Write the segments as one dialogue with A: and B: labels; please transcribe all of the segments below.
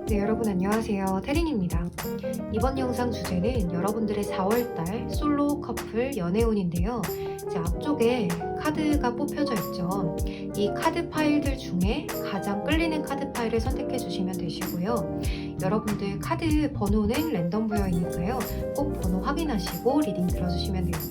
A: 네, 여러분 안녕하세요. 태린입니다. 이번 영상 주제는 여러분들의 4월달 솔로 커플 연애운인데요. 이제 앞쪽에 카드가 뽑혀져 있죠. 이 카드 파일들 중에 가장 끌리는 카드 파일을 선택해 주시면 되시고요. 여러분들 카드 번호는 랜덤 부여이니까요. 꼭 번호 확인하시고 리딩 들어주시면 돼요.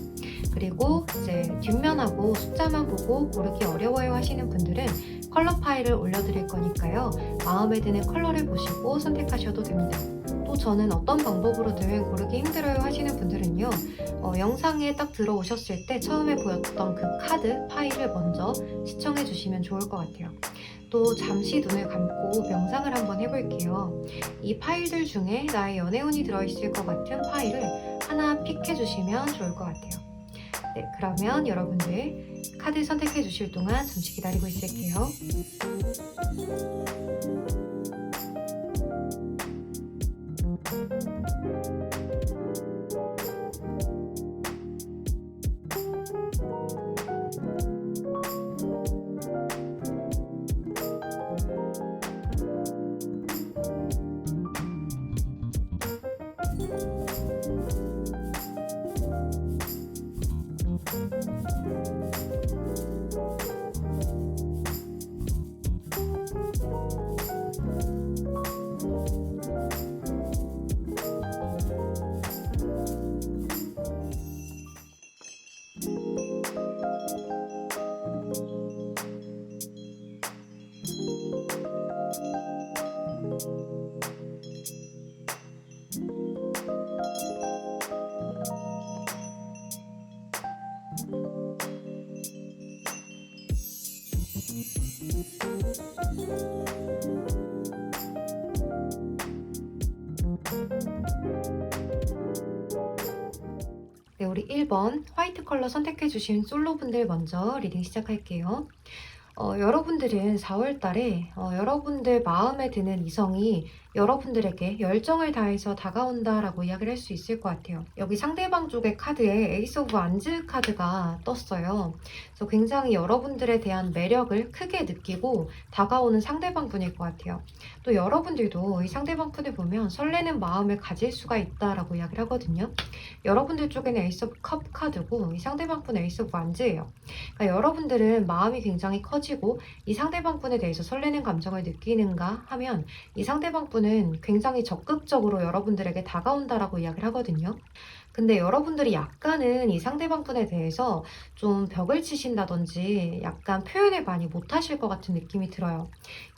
A: 그리고 이제 뒷면하고 숫자만 보고 고르기 어려워요 하시는 분들은 컬러 파일을 올려드릴 거니까요. 마음에 드는 컬러를 보시고 선택하셔도 됩니다. 또 저는 어떤 방법으로든 고르기 힘들어요 하시는 분들은요. 영상에 딱 들어오셨을 때 처음에 보였던 그 카드 파일을 먼저 시청해 주시면 좋을 것 같아요. 또 잠시 눈을 감고 명상을 한번 해볼게요. 이 파일들 중에 나의 연애운이 들어있을 것 같은 파일을 하나 픽해 주시면 좋을 것 같아요. 네, 그러면 여러분들 카드 선택해 주실 동안 잠시 기다리고 있을게요. 네, 우리 1번 화이트 컬러 선택해주신 솔로분들 먼저 리딩 시작할게요. 여러분들은 4월달에 여러분들 마음에 드는 이성이 여러분들에게 열정을 다해서 다가온다라고 이야기를 할 수 있을 것 같아요. 여기 상대방 쪽의 카드에 에이스 오브 안즈 카드가 떴어요. 그래서 굉장히 여러분들에 대한 매력을 크게 느끼고 다가오는 상대방 분일 것 같아요. 또 여러분들도 이 상대방 분을 보면 설레는 마음을 가질 수가 있다라고 이야기를 하거든요. 여러분들 쪽에는 에이스 오브 컵 카드고 이 상대방 분은 에이스 오브 안즈예요. 그러니까 여러분들은 마음이 굉장히 커지고 이 상대방 분에 대해서 설레는 감정을 느끼는가 하면 이 상대방 분은 굉장히 적극적으로 여러분들에게 다가온다라고 이야기를 하거든요. 근데 여러분들이 약간은 이 상대방 분에 대해서 좀 벽을 치신다든지 약간 표현을 많이 못하실 것 같은 느낌이 들어요.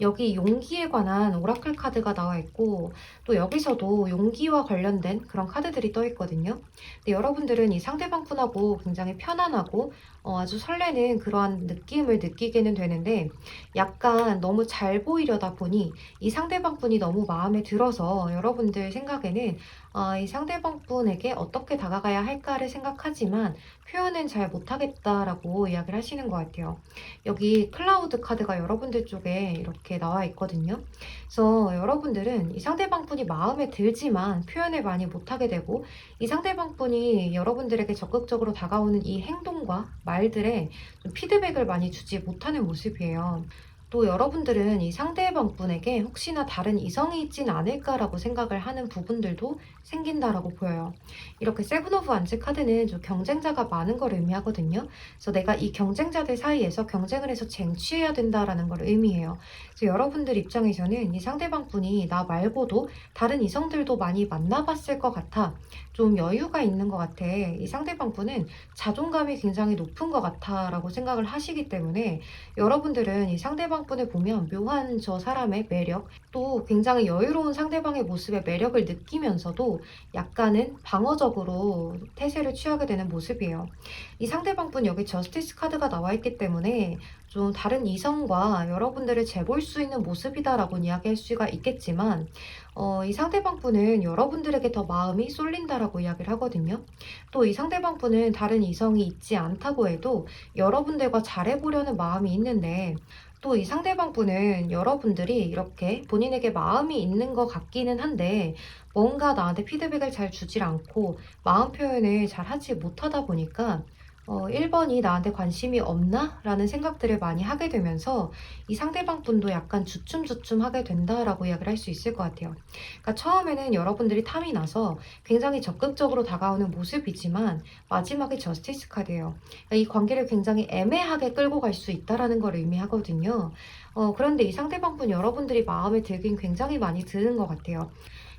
A: 여기 용기에 관한 오라클 카드가 나와 있고 또 여기서도 용기와 관련된 그런 카드들이 떠 있거든요. 근데 여러분들은 이 상대방 분하고 굉장히 편안하고 아주 설레는 그러한 느낌을 느끼게는 되는데 약간 너무 잘 보이려다 보니 이 상대방 분이 너무 마음에 들어서 여러분들 생각에는 이 상대방 분에게 어떻게 다가가야 할까를 생각하지만 표현은 잘 못하겠다라고 이야기를 하시는 것 같아요. 여기 클라우드 카드가 여러분들 쪽에 이렇게 나와 있거든요. 그래서 여러분들은 이 상대방 분이 마음에 들지만 표현을 많이 못하게 되고 이 상대방 분이 여러분들에게 적극적으로 다가오는 이 행동과 말들에 좀 피드백을 많이 주지 못하는 모습이에요. 또 여러분들은 이 상대방 분에게 혹시나 다른 이성이 있진 않을까라고 생각을 하는 부분들도 생긴다라고 보여요. 이렇게 세븐 오브 완즈 카드는 좀 경쟁자가 많은 걸 의미하거든요. 그래서 내가 이 경쟁자들 사이에서 경쟁을 해서 쟁취해야 된다라는 걸 의미해요. 그래서 여러분들 입장에서는 이 상대방 분이 나 말고도 다른 이성들도 많이 만나봤을 것 같아. 좀 여유가 있는 것 같아. 이 상대방 분은 자존감이 굉장히 높은 것 같아 라고 생각을 하시기 때문에 여러분들은 이 상대방 분을 보면 묘한 저 사람의 매력, 또 굉장히 여유로운 상대방의 모습의 매력을 느끼면서도 약간은 방어적으로 태세를 취하게 되는 모습이에요. 이 상대방 분 여기 저스티스 카드가 나와 있기 때문에 좀 다른 이성과 여러분들을 재볼 수 있는 모습이다라고 이야기할 수가 있겠지만 이 상대방 분은 여러분들에게 더 마음이 쏠린다라고 이야기를 하거든요. 또 이 상대방 분은 다른 이성이 있지 않다고 해도 여러분들과 잘해보려는 마음이 있는데 또 이 상대방 분은 여러분들이 이렇게 본인에게 마음이 있는 것 같기는 한데 뭔가 나한테 피드백을 잘 주질 않고 마음 표현을 잘 하지 못하다 보니까 1번이 나한테 관심이 없나? 라는 생각들을 많이 하게 되면서 이 상대방 분도 약간 주춤주춤 하게 된다라고 이야기를 할 수 있을 것 같아요. 그러니까 처음에는 여러분들이 탐이 나서 굉장히 적극적으로 다가오는 모습이지만 마지막에 저스티스 카드예요. 그러니까 이 관계를 굉장히 애매하게 끌고 갈 수 있다라는 걸 의미하거든요. 그런데 이 상대방 분 여러분들이 마음에 들긴 굉장히 많이 드는 것 같아요.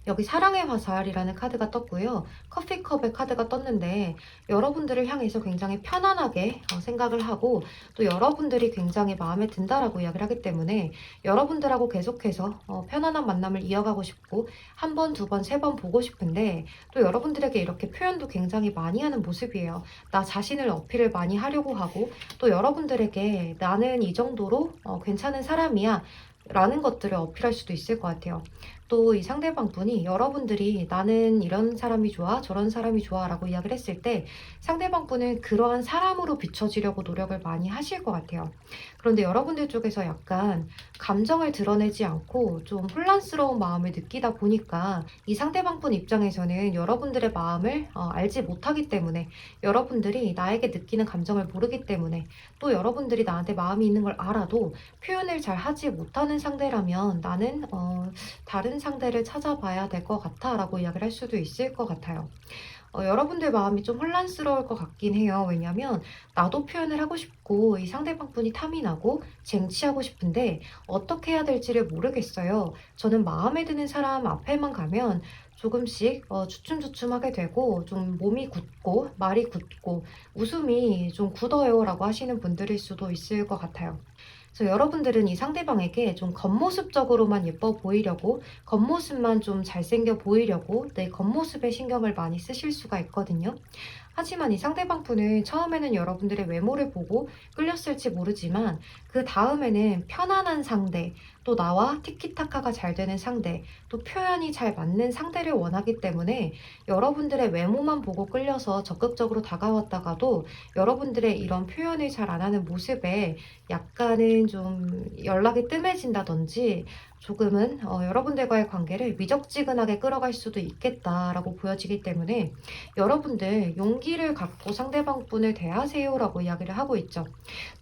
A: 여기 사랑의 화살이라는 카드가 떴고요. 커피컵의 카드가 떴는데 여러분들을 향해서 굉장히 편안하게 생각을 하고 또 여러분들이 굉장히 마음에 든다라고 이야기를 하기 때문에 여러분들하고 계속해서 편안한 만남을 이어가고 싶고 한 번, 두 번, 세 번 보고 싶은데 또 여러분들에게 이렇게 표현도 굉장히 많이 하는 모습이에요. 나 자신을 어필을 많이 하려고 하고 또 여러분들에게 나는 이 정도로 괜찮은 사람이야 라는 것들을 어필할 수도 있을 것 같아요. 또 이 상대방 분이 여러분들이 나는 이런 사람이 좋아, 저런 사람이 좋아 라고 이야기를 했을 때 상대방 분은 그러한 사람으로 비춰지려고 노력을 많이 하실 것 같아요. 그런데 여러분들 쪽에서 약간 감정을 드러내지 않고 좀 혼란스러운 마음을 느끼다 보니까 이 상대방 분 입장에서는 여러분들의 마음을 알지 못하기 때문에 여러분들이 나에게 느끼는 감정을 모르기 때문에 또 여러분들이 나한테 마음이 있는 걸 알아도 표현을 잘 하지 못하는 상대라면 나는 다른 상대를 찾아봐야 될 것 같아 라고 이야기를 할 수도 있을 것 같아요. 여러분들 마음이 좀 혼란스러울 것 같긴 해요. 왜냐면 나도 표현을 하고 싶고 이 상대방 분이 탐이 나고 쟁취하고 싶은데 어떻게 해야 될지를 모르겠어요. 저는 마음에 드는 사람 앞에만 가면 조금씩 주춤주춤하게 되고 좀 몸이 굳고 말이 굳고 웃음이 좀 굳어요 라고 하시는 분들일 수도 있을 것 같아요. 그래서 여러분들은 이 상대방에게 좀 겉모습적으로만 예뻐 보이려고 겉모습만 좀 잘생겨 보이려고 내 겉모습에 신경을 많이 쓰실 수가 있거든요. 하지만 이 상대방 분은 처음에는 여러분들의 외모를 보고 끌렸을지 모르지만 그 다음에는 편안한 상대, 또 나와 티키타카가 잘 되는 상대, 또 표현이 잘 맞는 상대를 원하기 때문에 여러분들의 외모만 보고 끌려서 적극적으로 다가왔다가도 여러분들의 이런 표현을 잘 안 하는 모습에 약간은 좀 연락이 뜸해진다든지 조금은 여러분들과의 관계를 미적지근하게 끌어갈 수도 있겠다라고 보여지기 때문에 여러분들 용기를 갖고 상대방 분을 대하세요라고 이야기를 하고 있죠.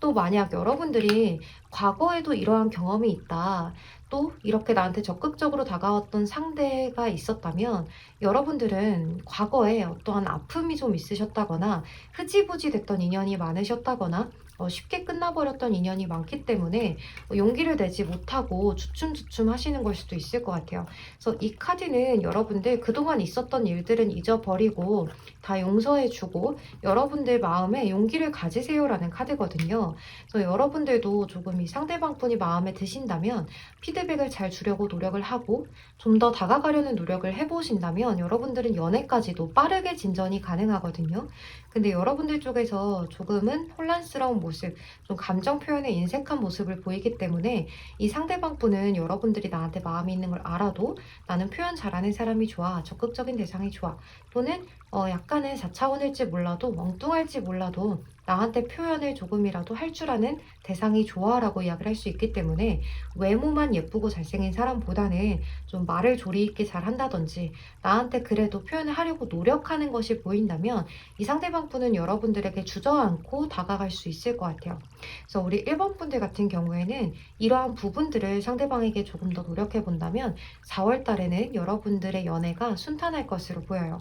A: 또 만약 여러분들이 과거에도 이러한 경험이 있다. 또 이렇게 나한테 적극적으로 다가왔던 상대가 있었다면 여러분들은 과거에 어떠한 아픔이 좀 있으셨다거나 흐지부지 됐던 인연이 많으셨다거나 쉽게 끝나버렸던 인연이 많기 때문에 용기를 내지 못하고 주춤주춤 하시는 걸 수도 있을 것 같아요. 그래서 이 카드는 여러분들 그동안 있었던 일들은 잊어버리고 다 용서해주고 여러분들 마음에 용기를 가지세요라는 카드거든요. 그래서 여러분들도 조금 이 상대방 분이 마음에 드신다면 피드백을 잘 주려고 노력을 하고 좀 더 다가가려는 노력을 해보신다면 여러분들은 연애까지도 빠르게 진전이 가능하거든요. 근데 여러분들 쪽에서 조금은 혼란스러운 모습, 좀 감정 표현에 인색한 모습을 보이기 때문에 이 상대방 분은 여러분들이 나한테 마음이 있는 걸 알아도 나는 표현 잘하는 사람이 좋아, 적극적인 대상이 좋아, 또는 약간은 4차원일지 몰라도 엉뚱할지 몰라도 나한테 표현을 조금이라도 할 줄 아는 대상이 좋아라고 이야기를 할 수 있기 때문에 외모만 예쁘고 잘생긴 사람보다는 좀 말을 조리 있게 잘 한다든지 나한테 그래도 표현을 하려고 노력하는 것이 보인다면 이 상대방 분은 여러분들에게 주저앉고 다가갈 수 있을 것 같아요. 그래서 우리 1번 분들 같은 경우에는 이러한 부분들을 상대방에게 조금 더 노력해 본다면 4월 달에는 여러분들의 연애가 순탄할 것으로 보여요.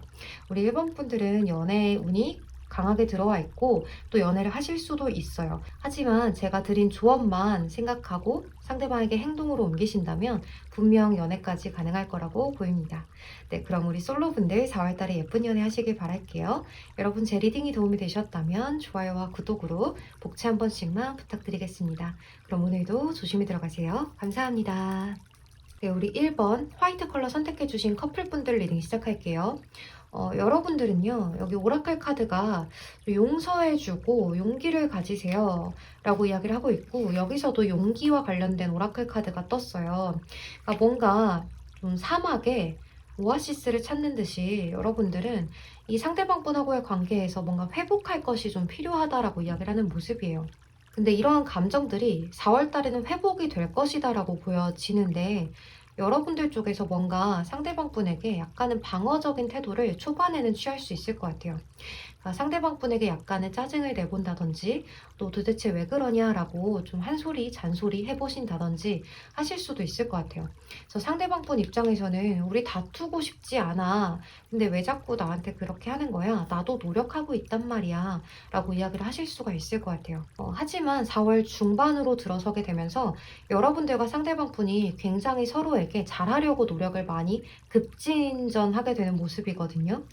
A: 우리 1번 분들은 연애의 운이 강하게 들어와 있고 또 연애를 하실 수도 있어요. 하지만 제가 드린 조언만 생각하고 상대방에게 행동으로 옮기신다면 분명 연애까지 가능할 거라고 보입니다. 네, 그럼 우리 솔로분들 4월달에 예쁜 연애 하시길 바랄게요. 여러분 제 리딩이 도움이 되셨다면 좋아요와 구독으로 복채 한 번씩만 부탁드리겠습니다. 그럼 오늘도 조심히 들어가세요. 감사합니다. 네, 우리 1번 화이트 컬러 선택해주신 커플분들 리딩 시작할게요. 여러분들은요, 여기 오라클 카드가 용서해주고 용기를 가지세요 라고 이야기를 하고 있고, 여기서도 용기와 관련된 오라클 카드가 떴어요. 그러니까 뭔가 좀 사막에 오아시스를 찾는 듯이 여러분들은 이 상대방 분하고의 관계에서 뭔가 회복할 것이 좀 필요하다라고 이야기를 하는 모습이에요. 근데 이러한 감정들이 4월 달에는 회복이 될 것이다라고 보여지는데 여러분들 쪽에서 뭔가 상대방 분에게 약간은 방어적인 태도를 초반에는 취할 수 있을 것 같아요. 그러니까 상대방 분에게 약간의 짜증을 내본다든지 또 도대체 왜 그러냐라고 좀 한 소리 잔소리 해보신다든지 하실 수도 있을 것 같아요. 그래서 상대방 분 입장에서는 우리 다투고 싶지 않아. 근데 왜 자꾸 나한테 그렇게 하는 거야? 나도 노력하고 있단 말이야. 라고 이야기를 하실 수가 있을 것 같아요. 하지만 4월 중반으로 들어서게 되면서 여러분들과 상대방 분이 굉장히 서로에게 잘하려고 노력을 많이 급진전하게 되는 모습이거든요.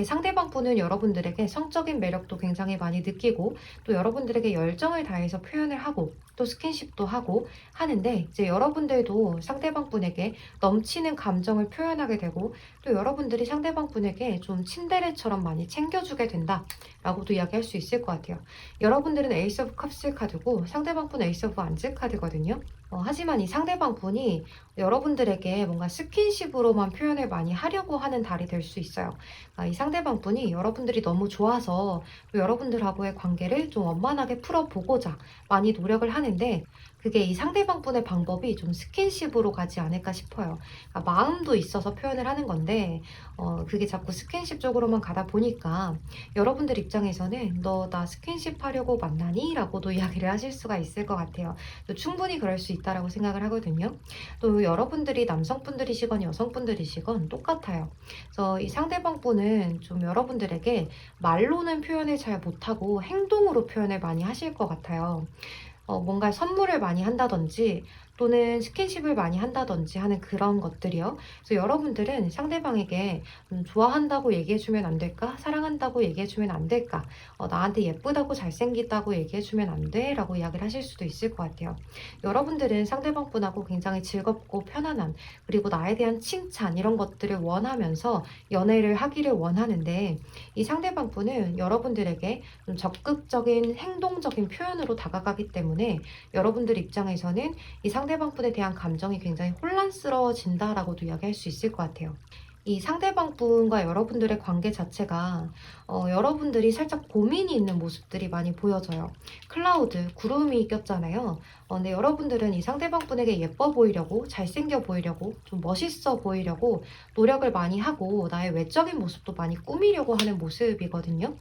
A: 상대방 분은 여러분들에게 성적인 매력도 굉장히 많이 느끼고 또 여러분들에게 열정을 다해서 표현을 하고 또 스킨십도 하고 하는데 이제 여러분들도 상대방 분에게 넘치는 감정을 표현하게 되고 또 여러분들이 상대방 분에게 좀 친데레처럼 많이 챙겨주게 된다라고도 이야기할 수 있을 것 같아요. 여러분들은 에이스 오브 컵스 카드고 상대방 분 에이스 오브 완즈 카드거든요. 하지만 이 상대방 분이 여러분들에게 뭔가 스킨십으로만 표현을 많이 하려고 하는 달이 될 수 있어요. 이 상대방 분이 여러분들이 너무 좋아서 여러분들하고의 관계를 좀 원만하게 풀어보고자 많이 노력을 하는데 그게 이 상대방 분의 방법이 좀 스킨십으로 가지 않을까 싶어요. 그러니까 마음도 있어서 표현을 하는 건데 그게 자꾸 스킨십 쪽으로만 가다 보니까 여러분들 입장에서는 너 나 스킨십 하려고 만나니? 라고도 이야기를 하실 수가 있을 것 같아요. 또 충분히 그럴 수 있다라고 생각을 하거든요. 또 여러분들이 남성분들이시건 여성분들이시건 똑같아요. 그래서 이 상대방 분은 좀 여러분들에게 말로는 표현을 잘 못하고 행동으로 표현을 많이 하실 것 같아요. 뭔가 선물을 많이 한다든지 또는 스킨십을 많이 한다든지 하는 그런 것들이요. 그래서 여러분들은 상대방에게 좋아한다고 얘기해주면 안 될까? 사랑한다고 얘기해주면 안 될까? 나한테 예쁘다고 잘생기다고 얘기해주면 안 돼? 라고 이야기를 하실 수도 있을 것 같아요. 여러분들은 상대방 분하고 굉장히 즐겁고 편안한 그리고 나에 대한 칭찬 이런 것들을 원하면서 연애를 하기를 원하는데 이 상대방 분은 여러분들에게 좀 적극적인 행동적인 표현으로 다가가기 때문에 여러분들 입장에서는 이 상대방 분에 대한 감정이 굉장히 혼란스러워진다라고도 이야기할 수 있을 것 같아요. 이 상대방 분과 여러분들의 관계 자체가 여러분들이 살짝 고민이 있는 모습들이 많이 보여져요. 클라우드, 구름이 꼈잖아요. 근데 여러분들은 이 상대방 분에게 예뻐 보이려고, 잘생겨 보이려고, 좀 멋있어 보이려고 노력을 많이 하고 나의 외적인 모습도 많이 꾸미려고 하는 모습이거든요.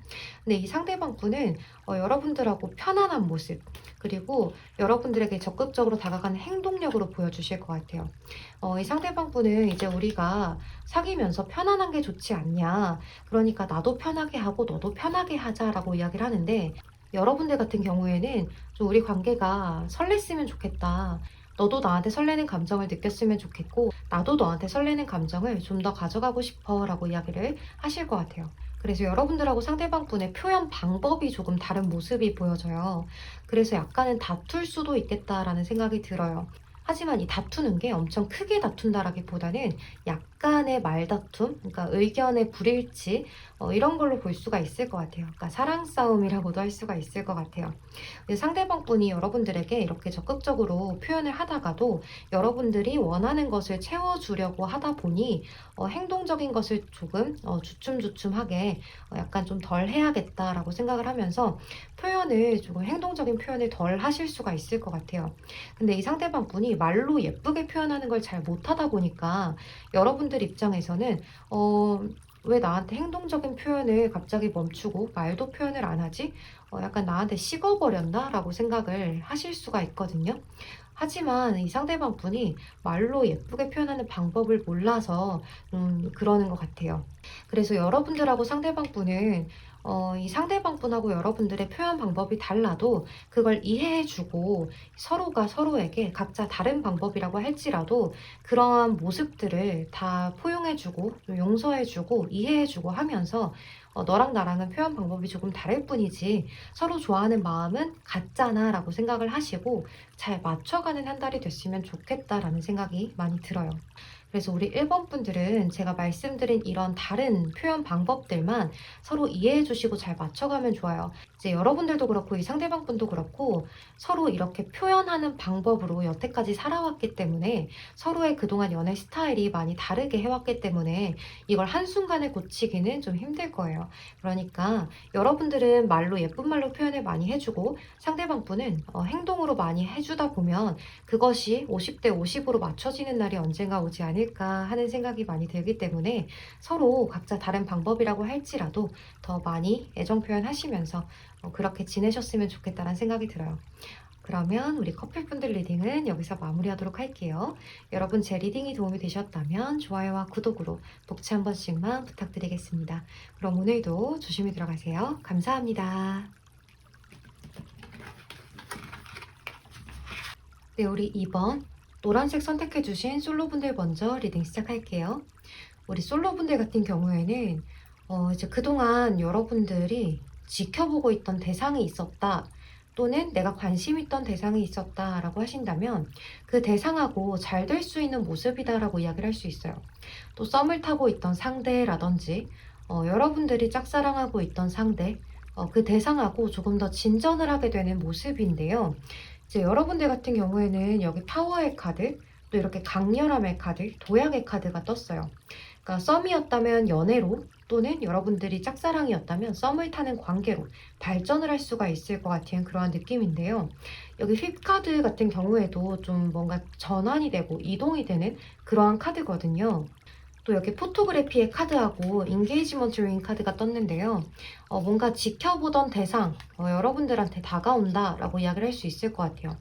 A: 근데 이 상대방 분은 여러분들하고 편안한 모습, 그리고 여러분들에게 적극적으로 다가가는 행동력으로 보여주실 것 같아요. 이 상대방 분은 이제 우리가 사귀면서 편안한 게 좋지 않냐. 그러니까 나도 편하게 하고 너도 편하게 하자라고 이야기를 하는데, 여러분들 같은 경우에는 좀 우리 관계가 설렜으면 좋겠다. 너도 나한테 설레는 감정을 느꼈으면 좋겠고, 나도 너한테 설레는 감정을 좀 더 가져가고 싶어 라고 이야기를 하실 것 같아요. 그래서 여러분들하고 상대방 분의 표현 방법이 조금 다른 모습이 보여져요. 그래서 약간은 다툴 수도 있겠다라는 생각이 들어요. 하지만 이 다투는 게 엄청 크게 다툰다라기보다는 약간의 말다툼, 그러니까 의견의 불일치, 이런 걸로 볼 수가 있을 것 같아요. 그러니까 사랑 싸움이라고도 할 수가 있을 것 같아요. 근데 상대방 분이 여러분들에게 이렇게 적극적으로 표현을 하다가도 여러분들이 원하는 것을 채워주려고 하다 보니 행동적인 것을 조금 주춤주춤하게 약간 좀 덜 해야겠다라고 생각을 하면서 표현을 조금 행동적인 표현을 덜 하실 수가 있을 것 같아요. 근데 이 상대방 분이 말로 예쁘게 표현하는 걸 잘 못하다 보니까 여러분들 입장에서는 왜 나한테 행동적인 표현을 갑자기 멈추고 말도 표현을 안 하지? 약간 나한테 식어버렸나? 라고 생각을 하실 수가 있거든요. 하지만 이 상대방 분이 말로 예쁘게 표현하는 방법을 몰라서 그러는 것 같아요. 그래서 여러분들하고 상대방 분은 이 상대방 분하고 여러분들의 표현 방법이 달라도 그걸 이해해주고 서로가 서로에게 각자 다른 방법이라고 할지라도 그러한 모습들을 다 포용해주고 용서해주고 이해해주고 하면서 너랑 나랑은 표현 방법이 조금 다를 뿐이지 서로 좋아하는 마음은 같잖아 라고 생각을 하시고 잘 맞춰가는 한 달이 됐으면 좋겠다라는 생각이 많이 들어요. 그래서 우리 1번 분들은 제가 말씀드린 이런 다른 표현 방법들만 서로 이해해 주시고 잘 맞춰가면 좋아요. 이제 여러분들도 그렇고 이 상대방 분도 그렇고 서로 이렇게 표현하는 방법으로 여태까지 살아왔기 때문에 서로의 그동안 연애 스타일이 많이 다르게 해왔기 때문에 이걸 한순간에 고치기는 좀 힘들 거예요. 그러니까 여러분들은 말로 예쁜 말로 표현을 많이 해주고 상대방 분은 행동으로 많이 해주다 보면 그것이 50대 50으로 맞춰지는 날이 언젠가 오지 않을까 하는 생각이 많이 들기 때문에 서로 각자 다른 방법이라고 할지라도 더 많이 애정 표현하시면서 그렇게 지내셨으면 좋겠다는 생각이 들어요. 그러면 우리 커플분들 리딩은 여기서 마무리하도록 할게요. 여러분 제 리딩이 도움이 되셨다면 좋아요와 구독으로 복치 한 번씩만 부탁드리겠습니다. 그럼 오늘도 조심히 들어가세요. 감사합니다. 네, 우리 2번 노란색 선택해주신 솔로분들 먼저 리딩 시작할게요. 우리 솔로분들 같은 경우에는 이제 그동안 여러분들이 지켜보고 있던 대상이 있었다, 또는 내가 관심 있던 대상이 있었다라고 하신다면 그 대상하고 잘 될 수 있는 모습이다라고 이야기를 할 수 있어요. 또 썸을 타고 있던 상대라든지 여러분들이 짝사랑하고 있던 상대, 그 대상하고 조금 더 진전을 하게 되는 모습인데요. 이제 여러분들 같은 경우에는 여기 파워의 카드, 또 이렇게 강렬함의 카드, 도약의 카드가 떴어요. 그러니까 썸이었다면 연애로, 또는 여러분들이 짝사랑이었다면 썸을 타는 관계로 발전을 할 수가 있을 것 같은 그러한 느낌인데요. 여기 휩 카드 같은 경우에도 좀 뭔가 전환이 되고 이동이 되는 그러한 카드거든요. 또 여기 포토그래피의 카드하고 인게이지먼트 링 카드가 떴는데요. 뭔가 지켜보던 대상, 여러분들한테 다가온다라고 이야기를 할 수 있을 것 같아요.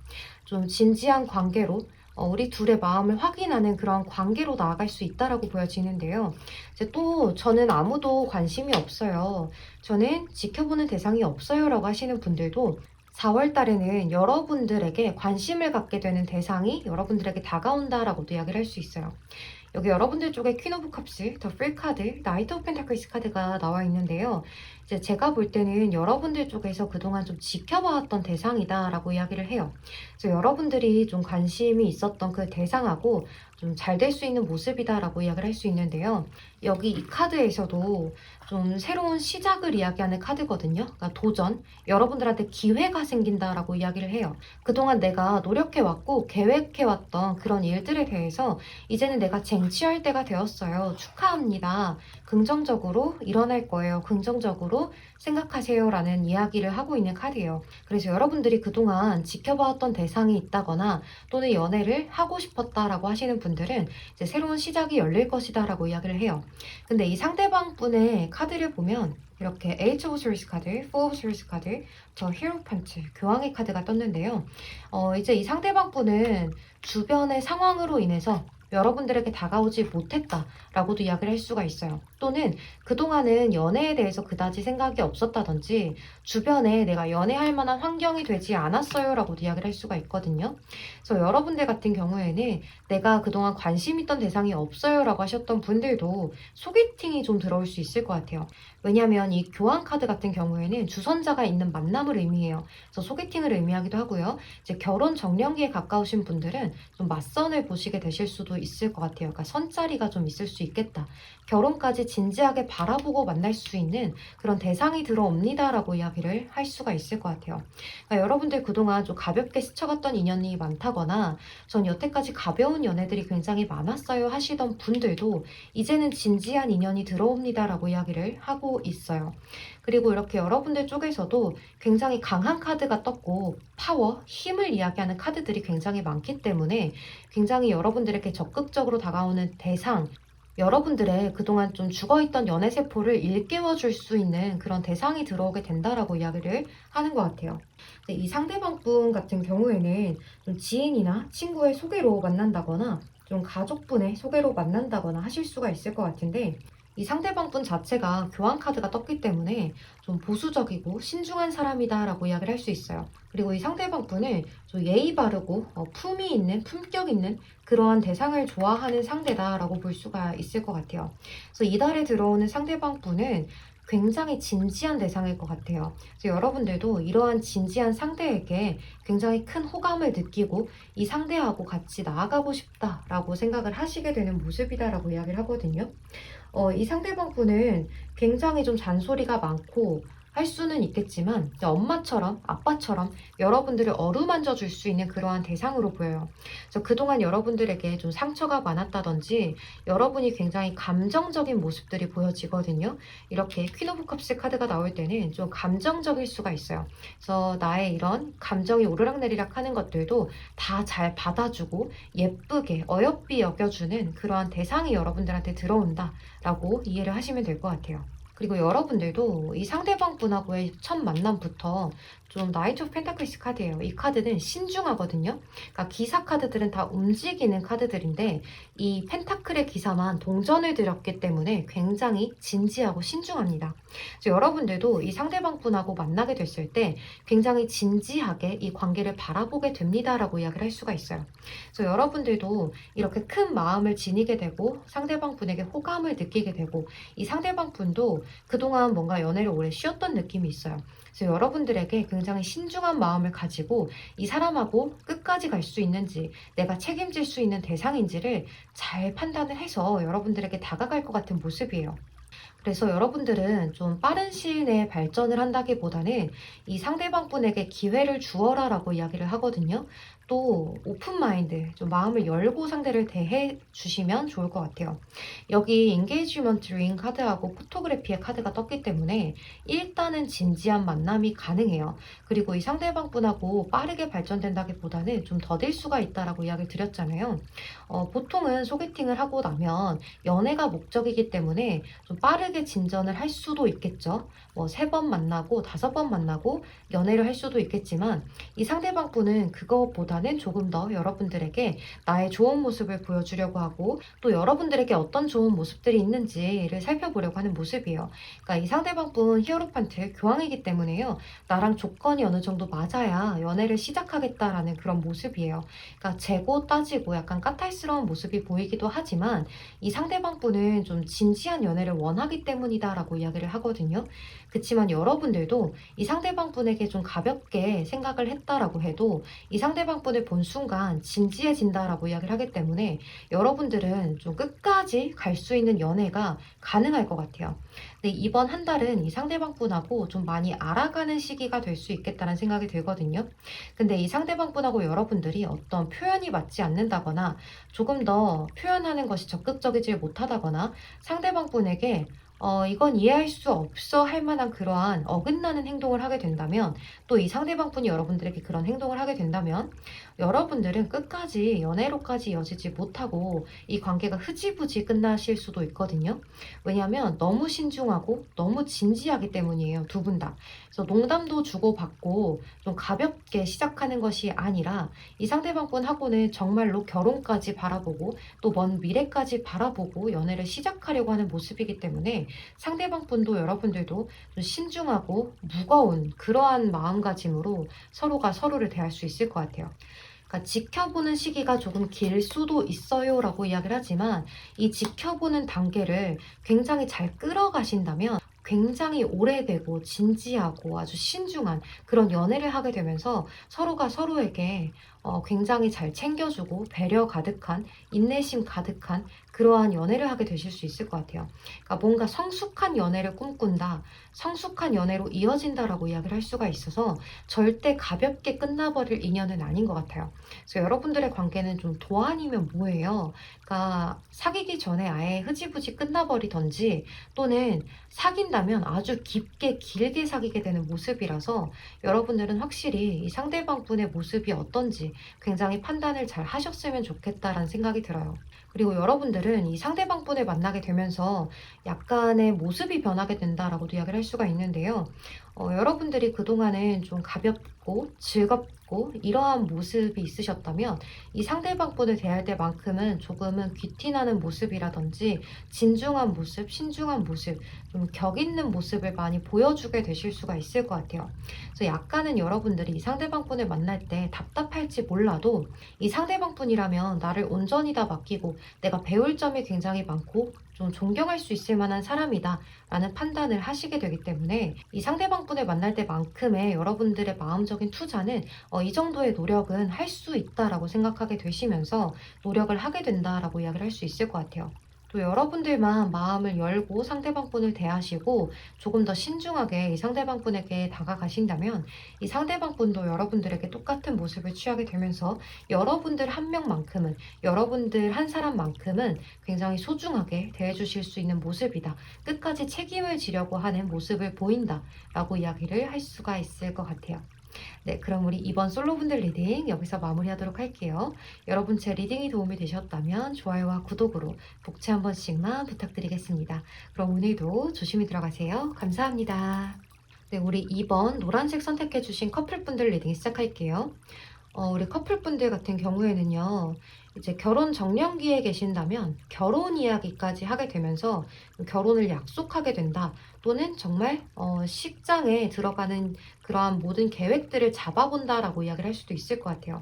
A: 좀 진지한 관계로 우리 둘의 마음을 확인하는 그런 관계로 나아갈 수 있다라고 보여지는데요. 이제 또 저는 아무도 관심이 없어요. 저는 지켜보는 대상이 없어요라고 하시는 분들도 4월 달에는 여러분들에게 관심을 갖게 되는 대상이 여러분들에게 다가온다라고도 이야기를 할 수 있어요. 여기 여러분들 쪽에 퀸 오브 컵스, 더 프리 카드, 나이트 오브 펜타클스 카드가 나와 있는데요. 이제 제가 볼 때는 여러분들 쪽에서 그동안 좀 지켜봐왔던 대상이다라고 이야기를 해요. 그래서 여러분들이 좀 관심이 있었던 그 대상하고 좀 잘 될 수 있는 모습이다라고 이야기를 할 수 있는데요. 여기 이 카드에서도 좀 새로운 시작을 이야기하는 카드거든요. 그러니까 도전, 여러분들한테 기회가 생긴다라고 이야기를 해요. 그동안 내가 노력해왔고 계획해왔던 그런 일들에 대해서 이제는 내가 쟁취할 때가 되었어요. 축하합니다. 긍정적으로 일어날 거예요. 긍정적으로 생각하세요. 라는 이야기를 하고 있는 카드예요. 그래서 여러분들이 그동안 지켜봐왔던 대상이 있다거나 또는 연애를 하고 싶었다라고 하시는 분들은 이제 새로운 시작이 열릴 것이다 라고 이야기를 해요. 근데 이 상대방 분의 카드를 보면 이렇게 Eight of Swords 카드, Four of Swords 카드, 저 히어로판트, 교황의 카드가 떴는데요. 이제 이 상대방 분은 주변의 상황으로 인해서 여러분들에게 다가오지 못했다라고도 이야기를 할 수가 있어요. 또는 그동안은 연애에 대해서 그다지 생각이 없었다든지 주변에 내가 연애할 만한 환경이 되지 않았어요 라고도 이야기를 할 수가 있거든요. 그래서 여러분들 같은 경우에는 내가 그동안 관심 있던 대상이 없어요 라고 하셨던 분들도 소개팅이 좀 들어올 수 있을 것 같아요. 왜냐하면 이 교환 카드 같은 경우에는 주선자가 있는 만남을 의미해요. 그래서 소개팅을 의미하기도 하고요. 이제 결혼 정년기에 가까우신 분들은 좀 맞선을 보시게 되실 수도 있을 것 같아요. 그러니까 선자리가 좀 있을 수 있겠다. 결혼까지 진지하게 바라보고 만날 수 있는 그런 대상이 들어옵니다라고 이야기를 할 수가 있을 것 같아요. 그러니까 여러분들 그동안 좀 가볍게 스쳐갔던 인연이 많다거나 전 여태까지 가벼운 연애들이 굉장히 많았어요 하시던 분들도 이제는 진지한 인연이 들어옵니다라고 이야기를 하고 있어요. 그리고 이렇게 여러분들 쪽에서도 굉장히 강한 카드가 떴고 파워, 힘을 이야기하는 카드들이 굉장히 많기 때문에 굉장히 여러분들에게 적극적으로 다가오는 대상, 여러분들의 그동안 좀 죽어있던 연애세포를 일깨워줄 수 있는 그런 대상이 들어오게 된다라고 이야기를 하는 것 같아요. 이 상대방 분 같은 경우에는 좀 지인이나 친구의 소개로 만난다거나 좀 가족분의 소개로 만난다거나 하실 수가 있을 것 같은데 이 상대방 분 자체가 교환 카드가 떴기 때문에 좀 보수적이고 신중한 사람이다라고 이야기를 할 수 있어요. 그리고 이 상대방 분을 좀 예의 바르고 품위 있는, 품격 있는 그러한 대상을 좋아하는 상대다라고 볼 수가 있을 것 같아요. 그래서 이달에 들어오는 상대방 분은 굉장히 진지한 대상일 것 같아요. 그래서 여러분들도 이러한 진지한 상대에게 굉장히 큰 호감을 느끼고 이 상대하고 같이 나아가고 싶다라고 생각을 하시게 되는 모습이다라고 이야기를 하거든요. 이 상대방 분은 굉장히 좀 잔소리가 많고 할 수는 있겠지만 엄마처럼 아빠처럼 여러분들을 어루만져 줄 수 있는 그러한 대상으로 보여요. 그래서 그동안 여러분들에게 좀 상처가 많았다든지 여러분이 굉장히 감정적인 모습들이 보여지거든요. 이렇게 퀸 오브 컵스 카드가 나올 때는 좀 감정적일 수가 있어요. 그래서 나의 이런 감정이 오르락내리락 하는 것들도 다 잘 받아주고 예쁘게 어여삐 여겨주는 그러한 대상이 여러분들한테 들어온다라고 이해를 하시면 될 것 같아요. 그리고 여러분들도 이 상대방 분하고의 첫 만남부터 좀 나이트 오브 펜타클스 카드예요. 이 카드는 신중하거든요. 그러니까 기사 카드들은 다 움직이는 카드들인데 이 펜타클의 기사만 동전을 들였기 때문에 굉장히 진지하고 신중합니다. 그래서 여러분들도 이 상대방 분하고 만나게 됐을 때 굉장히 진지하게 이 관계를 바라보게 됩니다라고 이야기를 할 수가 있어요. 그래서 여러분들도 이렇게 큰 마음을 지니게 되고 상대방 분에게 호감을 느끼게 되고 이 상대방 분도 그동안 뭔가 연애를 오래 쉬었던 느낌이 있어요. 그래서 여러분들에게 굉장히 신중한 마음을 가지고 이 사람하고 끝까지 갈 수 있는지 내가 책임질 수 있는 대상인지를 잘 판단을 해서 여러분들에게 다가갈 것 같은 모습이에요. 그래서 여러분들은 좀 빠른 시일 내에 발전을 한다기보다는 이 상대방 분에게 기회를 주어라 라고 이야기를 하거든요. 또 오픈 마인드, 좀 마음을 열고 상대를 대해 주시면 좋을 것 같아요. 여기 인게이지먼트 링 카드하고 포토그래피의 카드가 떴기 때문에 일단은 진지한 만남이 가능해요. 그리고 이 상대방 분하고 빠르게 발전된다기보다는 좀 더딜 수가 있다라고 이야기를 드렸잖아요. 보통은 소개팅을 하고 나면 연애가 목적이기 때문에 좀 빠르게 진전을 할 수도 있겠죠. 뭐 3번 만나고 5번 만나고 연애를 할 수도 있겠지만 이 상대방 분은 그것보다 하기보다는 조금 더 여러분들에게 나의 좋은 모습을 보여주려고 하고 또 여러분들에게 어떤 좋은 모습들이 있는지를 살펴보려고 하는 모습이에요. 그러니까 이 상대방분 히어로판트 교황이기 때문에요. 나랑 조건이 어느 정도 맞아야 연애를 시작하겠다라는 그런 모습이에요. 그러니까 재고 따지고 약간 까탈스러운 모습이 보이기도 하지만 이 상대방분은 좀 진지한 연애를 원하기 때문이다라고 이야기를 하거든요. 그치만 여러분들도 이 상대방분에게 좀 가볍게 생각을 했다라고 해도 이 상대방분을 본 순간 진지해진다라고 이야기를 하기 때문에 여러분들은 좀 끝까지 갈 수 있는 연애가 가능할 것 같아요. 근데 이번 한 달은 이 상대방분하고 좀 많이 알아가는 시기가 될 수 있겠다는 생각이 들거든요. 근데 이 상대방분하고 여러분들이 어떤 표현이 맞지 않는다거나 조금 더 표현하는 것이 적극적이지 못하다거나 상대방분에게 이건 이해할 수 없어 할 만한 그러한 어긋나는 행동을 하게 된다면 또 이 상대방분이 여러분들에게 그런 행동을 하게 된다면 여러분들은 끝까지 연애로까지 이어지지 못하고 이 관계가 흐지부지 끝나실 수도 있거든요. 왜냐하면 너무 신중하고 너무 진지하기 때문이에요. 두 분 다. 그래서 농담도 주고받고 좀 가볍게 시작하는 것이 아니라 이 상대방분하고는 정말로 결혼까지 바라보고 또 먼 미래까지 바라보고 연애를 시작하려고 하는 모습이기 때문에 상대방 분도 여러분들도 좀 신중하고 무거운 그러한 마음가짐으로 서로가 서로를 대할 수 있을 것 같아요. 그러니까 지켜보는 시기가 조금 길 수도 있어요 라고 이야기를 하지만 이 지켜보는 단계를 굉장히 잘 끌어가신다면 굉장히 오래되고 진지하고 아주 신중한 그런 연애를 하게 되면서 서로가 서로에게 굉장히 잘 챙겨주고 배려 가득한 인내심 가득한 그러한 연애를 하게 되실 수 있을 것 같아요. 그러니까 뭔가 성숙한 연애를 꿈꾼다, 성숙한 연애로 이어진다라고 이야기를 할 수가 있어서 절대 가볍게 끝나버릴 인연은 아닌 것 같아요. 그래서 여러분들의 관계는 좀 도안이면 뭐예요? 그러니까 사귀기 전에 아예 흐지부지 끝나버리던지 또는 사귄다면 아주 깊게 길게 사귀게 되는 모습이라서 여러분들은 확실히 이 상대방 분의 모습이 어떤지 굉장히 판단을 잘 하셨으면 좋겠다라는 생각이 들어요. 그리고 여러분들은 이 상대방 분을 만나게 되면서 약간의 모습이 변하게 된다라고도 이야기를 할 수가 있는데요. 여러분들이 그동안은 좀 가볍고 즐겁고 이러한 모습이 있으셨다면 이 상대방 분을 대할 때만큼은 조금은 귀티나는 모습이라든지 진중한 모습, 신중한 모습, 좀 격 있는 모습을 많이 보여주게 되실 수가 있을 것 같아요. 그래서 약간은 여러분들이 이 상대방 분을 만날 때 답답할지 몰라도 이 상대방 분이라면 나를 온전히 다 맡기고 내가 배울 점이 굉장히 많고 좀 존경할 수 있을 만한 사람이다 라는 판단을 하시게 되기 때문에 이 상대방 분을 만날 때만큼의 여러분들의 마음적인 투자는 이 정도의 노력은 할 수 있다라고 생각하게 되시면서 노력을 하게 된다라고 이야기를 할 수 있을 것 같아요. 또 여러분들만 마음을 열고 상대방 분을 대하시고 조금 더 신중하게 이 상대방 분에게 다가가신다면 이 상대방 분도 여러분들에게 똑같은 모습을 취하게 되면서 여러분들 한 명만큼은 여러분들 한 사람만큼은 굉장히 소중하게 대해주실 수 있는 모습이다. 끝까지 책임을 지려고 하는 모습을 보인다 라고 이야기를 할 수가 있을 것 같아요. 네, 그럼 우리 이번 솔로분들 리딩 여기서 마무리하도록 할게요. 여러분 제 리딩이 도움이 되셨다면 좋아요와 구독으로 복채 한 번씩만 부탁드리겠습니다. 그럼 오늘도 조심히 들어가세요. 감사합니다. 네, 우리 2번 노란색 선택해주신 커플분들 리딩 시작할게요. 우리 커플분들 같은 경우에는요, 이제 결혼 정년기에 계신다면 결혼 이야기까지 하게 되면서 결혼을 약속하게 된다. 또는 정말 식장에 들어가는 그러한 모든 계획들을 잡아본다라고 이야기를 할 수도 있을 것 같아요.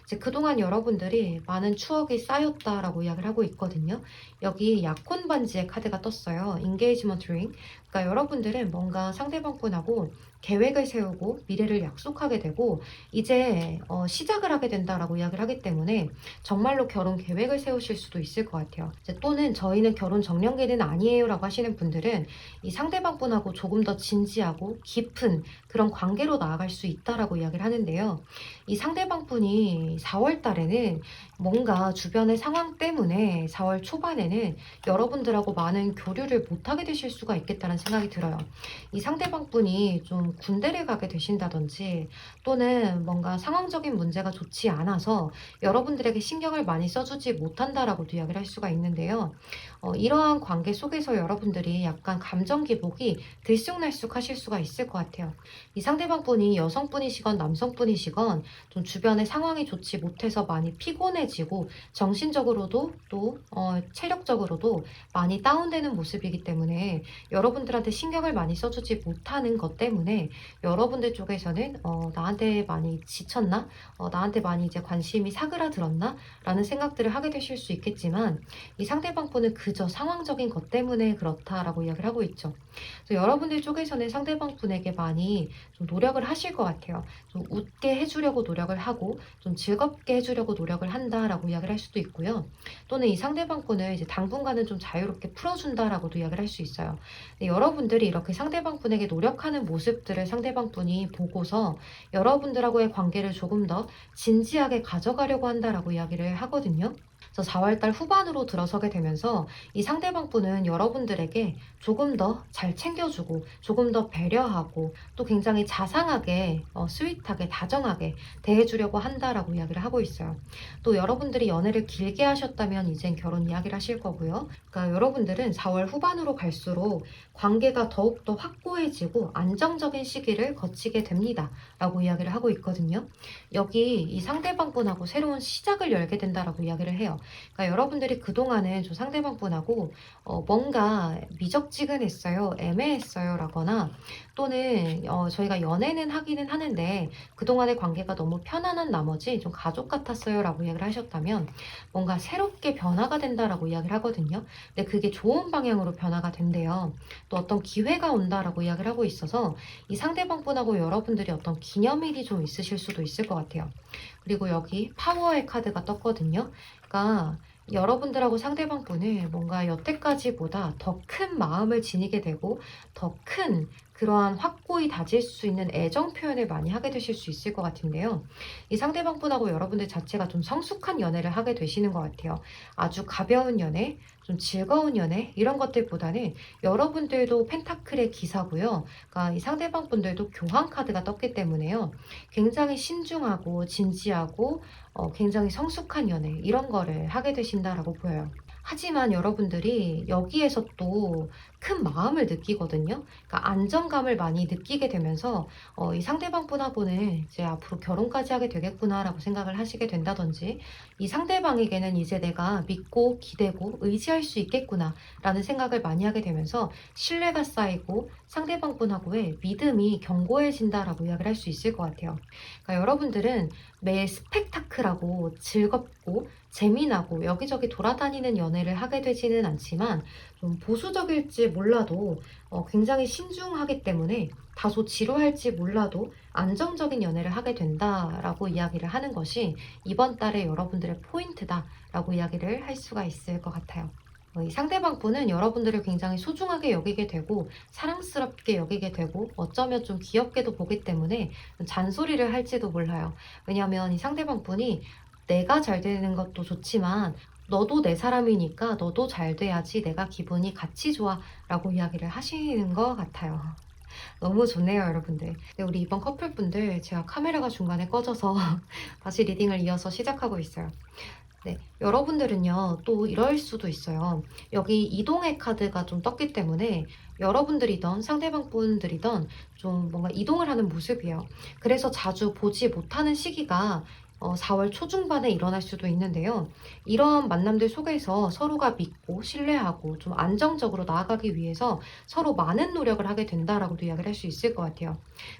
A: 이제 그동안 여러분들이 많은 추억이 쌓였다라고 이야기를 하고 있거든요. 여기 약혼 반지의 카드가 떴어요. 인게이지먼트 링. 그러니까 여러분들은 뭔가 상대방분하고 계획을 세우고 미래를 약속하게 되고 이제 시작을 하게 된다라고 이야기를 하기 때문에 정말로 결혼 계획을 세우실 수도 있을 것 같아요. 이제 또는 저희는 결혼 정년기는 아니에요 라고 하시는 분들은 이 상대방분하고 조금 더 진지하고 깊은 그런 관계로 나아갈 수 있다라고 이야기를 하는데요. 이 상대방분이 4월 달에는 뭔가 주변의 상황 때문에 4월 초반에는 여러분들하고 많은 교류를 못하게 되실 수가 있겠다는 생각이 들어요. 이 상대방분이 좀 군대를 가게 되신다든지 또는 뭔가 상황적인 문제가 좋지 않아서 여러분들에게 신경을 많이 써주지 못한다라고도 이야기를 할 수가 있는데요. 이러한 관계 속에서 여러분들이 약간 감정 기복이 들쑥날쑥 하실 수가 있을 것 같아요. 이 상대방분이 여성분이시건 남성분이시건 좀 주변의 상황이 좋지 못해서 많이 피곤해지고 정신적으로도 또 체력적으로도 많이 다운되는 모습이기 때문에 여러분들한테 신경을 많이 써주지 못하는 것 때문에 여러분들 쪽에서는 나한테 많이 지쳤나? 나한테 많이 이제 관심이 사그라들었나? 라는 생각들을 하게 되실 수 있겠지만 이 상대방분은 그저 상황적인 것 때문에 그렇다라고 이야기를 하고 있죠. 그래서 여러분들 쪽에서는 상대방분에게 많이 좀 노력을 하실 것 같아요. 좀 웃게 해주려고 노력을 하고 좀 즐겁게 해주려고 노력을 한다라고 이야기를 할 수도 있고요. 또는 이 상대방분을 이제 당분간은 좀 자유롭게 풀어준다라고도 이야기를 할 수 있어요. 여러분들이 이렇게 상대방분에게 노력하는 모습들을 상대방분이 보고서 여러분들하고의 관계를 조금 더 진지하게 가져가려고 한다라고 이야기를 하거든요. 그래서 4월달 후반으로 들어서게 되면서 이 상대방분은 여러분들에게 조금 더 잘 챙겨주고 조금 더 배려하고 또 굉장히 자상하게 스윗하게 다정하게 대해주려고 한다라고 이야기를 하고 있어요. 또 여러분들이 연애를 길게 하셨다면 이젠 결혼 이야기를 하실 거고요. 그러니까 여러분들은 4월 후반으로 갈수록 관계가 더욱더 확고해지고 안정적인 시기를 거치게 됩니다 라고 이야기를 하고 있거든요. 여기 이 상대방분하고 새로운 시작을 열게 된다라고 이야기를 해요. 그러니까 여러분들이 그동안은 저 상대방분하고 뭔가 미적지근했어요, 애매했어요 라거나 또는 저희가 연애는 하기는 하는데 그동안의 관계가 너무 편안한 나머지 좀 가족 같았어요 라고 이야기를 하셨다면 뭔가 새롭게 변화가 된다라고 이야기를 하거든요. 근데 그게 좋은 방향으로 변화가 된대요. 또 어떤 기회가 온다라고 이야기를 하고 있어서 이 상대방분하고 여러분들이 어떤 기념일이 좀 있으실 수도 있을 것 같아요. 그리고 여기 파워의 카드가 떴거든요. 그러니까 여러분들하고 상대방분을 뭔가 여태까지보다 더 큰 마음을 지니게 되고 더 큰 그러한 확고히 다질 수 있는 애정 표현을 많이 하게 되실 수 있을 것 같은데요. 이 상대방분하고 여러분들 자체가 좀 성숙한 연애를 하게 되시는 것 같아요. 아주 가벼운 연애, 좀 즐거운 연애 이런 것들보다는 여러분들도 펜타클의 기사고요. 그러니까 이 상대방분들도 교황 카드가 떴기 때문에요. 굉장히 신중하고 진지하고 굉장히 성숙한 연애 이런 거를 하게 되신다라고 보여요. 하지만 여러분들이 여기에서 또 큰 마음을 느끼거든요. 그러니까 안정감을 많이 느끼게 되면서 이 상대방분하고는 이제 앞으로 결혼까지 하게 되겠구나라고 생각을 하시게 된다든지 이 상대방에게는 이제 내가 믿고 기대고 의지할 수 있겠구나라는 생각을 많이 하게 되면서 신뢰가 쌓이고 상대방분하고의 믿음이 견고해진다라고 이야기를 할 수 있을 것 같아요. 그러니까 여러분들은 매일 스펙타클하고 즐겁고 재미나고 여기저기 돌아다니는 연애를 하게 되지는 않지만 좀 보수적일지 몰라도 굉장히 신중하기 때문에 다소 지루할지 몰라도 안정적인 연애를 하게 된다라고 이야기를 하는 것이 이번 달에 여러분들의 포인트다라고 이야기를 할 수가 있을 것 같아요. 이 상대방분은 여러분들을 굉장히 소중하게 여기게 되고 사랑스럽게 여기게 되고 어쩌면 좀 귀엽게도 보기 때문에 잔소리를 할지도 몰라요. 왜냐하면 이 상대방분이 내가 잘 되는 것도 좋지만 너도 내 사람이니까 너도 잘 돼야지 내가 기분이 같이 좋아 라고 이야기를 하시는 것 같아요. 너무 좋네요, 여러분들. 네, 우리 이번 커플분들 제가 카메라가 중간에 꺼져서 다시 리딩을 이어서 시작하고 있어요. 네, 여러분들은요, 또 이럴 수도 있어요. 여기 이동의 카드가 좀 떴기 때문에 여러분들이던 상대방 분들이던 좀 뭔가 이동을 하는 모습이에요. 그래서 자주 보지 못하는 시기가 4월 초중반에 일어날 수도 있는데요. 이런 만남들 속에서 서로가 믿고 신뢰하고 좀 안정적으로 나아가기 위해서 서로 많은 노력을 하게 된다라고도 이야기를 할 수 있을 것 같아요.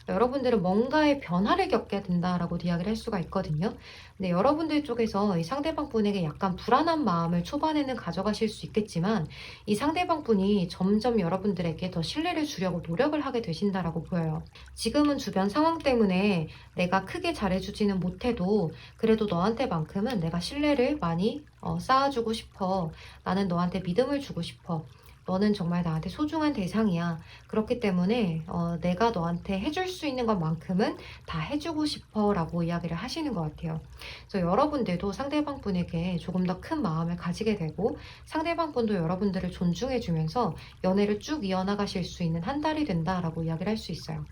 A: 여러분들은 뭔가의 변화를 겪게 된다라고도 이야기를 할 수가 있거든요. 근데 여러분들 쪽에서 이 상대방 분에게 약간 불안한 마음을 초반에는 가져가실 수 있겠지만 이 상대방 분이 점점 여러분들에게 더 신뢰를 주려고 노력을 하게 되신다라고 보여요. 지금은 주변 상황 때문에 내가 크게 잘해주지는 못해도 그래도 너한테만큼은 내가 신뢰를 많이 쌓아주고 싶어. 나는 너한테 믿음을 주고 싶어. 너는 정말 나한테 소중한 대상이야. 그렇기 때문에 내가 너한테 해줄 수 있는 것만큼은 다 해주고 싶어 라고 이야기를 하시는 것 같아요. 그래서 여러분들도 상대방 분에게 조금 더 큰 마음을 가지게 되고 상대방 분도 여러분들을 존중해 주면서 연애를 쭉 이어나가실 수 있는 한 달이 된다라고 이야기를 할 수 있어요.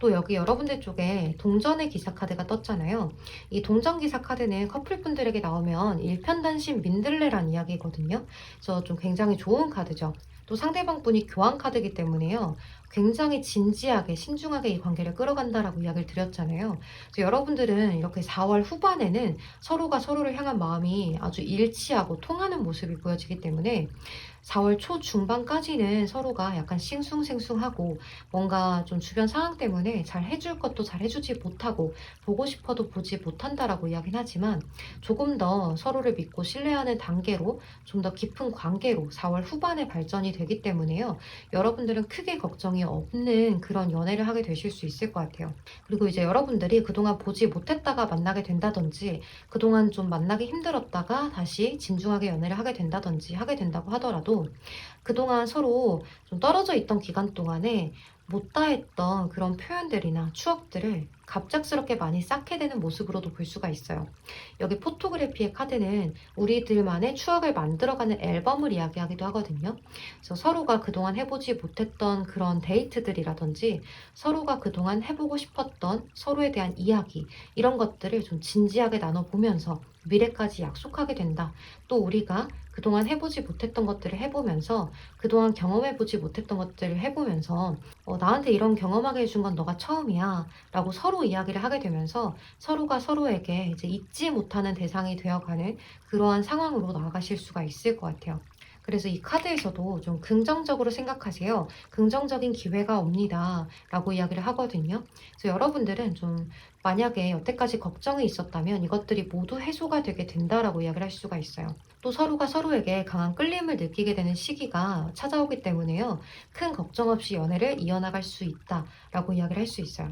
A: 또 여기 여러분들 쪽에 동전의 기사 카드가 떴잖아요. 이 동전 기사 카드는 커플분들에게 나오면 일편단심 민들레란 이야기거든요. 그래서 좀 굉장히 좋은 카드죠. 또 상대방 분이 교환 카드이기 때문에요. 굉장히 진지하게 신중하게 이 관계를 끌어간다라고 이야기를 드렸잖아요. 그래서 여러분들은 이렇게 4월 후반에는 서로가 서로를 향한 마음이 아주 일치하고 통하는 모습이 보여지기 때문에 4월 초 중반까지는 서로가 약간 싱숭생숭하고 뭔가 좀 주변 상황 때문에 잘 해줄 것도 잘 해주지 못하고 보고 싶어도 보지 못한다라고 이야기는 하지만 조금 더 서로를 믿고 신뢰하는 단계로 좀 더 깊은 관계로 4월 후반에 발전이 되기 때문에요. 여러분들은 크게 걱정이 없는 그런 연애를 하게 되실 수 있을 것 같아요. 그리고 이제 여러분들이 그동안 보지 못했다가 만나게 된다든지 그동안 좀 만나기 힘들었다가 다시 진중하게 연애를 하게 된다든지 하게 된다고 하더라도 그동안 서로 좀 떨어져 있던 기간 동안에 못다 했던 그런 표현들이나 추억들을 갑작스럽게 많이 쌓게 되는 모습으로도 볼 수가 있어요. 여기 포토그래피의 카드는 우리들만의 추억을 만들어가는 앨범을 이야기하기도 하거든요. 그래서 서로가 그동안 해보지 못했던 그런 데이트들이라든지 서로가 그동안 해보고 싶었던 서로에 대한 이야기 이런 것들을 좀 진지하게 나눠보면서 미래까지 약속하게 된다. 또 우리가 그동안 해보지 못했던 것들을 해보면서 그동안 경험해보지 못했던 것들을 해보면서 나한테 이런 경험하게 해준 건 너가 처음이야 라고 서로 이야기를 하게 되면서 서로가 서로에게 이제 잊지 못하는 대상이 되어가는 그러한 상황으로 나아가실 수가 있을 것 같아요. 그래서 이 카드에서도 좀 긍정적으로 생각하세요. 긍정적인 기회가 옵니다. 라고 이야기를 하거든요. 그래서 여러분들은 좀 만약에 여태까지 걱정이 있었다면 이것들이 모두 해소가 되게 된다라고 이야기를 할 수가 있어요. 또 서로가 서로에게 강한 끌림을 느끼게 되는 시기가 찾아오기 때문에요. 큰 걱정 없이 연애를 이어나갈 수 있다라고 이야기를 할 수 있어요.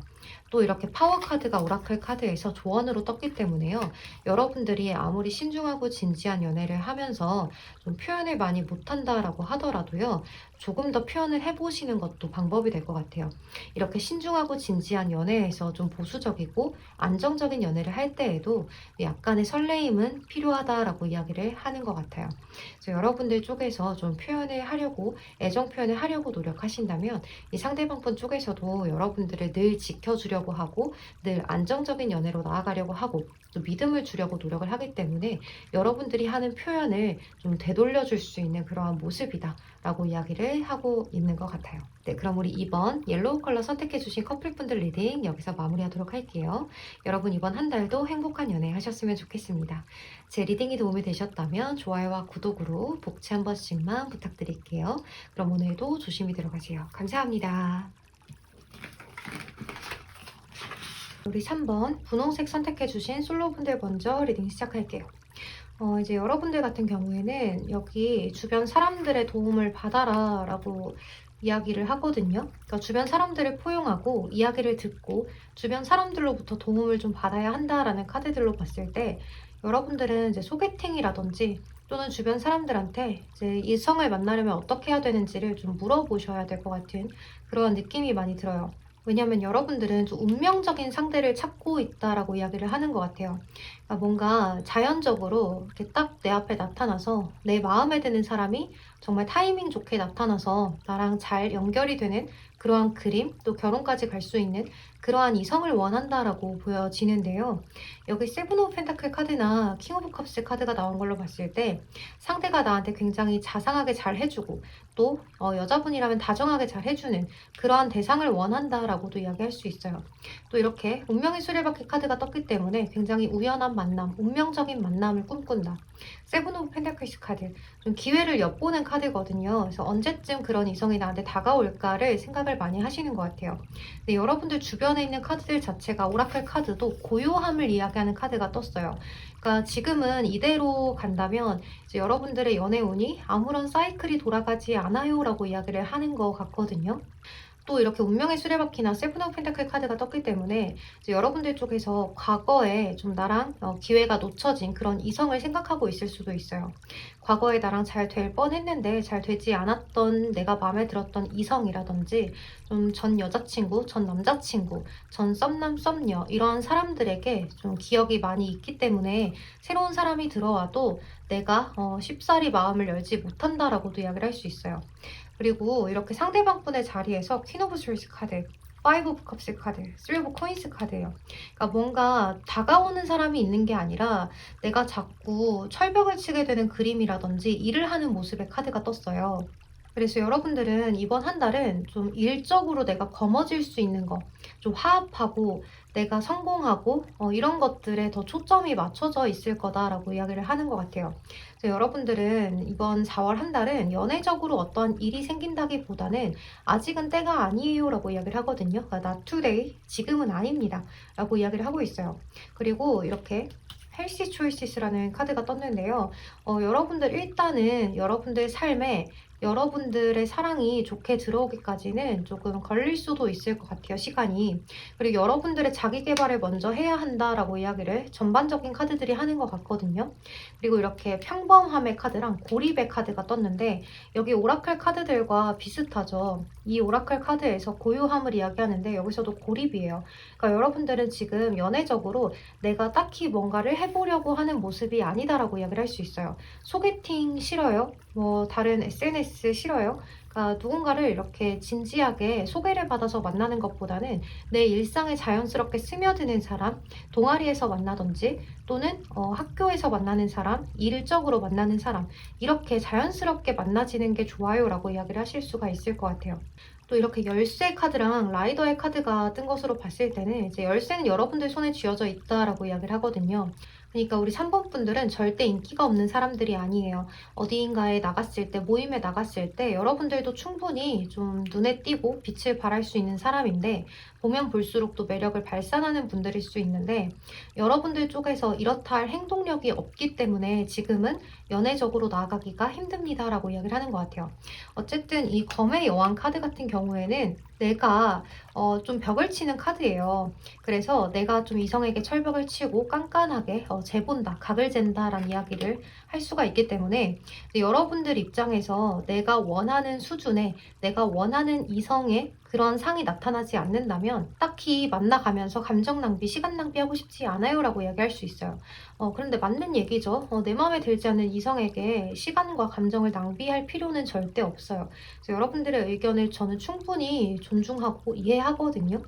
A: 또 이렇게 파워 카드가 오라클 카드에서 조언으로 떴기 때문에요. 여러분들이 아무리 신중하고 진지한 연애를 하면서 좀 표현을 많이 못한다라고 하더라도요. 조금 더 표현을 해보시는 것도 방법이 될 것 같아요. 이렇게 신중하고 진지한 연애에서 좀 보수적이고 안정적인 연애를 할 때에도 약간의 설레임은 필요하다라고 이야기를 하는 것 같아요. 그래서 여러분들 쪽에서 좀 표현을 하려고 애정 표현을 하려고 노력하신다면 이 상대방 분 쪽에서도 여러분들을 늘 지켜주려고 하고 늘 안정적인 연애로 나아가려고 하고 또 믿음을 주려고 노력을 하기 때문에 여러분들이 하는 표현을 좀 되돌려줄 수 있는 그러한 모습이다 라고 이야기를 하고 있는 것 같아요. 네, 그럼 우리 이번 옐로우 컬러 선택해주신 커플분들 리딩 여기서 마무리하도록 할게요. 여러분 이번 한 달도 행복한 연애 하셨으면 좋겠습니다. 제 리딩이 도움이 되셨다면 좋아요와 구독으로 복지 한 번씩만 부탁드릴게요. 그럼 오늘도 조심히 들어가세요. 감사합니다. 우리 3번 분홍색 선택해주신 솔로분들 먼저 리딩 시작할게요. 이제 여러분들 같은 경우에는 여기 주변 사람들의 도움을 받아라 라고 이야기를 하거든요. 그러니까 주변 사람들을 포용하고 이야기를 듣고 주변 사람들로부터 도움을 좀 받아야 한다라는 카드들로 봤을 때 여러분들은 이제 소개팅이라든지 또는 주변 사람들한테 이제 이성을 만나려면 어떻게 해야 되는지를 좀 물어보셔야 될 것 같은 그런 느낌이 많이 들어요. 왜냐면 여러분들은 좀 운명적인 상대를 찾고 있다라고 이야기를 하는 것 같아요. 그러니까 뭔가 자연적으로 이렇게 딱 내 앞에 나타나서 내 마음에 드는 사람이 정말 타이밍 좋게 나타나서 나랑 잘 연결이 되는 그러한 그림, 또 결혼까지 갈 수 있는 그러한 이성을 원한다라고 보여지는데요. 여기 세븐 오브 펜타클 카드나 킹 오브 컵스 카드가 나온 걸로 봤을 때 상대가 나한테 굉장히 자상하게 잘 해주고 또 여자분이라면 다정하게 잘 해주는 그러한 대상을 원한다라고도 이야기할 수 있어요. 또 이렇게 운명의 수레바퀴 카드가 떴기 때문에 굉장히 우연한 만남, 운명적인 만남을 꿈꾼다. 세븐 오브 펜타클스 카드, 좀 기회를 엿보는 카드거든요. 그래서 언제쯤 그런 이성이 나한테 다가올까를 생각을 많이 하시는 것 같아요. 근데 여러분들 주변에 있는 카드들 자체가 오라클 카드도 고요함을 이야기하는 카드가 떴어요. 그러니까 지금은 이대로 간다면 이제 여러분들의 연애 운이 아무런 사이클이 돌아가지 않아요 라고 이야기를 하는 것 같거든요. 또 이렇게 운명의 수레바퀴나 세븐 오브 펜타클 카드가 떴기 때문에 이제 여러분들 쪽에서 과거에 좀 나랑 기회가 놓쳐진 그런 이성을 생각하고 있을 수도 있어요. 과거에 나랑 잘 될 뻔했는데 잘 되지 않았던 내가 마음에 들었던 이성이라든지 좀 전 여자친구, 전 남자친구, 전 썸남, 썸녀 이런 사람들에게 좀 기억이 많이 있기 때문에 새로운 사람이 들어와도 내가 쉽사리 마음을 열지 못한다라고도 이야기를 할 수 있어요. 그리고 이렇게 상대방 분의 자리에서 퀸 오브 스월드 카드, 파이브 오브 컵스 카드, 쓰리 오브 코인스 카드예요. 그러니까 뭔가 다가오는 사람이 있는 게 아니라 내가 자꾸 철벽을 치게 되는 그림이라든지 일을 하는 모습의 카드가 떴어요. 그래서 여러분들은 이번 한 달은 좀 일적으로 내가 거머쥘 수 있는 거, 좀 화합하고 내가 성공하고 이런 것들에 더 초점이 맞춰져 있을 거다라고 이야기를 하는 것 같아요. 그래서 여러분들은 이번 4월 한 달은 연애적으로 어떤 일이 생긴다기보다는 아직은 때가 아니에요라고 이야기를 하거든요. 그러니까 not today, 지금은 아닙니다. 라고 이야기를 하고 있어요. 그리고 이렇게 헬시 초이시스라는 카드가 떴는데요. 여러분들 일단은 여러분들 삶에 여러분들의 사랑이 좋게 들어오기까지는 조금 걸릴 수도 있을 것 같아요, 시간이. 그리고 여러분들의 자기 개발을 먼저 해야 한다라고 이야기를 전반적인 카드들이 하는 것 같거든요. 그리고 이렇게 평범함의 카드랑 고립의 카드가 떴는데 여기 오라클 카드들과 비슷하죠. 이 오라클 카드에서 고요함을 이야기하는데 여기서도 고립이에요. 그러니까 여러분들은 지금 연애적으로 내가 딱히 뭔가를 해보려고 하는 모습이 아니다라고 이야기를 할 수 있어요. 소개팅 싫어요? 뭐 다른 SNS 싫어요? 그러니까 누군가를 이렇게 진지하게 소개를 받아서 만나는 것보다는 내 일상에 자연스럽게 스며드는 사람, 동아리에서 만나든지 또는 학교에서 만나는 사람, 일적으로 만나는 사람 이렇게 자연스럽게 만나지는 게 좋아요라고 이야기를 하실 수가 있을 것 같아요. 또 이렇게 열쇠 카드랑 라이더의 카드가 뜬 것으로 봤을 때는 이제 열쇠는 여러분들 손에 쥐어져 있다라고 이야기를 하거든요. 그러니까 우리 3번 분들은 절대 인기가 없는 사람들이 아니에요. 어디인가에 나갔을 때, 모임에 나갔을 때 여러분들도 충분히 좀 눈에 띄고 빛을 발할 수 있는 사람인데 보면 볼수록 또 매력을 발산하는 분들일 수 있는데 여러분들 쪽에서 이렇다 할 행동력이 없기 때문에 지금은 연애적으로 나아가기가 힘듭니다라고 이야기를 하는 것 같아요. 어쨌든 이 검의 여왕 카드 같은 경우에는 내가 좀 벽을 치는 카드예요. 그래서 내가 좀 이성에게 철벽을 치고 깐깐하게 재본다, 각을 잰다라는 이야기를 할 수가 있기 때문에 여러분들 입장에서 내가 원하는 수준의 내가 원하는 이성의 그런 상이 나타나지 않는다면 딱히 만나가면서 감정 낭비, 시간 낭비하고 싶지 않아요라고 이야기할 수 있어요. 그런데 맞는 얘기죠. 내 마음에 들지 않는 이성에게 시간과 감정을 낭비할 필요는 절대 없어요. 그래서 여러분들의 의견을 저는 충분히 존중하고 이해하거든요.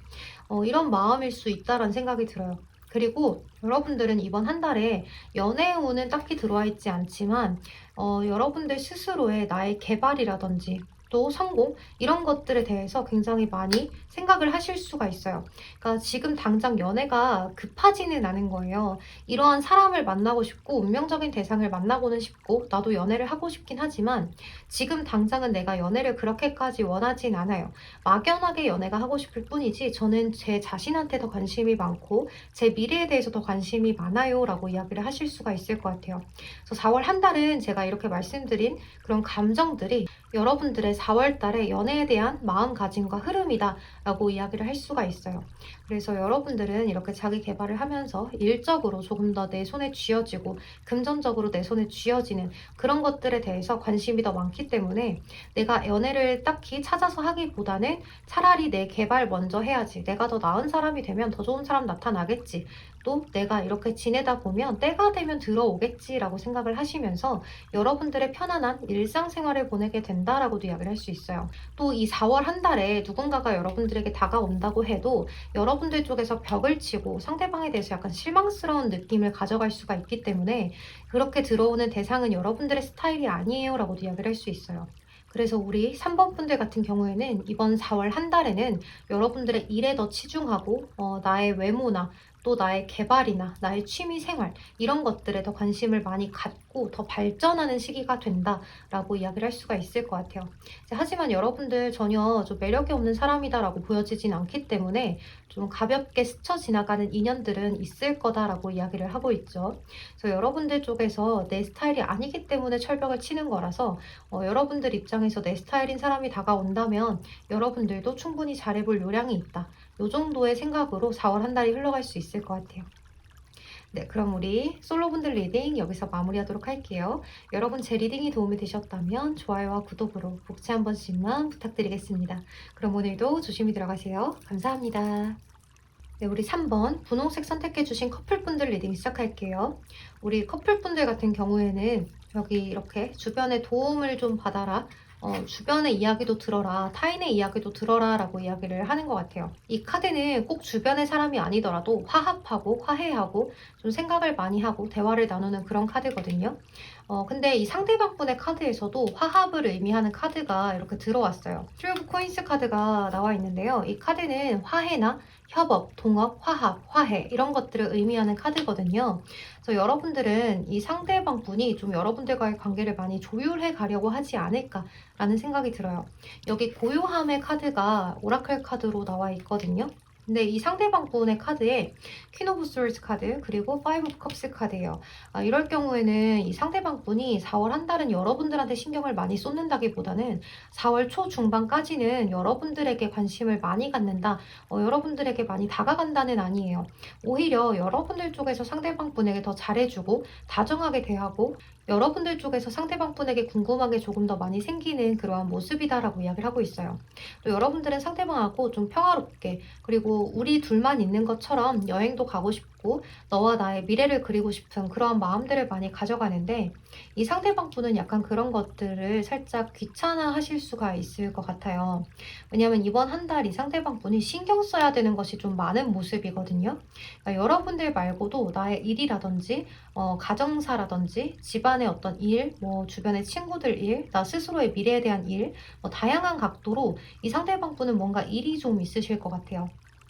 A: 이런 마음일 수 있다라는 생각이 들어요. 그리고 여러분들은 이번 한 달에 연애운은 딱히 들어와 있지 않지만 여러분들 스스로의 나의 개발이라든지 또 성공 이런 것들에 대해서 굉장히 많이 생각을 하실 수가 있어요. 그러니까 지금 당장 연애가 급하지는 않은 거예요. 이러한 사람을 만나고 싶고 운명적인 대상을 만나고는 싶고 나도 연애를 하고 싶긴 하지만 지금 당장은 내가 연애를 그렇게까지 원하진 않아요. 막연하게 연애가 하고 싶을 뿐이지 저는 제 자신한테 더 관심이 많고 제 미래에 대해서 더 관심이 많아요 라고 이야기를 하실 수가 있을 것 같아요. 그래서 4월 한 달은 제가 이렇게 말씀드린 그런 감정들이 여러분들의 4월 달에 연애에 대한 마음가짐과 흐름이다 라고 이야기를 할 수가 있어요. 그래서 여러분들은 이렇게 자기 개발을 하면서 일적으로 조금 더 내 손에 쥐어지고 금전적으로 내 손에 쥐어지는 그런 것들에 대해서 관심이 더 많기 때문에 내가 연애를 딱히 찾아서 하기보다는 차라리 내 개발 먼저 해야지. 내가 더 나은 사람이 되면 더 좋은 사람 나타나겠지. 또 내가 이렇게 지내다 보면 때가 되면 들어오겠지라고 생각을 하시면서 여러분들의 편안한 일상생활을 보내게 된다라고도 이야기를 할 수 있어요. 또 이 4월 한 달에 누군가가 여러분들에게 다가온다고 해도 여러분들 쪽에서 벽을 치고 상대방에 대해서 약간 실망스러운 느낌을 가져갈 수가 있기 때문에 그렇게 들어오는 대상은 여러분들의 스타일이 아니에요 라고도 이야기를 할 수 있어요. 그래서 우리 3번 분들 같은 경우에는 이번 4월 한 달에는 여러분들의 일에 더 치중하고 나의 외모나 또 나의 개발이나 나의 취미 생활 이런 것들에 더 관심을 많이 갖고 더 발전하는 시기가 된다라고 이야기를 할 수가 있을 것 같아요. 하지만 여러분들 전혀 좀 매력이 없는 사람이다라고 보여지진 않기 때문에 좀 가볍게 스쳐 지나가는 인연들은 있을 거다라고 이야기를 하고 있죠. 그래서 여러분들 쪽에서 내 스타일이 아니기 때문에 철벽을 치는 거라서 여러분들 입장에서 내 스타일인 사람이 다가온다면 여러분들도 충분히 잘해볼 요량이 있다. 요 정도의 생각으로 4월 한 달이 흘러갈 수 있을 것 같아요. 네, 그럼 우리 솔로분들 리딩 여기서 마무리하도록 할게요. 여러분 제 리딩이 도움이 되셨다면 좋아요와 구독으로 복채 한 번씩만 부탁드리겠습니다. 그럼 오늘도 조심히 들어가세요. 감사합니다. 네, 우리 3번 분홍색 선택해주신 커플분들 리딩 시작할게요. 우리 커플분들 같은 경우에는 여기 이렇게 주변에 도움을 좀 받아라. 주변의 이야기도 들어라, 타인의 이야기도 들어라 라고 이야기를 하는 것 같아요. 이 카드는 꼭 주변의 사람이 아니더라도 화합하고 화해하고 좀 생각을 많이 하고 대화를 나누는 그런 카드거든요. 근데 이 상대방분의 카드에서도 화합을 의미하는 카드가 이렇게 들어왔어요. 트리 오브 코인스 카드가 나와 있는데요. 이 카드는 화해나 협업, 동업, 화합, 화해 이런 것들을 의미하는 카드거든요. 그래서 여러분들은 이 상대방 분이 좀 여러분들과의 관계를 많이 조율해 가려고 하지 않을까라는 생각이 들어요. 여기 고요함의 카드가 오라클 카드로 나와 있거든요. 근데 이 상대방 분의 카드에 퀸 오브 솔즈 카드 그리고 파이브 오브 컵스 카드예요. 이럴 경우에는 이 상대방 분이 4월 한 달은 여러분들한테 신경을 많이 쏟는다기보다는 4월 초 중반까지는 여러분들에게 관심을 많이 갖는다. 여러분들에게 많이 다가간다는 아니에요. 오히려 여러분들 쪽에서 상대방 분에게 더 잘해주고 다정하게 대하고 여러분들 쪽에서 상대방 분에게 궁금한 게 조금 더 많이 생기는 그러한 모습이다라고 이야기를 하고 있어요. 또 여러분들은 상대방하고 좀 평화롭게 그리고 우리 둘만 있는 것처럼 여행도 가고 싶고 너와 나의 미래를 그리고 싶은 그러한 마음들을 많이 가져가는데 이 상대방 분은 약간 그런 것들을 살짝 귀찮아하실 수가 있을 것 같아요. 왜냐하면 이번 한 달 이 상대방 분이 신경 써야 되는 것이 좀 많은 모습이거든요. 그러니까 여러분들 말고도 나의 일이라든지 가정사라든지 집안의 어떤 일, 뭐 주변의 친구들 일, 나 스스로의 미래에 대한 일, 다양한 각도로 이 상대방 분은 뭔가 일이 좀 있으실 것 같아요.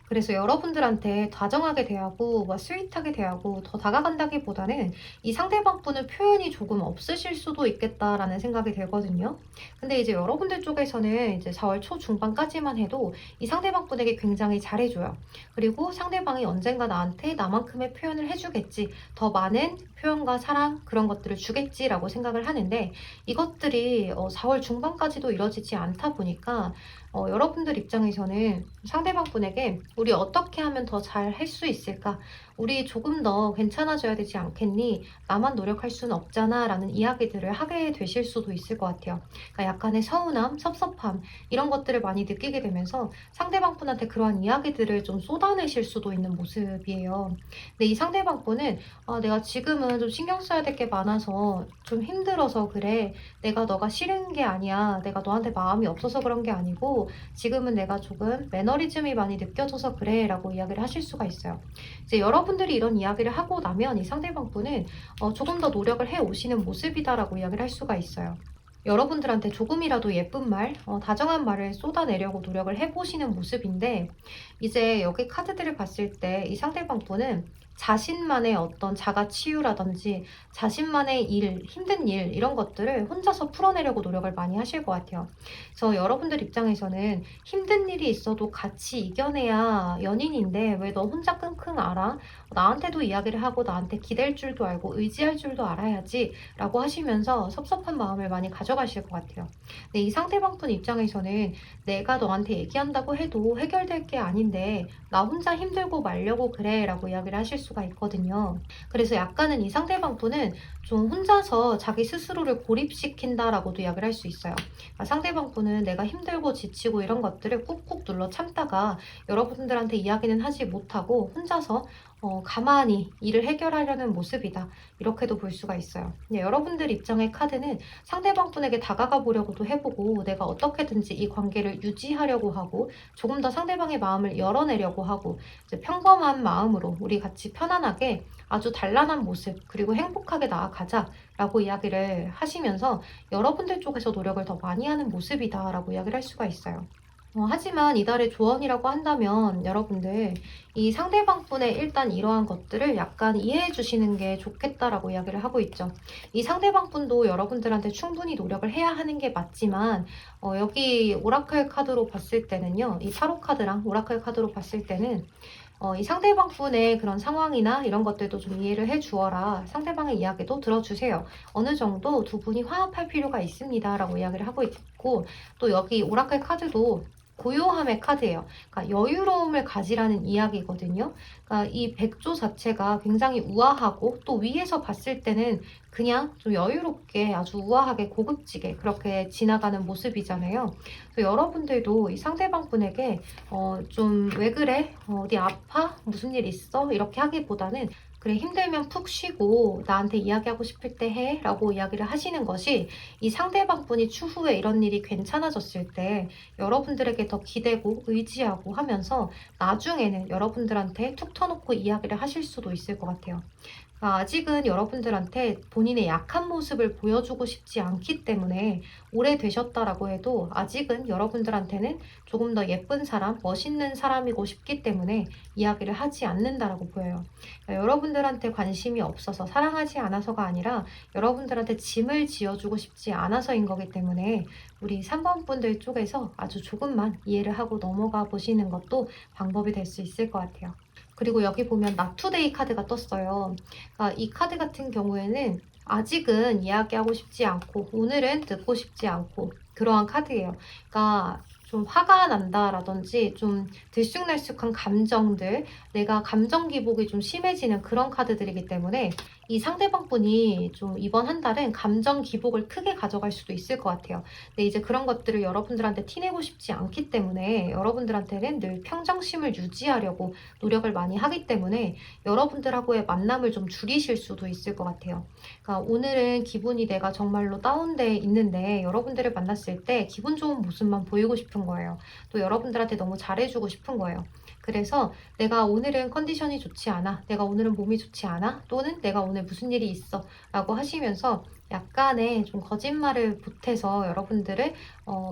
A: 그래서 여러분들한테 다정하게 대하고 스윗하게 대하고 더 다가간다기보다는 이 상대방 분의 표현이 조금 없으실 수도 있겠다라는 생각이 들거든요. 근데 이제 여러분들 쪽에서는 이제 4월 초 중반까지만 해도 이 상대방 분에게 굉장히 잘해줘요. 그리고 상대방이 언젠가 나한테 나만큼의 표현을 해주겠지. 더 많은 표현과 사랑 그런 것들을 주겠지라고 생각을 하는데 이것들이 4월 중반까지도 이뤄지지 않다 보니까 여러분들 입장에서는 상대방 분에게 우리 어떻게 하면 더 잘 할 수 있을까? 우리 조금 더 괜찮아져야 되지 않겠니? 나만 노력할 수는 없잖아 라는 이야기들을 하게 되실 수도 있을 것 같아요. 그러니까 약간의 서운함, 섭섭함 이런 것들을 많이 느끼게 되면서 상대방 분한테 그러한 이야기들을 좀 쏟아내실 수도 있는 모습이에요. 근데 이 상대방 분은 내가 지금은 좀 신경 써야 될 게 많아서 좀 힘들어서 그래. 내가 너가 싫은 게 아니야. 내가 너한테 마음이 없어서 그런 게 아니고 지금은 내가 조금 매너리즘이 많이 느껴져서 그래 라고 이야기를 하실 수가 있어요. 이제 여러분들이 이런 이야기를 하고 나면 이 상대방 분은 조금 더 노력을 해 오시는 모습이다 라고 이야기를 할 수가 있어요. 여러분들한테 조금이라도 예쁜 말, 다정한 말을 쏟아내려고 노력을 해보시는 모습인데 이제 여기 카드들을 봤을 때 이 상대방 분은 자신만의 어떤 자가 치유라든지 자신만의 일, 힘든 일 이런 것들을 혼자서 풀어내려고 노력을 많이 하실 것 같아요. 그래서 여러분들 입장에서는 힘든 일이 있어도 같이 이겨내야 연인인데 왜 너 혼자 끙끙 앓아? 나한테도 이야기를 하고 나한테 기댈 줄도 알고 의지할 줄도 알아야지 라고 하시면서 섭섭한 마음을 많이 가져가실 것 같아요. 근데 이 상대방 분 입장에서는 내가 너한테 얘기한다고 해도 해결될 게 아닌데 나 혼자 힘들고 말려고 그래 라고 이야기를 하실 수가 있거든요. 그래서 약간은 이 상대방 분은 좀 혼자서 자기 스스로를 고립시킨다라고도 이야기를 할 수 있어요. 그러니까 상대방 분은 내가 힘들고 지치고 이런 것들을 꾹꾹 눌러 참다가 여러분들한테 이야기는 하지 못하고 혼자서 가만히 일을 해결하려는 모습이다. 이렇게도 볼 수가 있어요. 여러분들 입장의 카드는 상대방 분에게 다가가 보려고도 해보고 내가 어떻게든지 이 관계를 유지하려고 하고 조금 더 상대방의 마음을 열어내려고 하고 이제 평범한 마음으로 우리 같이 편안하게 아주 단란한 모습 그리고 행복하게 나아가자 라고 이야기를 하시면서 여러분들 쪽에서 노력을 더 많이 하는 모습이다 라고 이야기를 할 수가 있어요. 하지만 이달의 조언이라고 한다면 여러분들 이 상대방분의 일단 이러한 것들을 약간 이해해 주시는 게 좋겠다라고 이야기를 하고 있죠. 이 상대방분도 여러분들한테 충분히 노력을 해야 하는 게 맞지만 여기 오라클 카드로 봤을 때는요. 이 타로 카드랑 오라클 카드로 봤을 때는 이 상대방분의 그런 상황이나 이런 것들도 좀 이해를 해 주어라. 상대방의 이야기도 들어주세요. 어느 정도 두 분이 화합할 필요가 있습니다. 라고 이야기를 하고 있고, 또 여기 오라클 카드도 고요함의 카드예요. 그러니까 여유로움을 가지라는 이야기거든요. 그러니까 이 백조 자체가 굉장히 우아하고 또 위에서 봤을 때는 그냥 좀 여유롭게 아주 우아하게 고급지게 그렇게 지나가는 모습이잖아요. 그래서 여러분들도 이 상대방 분에게 좀 왜 그래? 어디 아파? 무슨 일 있어? 이렇게 하기보다는 그래, 힘들면 푹 쉬고 나한테 이야기하고 싶을 때 해 라고 이야기를 하시는 것이 이 상대방 분이 추후에 이런 일이 괜찮아졌을 때 여러분들에게 더 기대고 의지하고 하면서 나중에는 여러분들한테 툭 터놓고 이야기를 하실 수도 있을 것 같아요. 아직은 여러분들한테 본인의 약한 모습을 보여주고 싶지 않기 때문에 오래되셨다라고 해도 아직은 여러분들한테는 조금 더 예쁜 사람, 멋있는 사람이고 싶기 때문에 이야기를 하지 않는다라고 보여요. 그러니까 여러분들한테 관심이 없어서 사랑하지 않아서가 아니라 여러분들한테 짐을 지어주고 싶지 않아서인 거기 때문에 우리 3번 분들 쪽에서 아주 조금만 이해를 하고 넘어가 보시는 것도 방법이 될 수 있을 것 같아요. 그리고 여기 보면 나투데이 카드가 떴어요. 그러니까 이 카드 같은 경우에는 아직은 이야기하고 싶지 않고 오늘은 듣고 싶지 않고 그러한 카드예요. 그러니까 좀 화가 난다라든지 좀 들쑥날쑥한 감정들, 내가 감정 기복이 좀 심해지는 그런 카드들이기 때문에 이 상대방 분이 좀 이번 한 달은 감정 기복을 크게 가져갈 수도 있을 것 같아요. 근데 이제 그런 것들을 여러분들한테 티내고 싶지 않기 때문에 여러분들한테는 늘 평정심을 유지하려고 노력을 많이 하기 때문에 여러분들하고의 만남을 좀 줄이실 수도 있을 것 같아요. 그러니까 오늘은 기분이 내가 정말로 다운돼 있는데 여러분들을 만났을 때 기분 좋은 모습만 보이고 싶은 거예요. 또 여러분들한테 너무 잘해주고 싶은 거예요. 그래서 내가 오늘은 컨디션이 좋지 않아, 내가 오늘은 몸이 좋지 않아, 또는 내가 오늘 무슨 일이 있어 라고 하시면서 약간의 좀 거짓말을 보태서 여러분들을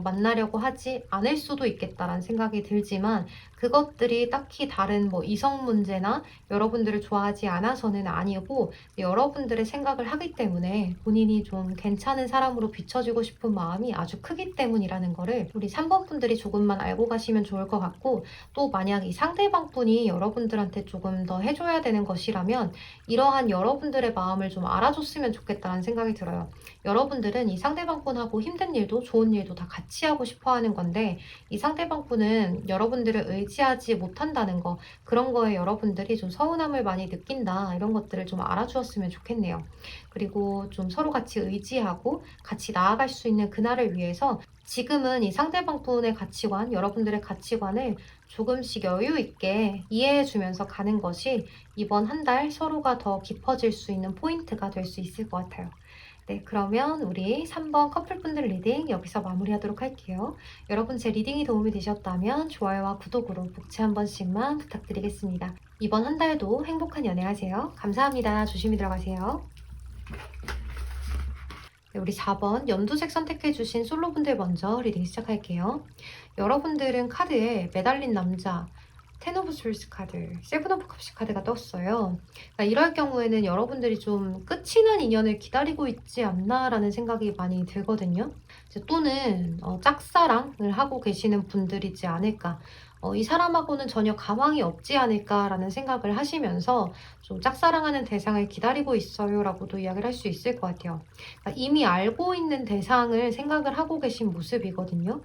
A: 만나려고 하지 않을 수도 있겠다라는 생각이 들지만 그것들이 딱히 다른 뭐 이성 문제나 여러분들을 좋아하지 않아서는 아니고 여러분들의 생각을 하기 때문에 본인이 좀 괜찮은 사람으로 비춰지고 싶은 마음이 아주 크기 때문이라는 거를 우리 3번 분들이 조금만 알고 가시면 좋을 것 같고, 또 만약 이 상대방 분이 여러분들한테 조금 더 해줘야 되는 것이라면 이러한 여러분들의 마음을 좀 알아줬으면 좋겠다는 생각이 들어요. 여러분들은 이 상대방 분하고 힘든 일도 좋은 일도 다 같이 하고 싶어 하는 건데 이 상대방 분은 여러분들을 의지하지 못한다는 거, 그런 거에 여러분들이 좀 서운함을 많이 느낀다, 이런 것들을 좀 알아주었으면 좋겠네요. 그리고 좀 서로 같이 의지하고 같이 나아갈 수 있는 그날을 위해서 지금은 이 상대방 분의 가치관, 여러분들의 가치관을 조금씩 여유 있게 이해해 주면서 가는 것이 이번 한 달 서로가 더 깊어질 수 있는 포인트가 될 수 있을 것 같아요. 네, 그러면 우리 3번 커플분들 리딩 여기서 마무리하도록 할게요. 여러분 제 리딩이 도움이 되셨다면 좋아요와 구독으로 복채 한 번씩만 부탁드리겠습니다. 이번 한 달도 행복한 연애하세요. 감사합니다. 조심히 들어가세요. 네, 우리 4번 연두색 선택해주신 솔로분들 먼저 리딩 시작할게요. 여러분들은 카드에 매달린 남자, 텐 오브 솔스 카드, 세븐 오브 컵스 카드가 떴어요. 그러니까 이럴 경우에는 여러분들이 좀 끝이 난 인연을 기다리고 있지 않나라는 생각이 많이 들거든요. 또는 짝사랑을 하고 계시는 분들이지 않을까. 이 사람하고는 전혀 가망이 없지 않을까라는 생각을 하시면서 좀 짝사랑하는 대상을 기다리고 있어요 라고도 이야기를 할 수 있을 것 같아요. 그러니까 이미 알고 있는 대상을 생각을 하고 계신 모습이거든요.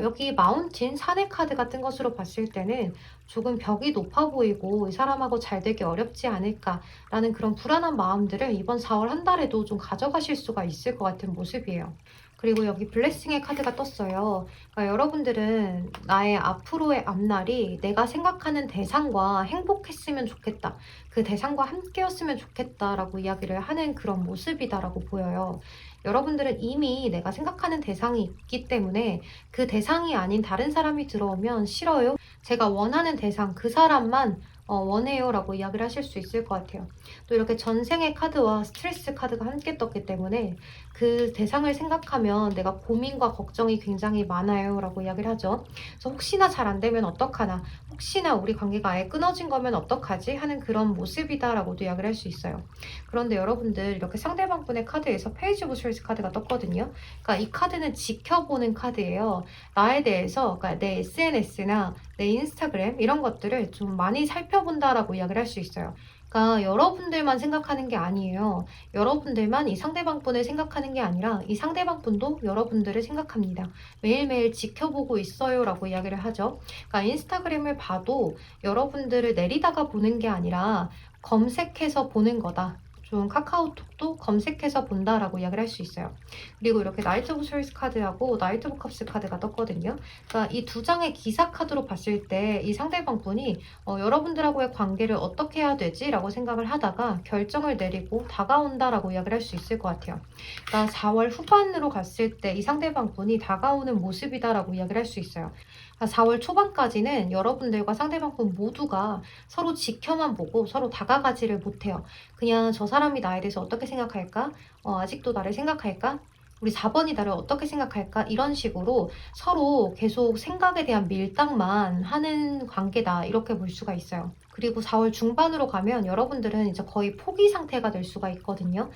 A: 여기 마운틴, 산의 카드가 뜬 것으로 봤을 때는 조금 벽이 높아 보이고 이 사람하고 잘 되기 어렵지 않을까라는 그런 불안한 마음들을 이번 4월 한 달에도 좀 가져가실 수가 있을 것 같은 모습이에요. 그리고 여기 블레싱의 카드가 떴어요. 그러니까 여러분들은 나의 앞으로의 앞날이 내가 생각하는 대상과 행복했으면 좋겠다. 그 대상과 함께였으면 좋겠다라고 이야기를 하는 그런 모습이다라고 보여요. 여러분들은 이미 내가 생각하는 대상이 있기 때문에 그 대상이 아닌 다른 사람이 들어오면 싫어요. 제가 원하는 대상, 그 사람만 원해요 라고 이야기를 하실 수 있을 것 같아요. 또 이렇게 전생의 카드와 스트레스 카드가 함께 떴기 때문에 그 대상을 생각하면 내가 고민과 걱정이 굉장히 많아요 라고 이야기를 하죠. 그래서 혹시나 잘 안 되면 어떡하나, 혹시나 우리 관계가 아예 끊어진 거면 어떡하지 하는 그런 모습이다 라고도 이야기를 할 수 있어요. 그런데 여러분들 이렇게 상대방분의 카드에서 페이지 오브 스월스 카드가 떴거든요. 그러니까 이 카드는 지켜보는 카드예요. 나에 대해서, 그러니까 내 SNS나 내 인스타그램 이런 것들을 좀 많이 살펴본다라고 이야기를 할 수 있어요. 그러니까 여러분들만 생각하는 게 아니에요. 여러분들만 이 상대방분을 생각하는 게 아니라 이 상대방분도 여러분들을 생각합니다. 매일매일 지켜보고 있어요 라고 이야기를 하죠. 그러니까 인스타그램을 봐도 여러분들을 내리다가 보는 게 아니라 검색해서 보는 거다. 좀 카카오톡도 검색해서 본다라고 이야기를 할 수 있어요. 그리고 이렇게 나이트 오브 스월스 카드하고 나이트 오브 컵스 카드가 떴거든요. 그러니까 이 두 장의 기사 카드로 봤을 때 이 상대방 분이 여러분들하고의 관계를 어떻게 해야 되지? 라고 생각을 하다가 결정을 내리고 다가온다라고 이야기를 할 수 있을 것 같아요. 그러니까 4월 후반으로 갔을 때 이 상대방 분이 다가오는 모습이다라고 이야기를 할 수 있어요. 4월 초반까지는 여러분들과 상대방 분 모두가 서로 지켜만 보고 서로 다가가지를 못해요. 그냥 저 사람이 나에 대해서 어떻게 생각할까? 아직도 나를 생각할까? 우리 4번이 나를 어떻게 생각할까? 이런 식으로 서로 계속 생각에 대한 밀당만 하는 관계다. 이렇게 볼 수가 있어요. 그리고 4월 중반으로 가면 여러분들은 이제 거의 포기 상태가 될 수가 있거든요.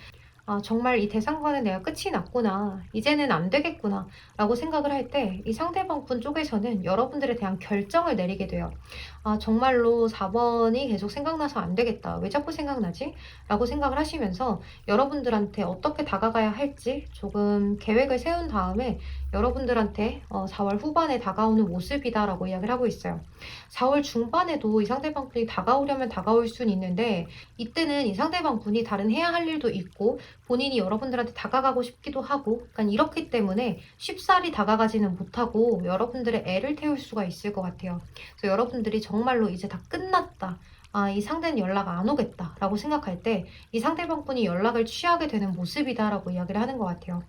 A: 아, 정말 이 대상과는 내가 끝이 났구나. 이제는 안 되겠구나. 라고 생각을 할 때 이 상대방 분 쪽에서는 여러분들에 대한 결정을 내리게 돼요. 아, 정말로 4번이 계속 생각나서 안 되겠다. 왜 자꾸 생각나지? 라고 생각을 하시면서 여러분들한테 어떻게 다가가야 할지 조금 계획을 세운 다음에 여러분들한테 4월 후반에 다가오는 모습이다라고 이야기를 하고 있어요. 4월 중반에도 이 상대방 분이 다가오려면 다가올 수는 있는데 이때는 이 상대방 분이 다른 해야 할 일도 있고 본인이 여러분들한테 다가가고 싶기도 하고 그러니까 이렇기 때문에 쉽사리 다가가지는 못하고 여러분들의 애를 태울 수가 있을 것 같아요. 그래서 여러분들이 정말로 이제 다 끝났다. 아, 이 상대는 연락 안 오겠다 라고 생각할 때 이 상대방 분이 연락을 취하게 되는 모습이다 라고 이야기를 하는 것 같아요.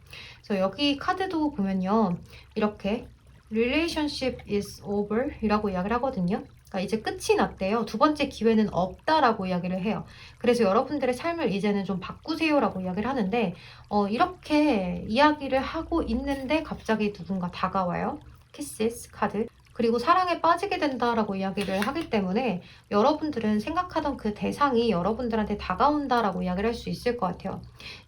A: 그래서 여기 카드도 보면요. 이렇게 relationship is over 이라고 이야기를 하거든요. 그러니까 이제 끝이 났대요. 두 번째 기회는 없다라고 이야기를 해요. 그래서 여러분들의 삶을 이제는 좀 바꾸세요라고 이야기를 하는데 이렇게 이야기를 하고 있는데 갑자기 누군가 다가와요. 키시스 카드. 그리고 사랑에 빠지게 된다라고 이야기를 하기 때문에 여러분들은 생각하던 그 대상이 여러분들한테 다가온다라고 이야기를 할 수 있을 것 같아요.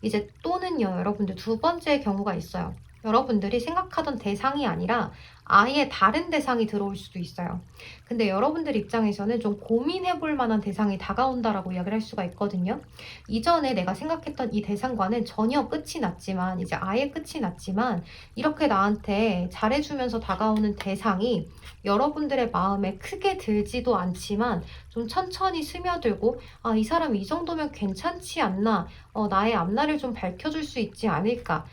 A: 이제 또는요, 여러분들 두 번째 경우가 있어요. 여러분들이 생각하던 대상이 아니라 아예 다른 대상이 들어올 수도 있어요. 근데 여러분들 입장에서는 좀 고민해 볼 만한 대상이 다가온다라고 이야기를 할 수가 있거든요. 이전에 내가 생각했던 이 대상과는 전혀 끝이 났지만, 이제 아예 끝이 났지만, 이렇게 나한테 잘해주면서 다가오는 대상이 여러분들의 마음에 크게 들지도 않지만, 좀 천천히 스며들고, 아, 이 사람 이 정도면 괜찮지 않나, 나의 앞날을 좀 밝혀줄 수 있지 않을까.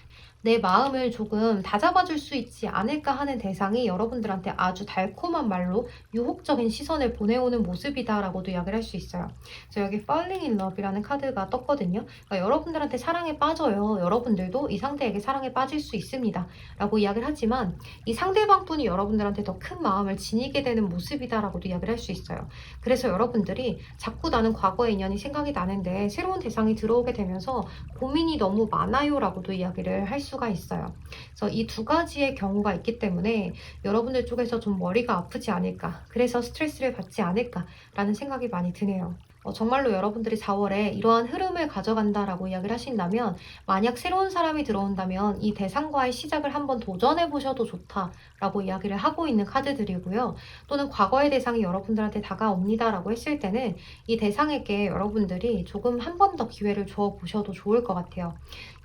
A: 내 마음을 조금 다잡아줄 수 있지 않을까 하는 대상이 여러분들한테 아주 달콤한 말로 유혹적인 시선을 보내오는 모습이다라고도 이야기를 할 수 있어요. 그래서 여기 Falling in Love이라는 카드가 떴거든요. 그러니까 여러분들한테 사랑에 빠져요. 여러분들도 이 상대에게 사랑에 빠질 수 있습니다. 라고 이야기를 하지만 이 상대방 분이 여러분들한테 더 큰 마음을 지니게 되는 모습이다라고도 이야기를 할 수 있어요. 그래서 여러분들이 자꾸 나는 과거의 인연이 생각이 나는데 새로운 대상이 들어오게 되면서 고민이 너무 많아요 라고도 이야기를 할 수가 있어요. 그래서 이 두 가지의 경우가 있기 때문에 여러분들 쪽에서 좀 머리가 아프지 않을까, 그래서 스트레스를 받지 않을까라는 생각이 많이 드네요. 정말로 여러분들이 4월에 이러한 흐름을 가져간다라고 이야기를 하신다면, 만약 새로운 사람이 들어온다면 이 대상과의 시작을 한번 도전해 보셔도 좋다라고 이야기를 하고 있는 카드들이고요. 또는 과거의 대상이 여러분들한테 다가옵니다라고 했을 때는 이 대상에게 여러분들이 조금 한 번 더 기회를 주어 보셔도 좋을 것 같아요.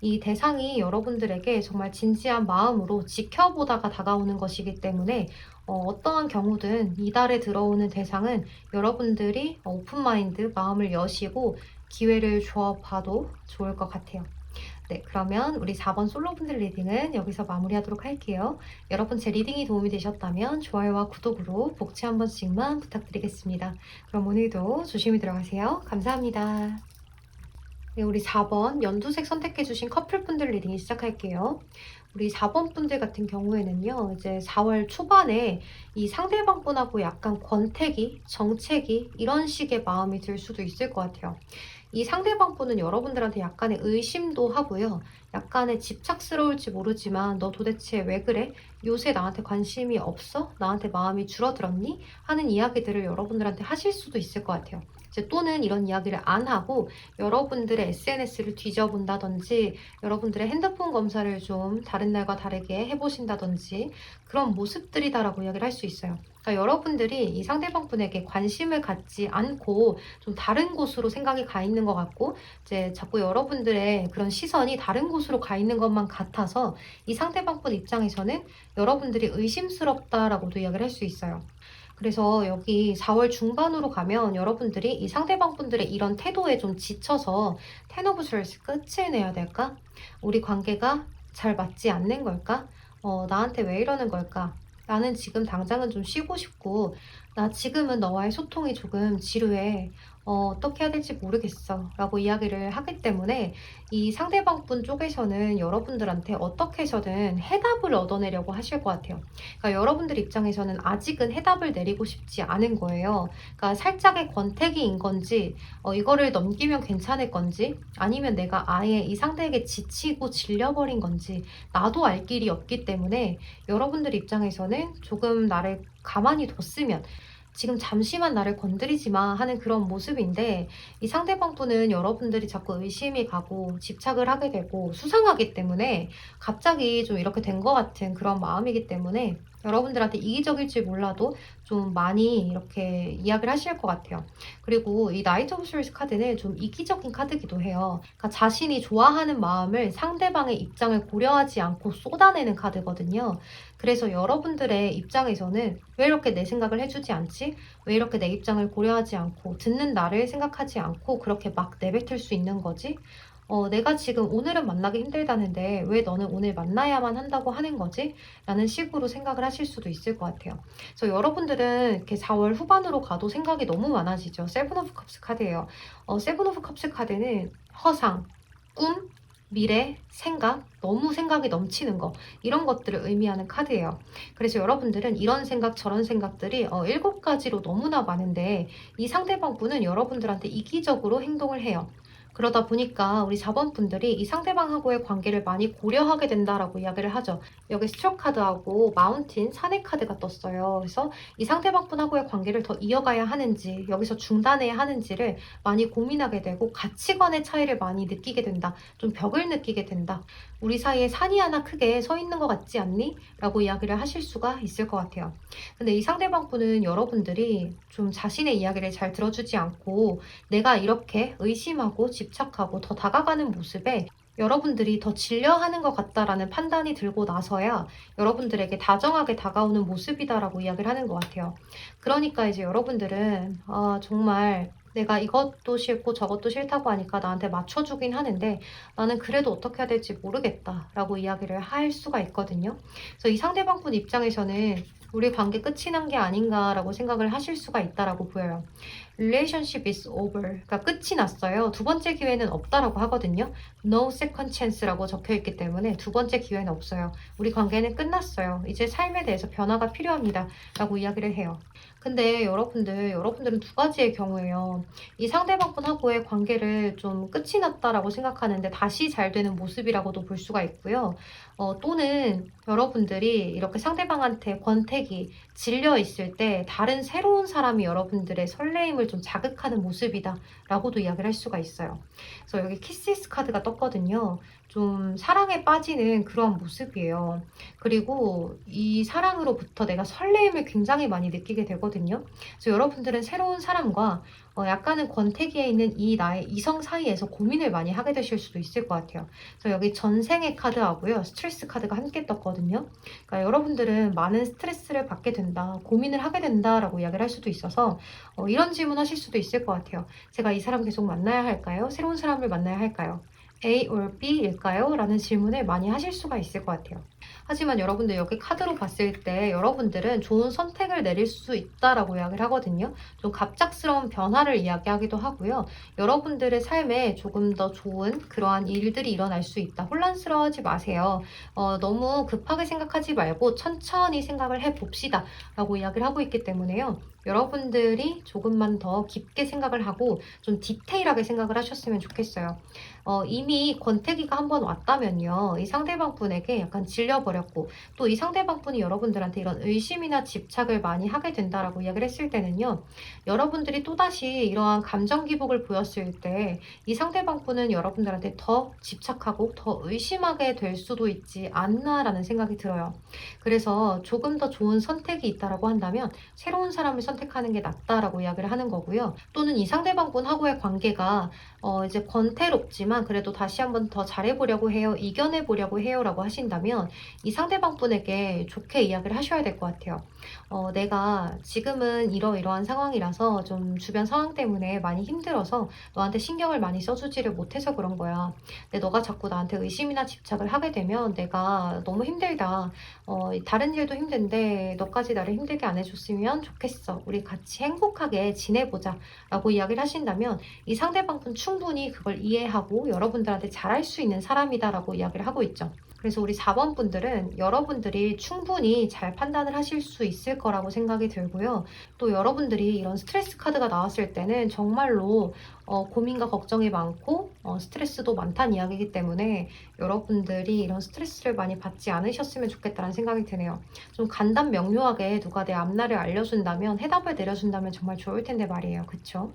A: 이 대상이 여러분들에게 정말 진지한 마음으로 지켜보다가 다가오는 것이기 때문에 어떠한 경우든 이달에 들어오는 대상은 여러분들이 오픈마인드, 마음을 여시고 기회를 주어 봐도 좋을 것 같아요. 네, 그러면 우리 4번 솔로분들 리딩은 여기서 마무리하도록 할게요. 여러분 제 리딩이 도움이 되셨다면 좋아요와 구독으로 복채 한 번씩만 부탁드리겠습니다. 그럼 오늘도 조심히 들어가세요. 감사합니다. 네, 우리 4번 연두색 선택해주신 커플분들 리딩 시작할게요. 우리 4번 분들 같은 경우에는요, 이제 4월 초반에 이 상대방 분하고 약간 권태기, 정체기, 이런 식의 마음이 들 수도 있을 것 같아요. 이 상대방 분은 여러분들한테 약간의 의심도 하고요. 약간의 집착스러울지 모르지만 너 도대체 왜 그래? 요새 나한테 관심이 없어? 나한테 마음이 줄어들었니? 하는 이야기들을 여러분들한테 하실 수도 있을 것 같아요. 이제 또는 이런 이야기를 안 하고 여러분들의 SNS를 뒤져본다든지 여러분들의 핸드폰 검사를 좀 다른 날과 다르게 해보신다든지 그런 모습들이다라고 이야기를 할 수 있어요. 그러니까 여러분들이 이 상대방 분에게 관심을 갖지 않고 좀 다른 곳으로 생각이 가 있는 것 같고 이제 자꾸 여러분들의 그런 시선이 다른 곳으로 가 있는 것만 같아서 이 상대방 분 입장에서는 여러분들이 의심스럽다라고도 이야기를 할 수 있어요. 그래서 여기 4월 중반으로 가면 여러분들이 이 상대방 분들의 이런 태도에 좀 지쳐서 텐 오브 스월스 끝을 내야 될까? 우리 관계가 잘 맞지 않는 걸까? 나한테 왜 이러는 걸까? 나는 지금 당장은 좀 쉬고 싶고, 나 지금은 너와의 소통이 조금 지루해. 어떻게 해야 될지 모르겠어. 라고 이야기를 하기 때문에 이 상대방 분 쪽에서는 여러분들한테 어떻게 해서든 해답을 얻어내려고 하실 것 같아요. 그러니까 여러분들 입장에서는 아직은 해답을 내리고 싶지 않은 거예요. 그러니까 살짝의 권태기인 건지, 이거를 넘기면 괜찮을 건지, 아니면 내가 아예 이 상대에게 지치고 질려버린 건지, 나도 알 길이 없기 때문에 여러분들 입장에서는 조금 나를 가만히 뒀으면 지금 잠시만 나를 건드리지 마 하는 그런 모습인데 이 상대방 분은 여러분들이 자꾸 의심이 가고 집착을 하게 되고 수상하기 때문에 갑자기 좀 이렇게 된 것 같은 그런 마음이기 때문에 여러분들한테 이기적일지 몰라도 좀 많이 이렇게 이야기를 하실 것 같아요. 그리고 이 나이트 오브 스월스 카드는 좀 이기적인 카드기도 해요. 그러니까 자신이 좋아하는 마음을 상대방의 입장을 고려하지 않고 쏟아내는 카드거든요. 그래서 여러분들의 입장에서는 왜 이렇게 내 생각을 해주지 않지? 왜 이렇게 내 입장을 고려하지 않고 듣는 나를 생각하지 않고 그렇게 막 내뱉을 수 있는 거지? 내가 지금 오늘은 만나기 힘들다는데 왜 너는 오늘 만나야만 한다고 하는 거지? 라는 식으로 생각을 하실 수도 있을 것 같아요. 그래서 여러분들은 이렇게 4월 후반으로 가도 생각이 너무 많아지죠. 세븐 오브 컵스 카드예요. 세븐 오브 컵스 카드는 허상, 꿈, 미래, 생각, 너무 생각이 넘치는 거 이런 것들을 의미하는 카드예요. 그래서 여러분들은 이런 생각 저런 생각들이 7가지로 너무나 많은데 이 상대방 분은 여러분들한테 이기적으로 행동을 해요. 그러다 보니까 우리 4번 분들이 이 상대방하고의 관계를 많이 고려하게 된다라고 이야기를 하죠. 여기 스트록 카드하고 마운틴, 산의 카드가 떴어요. 그래서 이 상대방 분하고의 관계를 더 이어가야 하는지, 여기서 중단해야 하는지를 많이 고민하게 되고 가치관의 차이를 많이 느끼게 된다. 좀 벽을 느끼게 된다. 우리 사이에 산이 하나 크게 서 있는 것 같지 않니? 라고 이야기를 하실 수가 있을 것 같아요. 근데 이 상대방 분은 여러분들이 좀 자신의 이야기를 잘 들어주지 않고 내가 이렇게 의심하고 집착하고 더 다가가는 모습에 여러분들이 더 질려하는 것 같다라는 판단이 들고 나서야 여러분들에게 다정하게 다가오는 모습이다라고 이야기를 하는 것 같아요. 그러니까 이제 여러분들은 정말 내가 이것도 싫고 저것도 싫다고 하니까 나한테 맞춰주긴 하는데 나는 그래도 어떻게 해야 될지 모르겠다라고 이야기를 할 수가 있거든요. 그래서 이 상대방분 입장에서는 우리 관계 끝이 난 게 아닌가라고 생각을 하실 수가 있다라고 보여요. Relationship is over. 그러니까 끝이 났어요. 두 번째 기회는 없다라고 하거든요. No second chance라고 적혀 있기 때문에 두 번째 기회는 없어요. 우리 관계는 끝났어요. 이제 삶에 대해서 변화가 필요합니다. 라고 이야기를 해요. 근데 여러분들은 두 가지의 경우예요. 이 상대방분하고의 관계를 좀 끝이 났다라고 생각하는데 다시 잘 되는 모습이라고도 볼 수가 있고요. 또는 여러분들이 이렇게 상대방한테 권태기, 질려 있을 때 다른 새로운 사람이 여러분들의 설레임을 좀 자극하는 모습이다 라고도 이야기를 할 수가 있어요. 그래서 여기 키시스 카드가 떴거든요. 좀 사랑에 빠지는 그런 모습이에요. 그리고 이 사랑으로부터 내가 설레임을 굉장히 많이 느끼게 되거든요. 그래서 여러분들은 새로운 사람과 약간은 권태기에 있는 이 나의 이성 사이에서 고민을 많이 하게 되실 수도 있을 것 같아요. 그래서 여기 전생의 카드하고요. 스트레스 카드가 함께 떴거든요. 그러니까 여러분들은 많은 스트레스를 받게 된다, 고민을 하게 된다라고 이야기를 할 수도 있어서 이런 질문 하실 수도 있을 것 같아요. 제가 이 사람 계속 만나야 할까요? 새로운 사람을 만나야 할까요? A or B일까요? 라는 질문을 많이 하실 수가 있을 것 같아요. 하지만 여러분들 여기 카드로 봤을 때 여러분들은 좋은 선택을 내릴 수 있다라고 이야기를 하거든요. 좀 갑작스러운 변화를 이야기하기도 하고요. 여러분들의 삶에 조금 더 좋은 그러한 일들이 일어날 수 있다. 혼란스러워하지 마세요. 너무 급하게 생각하지 말고 천천히 생각을 해봅시다. 라고 이야기를 하고 있기 때문에요. 여러분들이 조금만 더 깊게 생각을 하고 좀 디테일하게 생각을 하셨으면 좋겠어요. 이미 권태기가 한번 왔다면요. 이 상대방 분에게 약간 질려버렸고 또 이 상대방 분이 여러분들한테 이런 의심이나 집착을 많이 하게 된다라고 이야기를 했을 때는요. 여러분들이 또다시 이러한 감정 기복을 보였을 때 이 상대방 분은 여러분들한테 더 집착하고 더 의심하게 될 수도 있지 않나라는 생각이 들어요. 그래서 조금 더 좋은 선택이 있다라고 한다면 새로운 사람을 선택하는 게 낫다라고 이야기를 하는 거고요. 또는 이 상대방 분하고의 관계가 이제 권태롭지만 그래도 다시 한번 더 잘해보려고 해요. 이겨내보려고 해요. 라고 하신다면 이 상대방 분에게 좋게 이야기를 하셔야 될 것 같아요. 내가 지금은 이러이러한 상황이라서 좀 주변 상황 때문에 많이 힘들어서 너한테 신경을 많이 써주지를 못해서 그런 거야. 근데 너가 자꾸 나한테 의심이나 집착을 하게 되면 내가 너무 힘들다. 다른 일도 힘든데 너까지 나를 힘들게 안 해줬으면 좋겠어. 우리 같이 행복하게 지내보자. 라고 이야기를 하신다면 이 상대방은 충분히 그걸 이해하고 여러분들한테 잘할 수 있는 사람이다라고 이야기를 하고 있죠. 그래서 우리 4번 분들은 여러분들이 충분히 잘 판단을 하실 수 있을 거라고 생각이 들고요. 또 여러분들이 이런 스트레스 카드가 나왔을 때는 정말로 고민과 걱정이 많고 스트레스도 많다는 이야기이기 때문에 여러분들이 이런 스트레스를 많이 받지 않으셨으면 좋겠다는 생각이 드네요. 좀 간단 명료하게 누가 내 앞날을 알려준다면 해답을 내려준다면 정말 좋을 텐데 말이에요. 그쵸?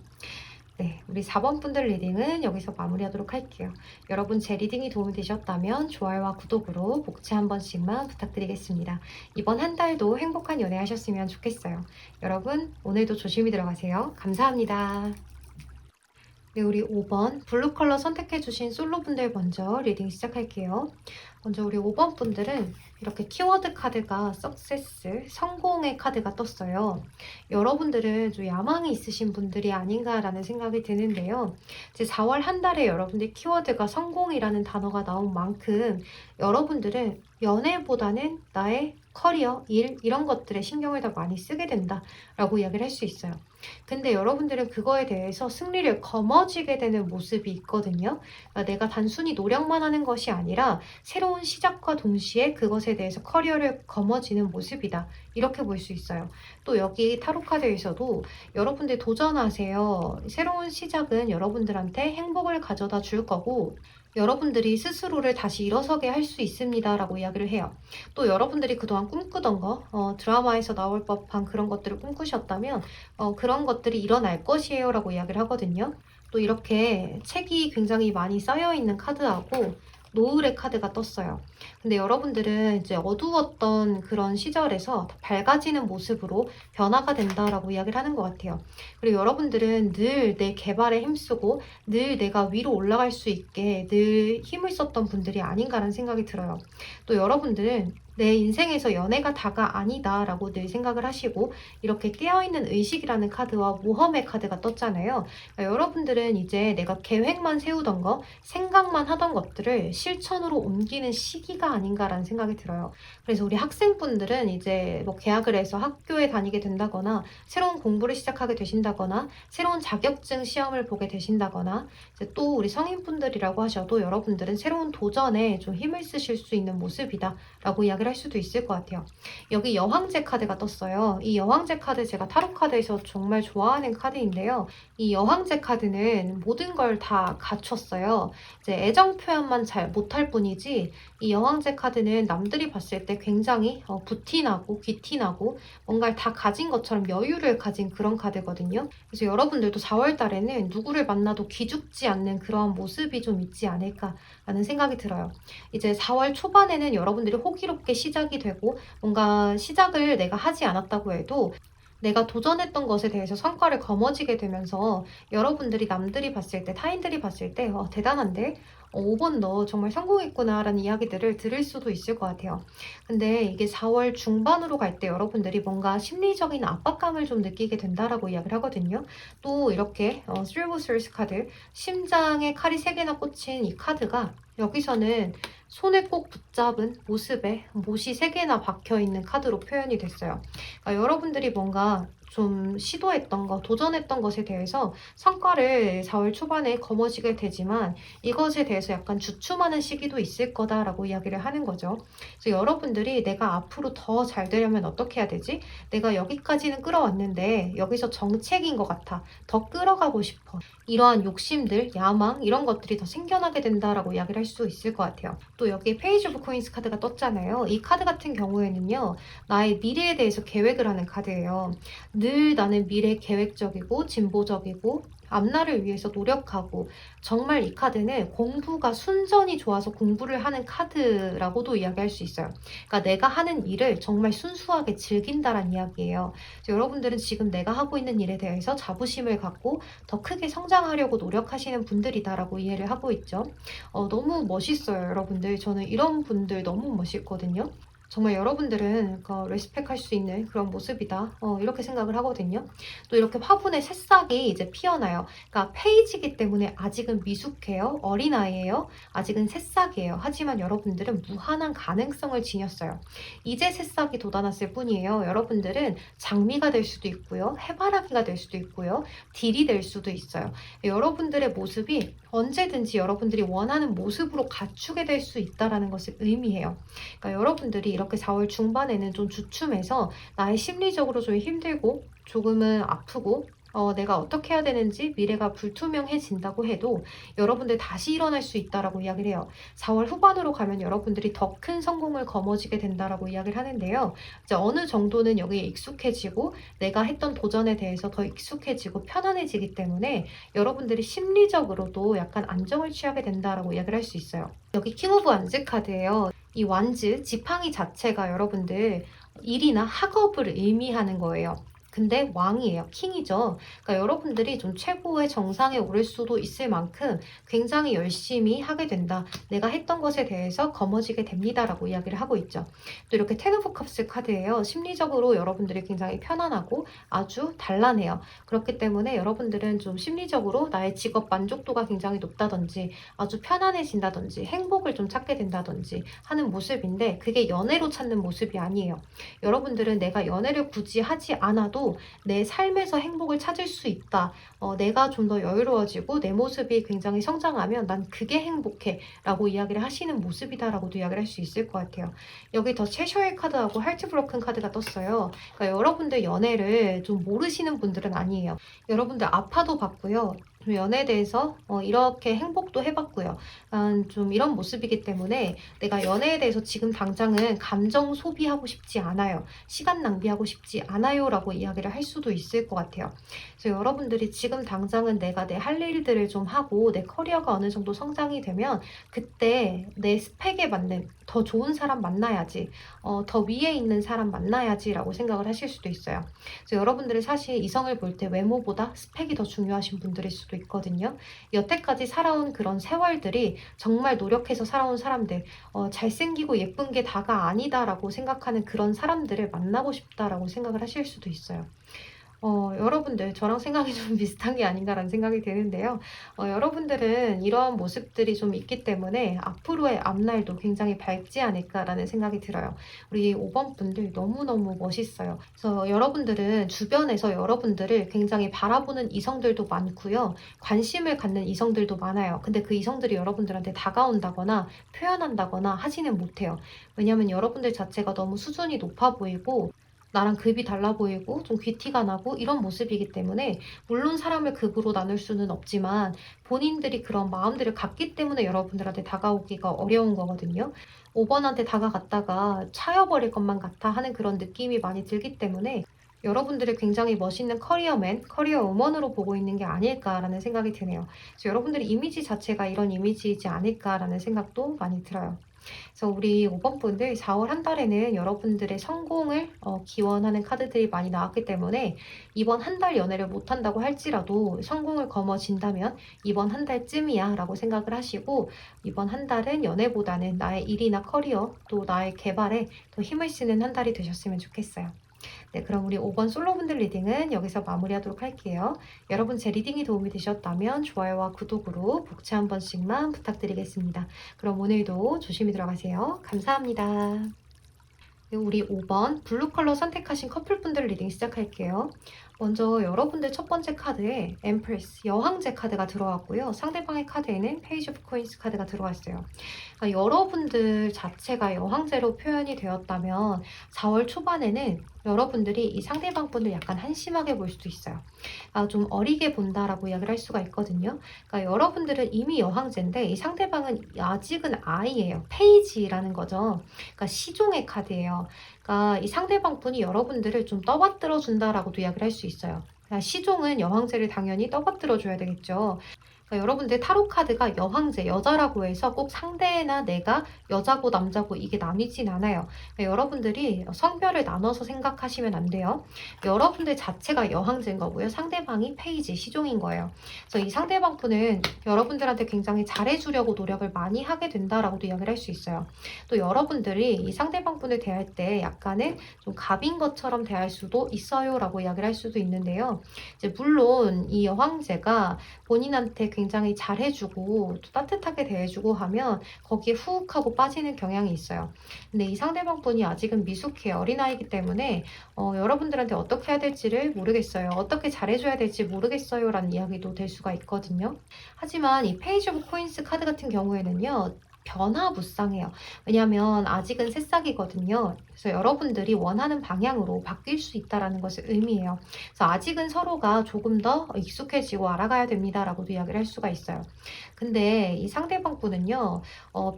A: 네, 우리 4번 분들 리딩은 여기서 마무리하도록 할게요. 여러분 제 리딩이 도움이 되셨다면 좋아요와 구독으로 복채 한 번씩만 부탁드리겠습니다. 이번 한 달도 행복한 연애 하셨으면 좋겠어요. 여러분 오늘도 조심히 들어가세요. 감사합니다. 네, 우리 5번 블루 컬러 선택해주신 솔로분들 먼저 리딩 시작할게요. 먼저 우리 5번 분들은 이렇게 키워드 카드가 석세스, 성공의 카드가 떴어요. 여러분들은 좀 야망이 있으신 분들이 아닌가라는 생각이 드는데요. 이제 4월 한 달에 여러분들 키워드가 성공이라는 단어가 나온 만큼 여러분들은 연애보다는 나의 커리어, 일 이런 것들에 신경을 더 많이 쓰게 된다라고 이야기를 할 수 있어요. 근데 여러분들은 그거에 대해서 승리를 거머쥐게 되는 모습이 있거든요. 그러니까 내가 단순히 노력만 하는 것이 아니라 새로운 시작과 동시에 그것에 대해서 커리어를 거머쥐는 모습이다. 이렇게 볼 수 있어요. 또 여기 타로 카드에서도 여러분들 도전하세요. 새로운 시작은 여러분들한테 행복을 가져다 줄 거고 여러분들이 스스로를 다시 일어서게 할 수 있습니다. 라고 이야기를 해요. 또 여러분들이 그동안 꿈꾸던 거, 드라마에서 나올 법한 그런 것들을 꿈꾸셨다면 그런 것들이 일어날 것이에요. 라고 이야기를 하거든요. 또 이렇게 책이 굉장히 많이 쌓여있는 카드하고 노을의 카드가 떴어요. 근데 여러분들은 이제 어두웠던 그런 시절에서 밝아지는 모습으로 변화가 된다라고 이야기를 하는 것 같아요. 그리고 여러분들은 늘 내 개발에 힘쓰고 늘 내가 위로 올라갈 수 있게 늘 힘을 썼던 분들이 아닌가라는 생각이 들어요. 또 여러분들은 내 인생에서 연애가 다가 아니다 라고 늘 생각을 하시고 이렇게 깨어있는 의식이라는 카드와 모험의 카드가 떴잖아요. 그러니까 여러분들은 이제 내가 계획만 세우던 거, 생각만 하던 것들을 실천으로 옮기는 시기가 아닌가라는 생각이 들어요. 그래서 우리 학생분들은 이제 뭐 계약을 해서 학교에 다니게 된다거나 새로운 공부를 시작하게 되신다거나 새로운 자격증 시험을 보게 되신다거나 이제 또 우리 성인분들이라고 하셔도 여러분들은 새로운 도전에 좀 힘을 쓰실 수 있는 모습이다 라고 이야기를 할 수도 있을 것 같아요. 여기 여왕제 카드가 떴어요. 이 여왕제 카드 제가 타로 카드에서 정말 좋아하는 카드인데요. 이 여왕제 카드는 모든 걸 다 갖췄어요. 이제 애정 표현만 잘 못할 뿐이지 이 여왕제 카드는 남들이 봤을 때 굉장히 부티나고 귀티나고 뭔가를 다 가진 것처럼 여유를 가진 그런 카드거든요. 그래서 여러분들도 4월 달에는 누구를 만나도 기죽지 않는 그런 모습이 좀 있지 않을까라는 생각이 들어요. 이제 4월 초반에는 여러분들이 호기롭게 시작이 되고 뭔가 시작을 내가 하지 않았다고 해도 내가 도전했던 것에 대해서 성과를 거머쥐게 되면서 여러분들이 남들이 봤을 때, 타인들이 봤을 때 대단한데? 5번 너 정말 성공했구나라는 이야기들을 들을 수도 있을 것 같아요. 근데 이게 4월 중반으로 갈 때 여러분들이 뭔가 심리적인 압박감을 좀 느끼게 된다라고 이야기를 하거든요. 또 이렇게 Three of Swords 카드, 심장에 칼이 3개나 꽂힌 이 카드가 여기서는 손에 꼭 붙잡은 모습에 못이 3개나 박혀 있는 카드로 표현이 됐어요. 그러니까 여러분들이 뭔가 좀 시도했던 것, 도전했던 것에 대해서 성과를 4월 초반에 거머쥐게 되지만 이것에 대해서 약간 주춤하는 시기도 있을 거다라고 이야기를 하는 거죠. 그래서 여러분들이 내가 앞으로 더 잘 되려면 어떻게 해야 되지? 내가 여기까지는 끌어왔는데 여기서 정책인 것 같아. 더 끌어가고 싶어. 이러한 욕심들, 야망 이런 것들이 더 생겨나게 된다라고 이야기를 할 수 있을 것 같아요. 또 여기에 페이지 오브 코인스 카드가 떴잖아요. 이 카드 같은 경우에는요. 나의 미래에 대해서 계획을 하는 카드예요. 늘 나는 미래 계획적이고 진보적이고 앞날을 위해서 노력하고 정말 이 카드는 공부가 순전히 좋아서 공부를 하는 카드라고도 이야기할 수 있어요. 그러니까 내가 하는 일을 정말 순수하게 즐긴다란 이야기예요. 여러분들은 지금 내가 하고 있는 일에 대해서 자부심을 갖고 더 크게 성장하려고 노력하시는 분들이다라고 이해를 하고 있죠. 너무 멋있어요, 여러분들. 저는 이런 분들 너무 멋있거든요. 정말 여러분들은 레스펙할 수 있는 그런 모습이다. 이렇게 생각을 하거든요. 또 이렇게 화분에 새싹이 이제 피어나요. 그러니까 페이지이기 때문에 아직은 미숙해요. 어린아이예요. 아직은 새싹이에요. 하지만 여러분들은 무한한 가능성을 지녔어요. 이제 새싹이 돋아났을 뿐이에요. 여러분들은 장미가 될 수도 있고요. 해바라기가 될 수도 있고요. 딜이 될 수도 있어요. 여러분들의 모습이 언제든지 여러분들이 원하는 모습으로 갖추게 될 수 있다는 것을 의미해요. 그러니까 여러분들이 이렇게 4월 중반에는 좀 주춤해서 나의 심리적으로 좀 힘들고 조금은 아프고 내가 어떻게 해야 되는지 미래가 불투명해진다고 해도 여러분들 다시 일어날 수 있다라고 이야기를 해요. 4월 후반으로 가면 여러분들이 더 큰 성공을 거머쥐게 된다라고 이야기를 하는데요. 이제 어느 정도는 여기에 익숙해지고 내가 했던 도전에 대해서 더 익숙해지고 편안해지기 때문에 여러분들이 심리적으로도 약간 안정을 취하게 된다라고 이야기를 할 수 있어요. 여기 킹 오브 완즈 카드예요. 이 완즈, 지팡이 자체가 여러분들 일이나 학업을 의미하는 거예요. 근데 왕이에요. 킹이죠. 그러니까 여러분들이 좀 최고의 정상에 오를 수도 있을 만큼 굉장히 열심히 하게 된다. 내가 했던 것에 대해서 거머쥐게 됩니다라고 이야기를 하고 있죠. 또 이렇게 텐 오브 컵스 카드예요. 심리적으로 여러분들이 굉장히 편안하고 아주 단란해요. 그렇기 때문에 여러분들은 좀 심리적으로 나의 직업 만족도가 굉장히 높다든지 아주 편안해진다든지 행복을 좀 찾게 된다든지 하는 모습인데 그게 연애로 찾는 모습이 아니에요. 여러분들은 내가 연애를 굳이 하지 않아도 내 삶에서 행복을 찾을 수 있다. 내가 좀 더 여유로워지고 내 모습이 굉장히 성장하면 난 그게 행복해 라고 이야기를 하시는 모습이다라고도 이야기를 할 수 있을 것 같아요. 여기 더 채셔의 카드하고 하트 브로큰 카드가 떴어요. 그러니까 여러분들 연애를 좀 모르시는 분들은 아니에요. 여러분들 아파도 봤고요. 좀 연애에 대해서 이렇게 행복도 해봤고요. 좀 이런 모습이기 때문에 내가 연애에 대해서 지금 당장은 감정 소비하고 싶지 않아요. 시간 낭비하고 싶지 않아요 라고 이야기를 할 수도 있을 것 같아요. 그래서 여러분들이 지금 당장은 내가 내 할 일들을 좀 하고 내 커리어가 어느 정도 성장이 되면 그때 내 스펙에 맞는 더 좋은 사람 만나야지, 더 위에 있는 사람 만나야지 라고 생각을 하실 수도 있어요. 그래서 여러분들이 사실 이성을 볼 때 외모보다 스펙이 더 중요하신 분들일 수도 있거든요. 여태까지 살아온 그런 세월들이 정말 노력해서 살아온 사람들, 잘생기고 예쁜 게 다가 아니다라고 생각하는 그런 사람들을 만나고 싶다라고 생각을 하실 수도 있어요. 여러분들 저랑 생각이 좀 비슷한 게 아닌가라는 생각이 드는데요. 여러분들은 이런 모습들이 좀 있기 때문에 앞으로의 앞날도 굉장히 밝지 않을까라는 생각이 들어요. 우리 5번 분들 너무너무 멋있어요. 그래서 여러분들은 주변에서 여러분들을 굉장히 바라보는 이성들도 많고요. 관심을 갖는 이성들도 많아요. 근데 그 이성들이 여러분들한테 다가온다거나 표현한다거나 하지는 못해요. 왜냐면 여러분들 자체가 너무 수준이 높아 보이고 나랑 급이 달라 보이고 좀 귀티가 나고 이런 모습이기 때문에 물론 사람을 급으로 나눌 수는 없지만 본인들이 그런 마음들을 갖기 때문에 여러분들한테 다가오기가 어려운 거거든요. 5번한테 다가갔다가 차여버릴 것만 같아 하는 그런 느낌이 많이 들기 때문에 여러분들을 굉장히 멋있는 커리어맨, 커리어우먼으로 보고 있는 게 아닐까라는 생각이 드네요. 그래서 여러분들의 이미지 자체가 이런 이미지이지 않을까라는 생각도 많이 들어요. 그래서 우리 5번 분들 4월 한 달에는 여러분들의 성공을 기원하는 카드들이 많이 나왔기 때문에 이번 한 달 연애를 못한다고 할지라도 성공을 거머쥔다면 이번 한 달쯤이야 라고 생각을 하시고 이번 한 달은 연애보다는 나의 일이나 커리어 또 나의 개발에 더 힘을 쓰는 한 달이 되셨으면 좋겠어요. 네, 그럼 우리 5번 솔로분들 리딩은 여기서 마무리하도록 할게요. 여러분 제 리딩이 도움이 되셨다면 좋아요와 구독으로 복채 한 번씩만 부탁드리겠습니다. 그럼 오늘도 조심히 들어가세요. 감사합니다. 네, 우리 5번 블루 컬러 선택하신 커플분들 리딩 시작할게요. 먼저 여러분들 첫 번째 카드에 엠프레스, 여왕제 카드가 들어왔고요. 상대방의 카드에는 페이지 오브 코인스 카드가 들어왔어요. 그러니까 여러분들 자체가 여왕제로 표현이 되었다면 4월 초반에는 여러분들이 이 상대방 분을 약간 한심하게 볼 수도 있어요. 좀 어리게 본다라고 이야기를 할 수가 있거든요. 그러니까 여러분들은 이미 여왕제인데 이 상대방은 아직은 아이예요. 페이지라는 거죠. 그러니까 시종의 카드예요. 그러니까 이 상대방 분이 여러분들을 좀 떠받들어 준다라고도 이야기를 할 수 있어요. 그러니까 시종은 여왕제를 당연히 떠받들어 줘야 되겠죠. 그러니까 여러분들 타로 카드가 여왕제, 여자라고 해서 꼭 상대나 내가 여자고 남자고 이게 나뉘진 않아요. 그러니까 여러분들이 성별을 나눠서 생각하시면 안 돼요. 여러분들 자체가 여왕제인 거고요. 상대방이 페이지, 시종인 거예요. 그래서 이 상대방 분은 여러분들한테 굉장히 잘해주려고 노력을 많이 하게 된다라고도 이야기를 할 수 있어요. 또 여러분들이 이 상대방 분을 대할 때 약간은 좀 갑인 것처럼 대할 수도 있어요 라고 이야기를 할 수도 있는데요. 이제 물론 이 여왕제가 본인한테 굉장히 잘해주고 또 따뜻하게 대해주고 하면 거기에 훅 하고 빠지는 경향이 있어요. 근데 이 상대방 분이 아직은 미숙해요. 어린아이기 때문에 여러분들한테 어떻게 해야 될지를 모르겠어요. 어떻게 잘해줘야 될지 모르겠어요 라는 이야기도 될 수가 있거든요. 하지만 이 페이지 오브 코인스 카드 같은 경우에는요. 변화무쌍해요. 왜냐하면 아직은 새싹이거든요. 그래서 여러분들이 원하는 방향으로 바뀔 수 있다는 것을 의미해요. 그래서 아직은 서로가 조금 더 익숙해지고 알아가야 됩니다라고도 이야기를 할 수가 있어요. 근데 이 상대방 분은요.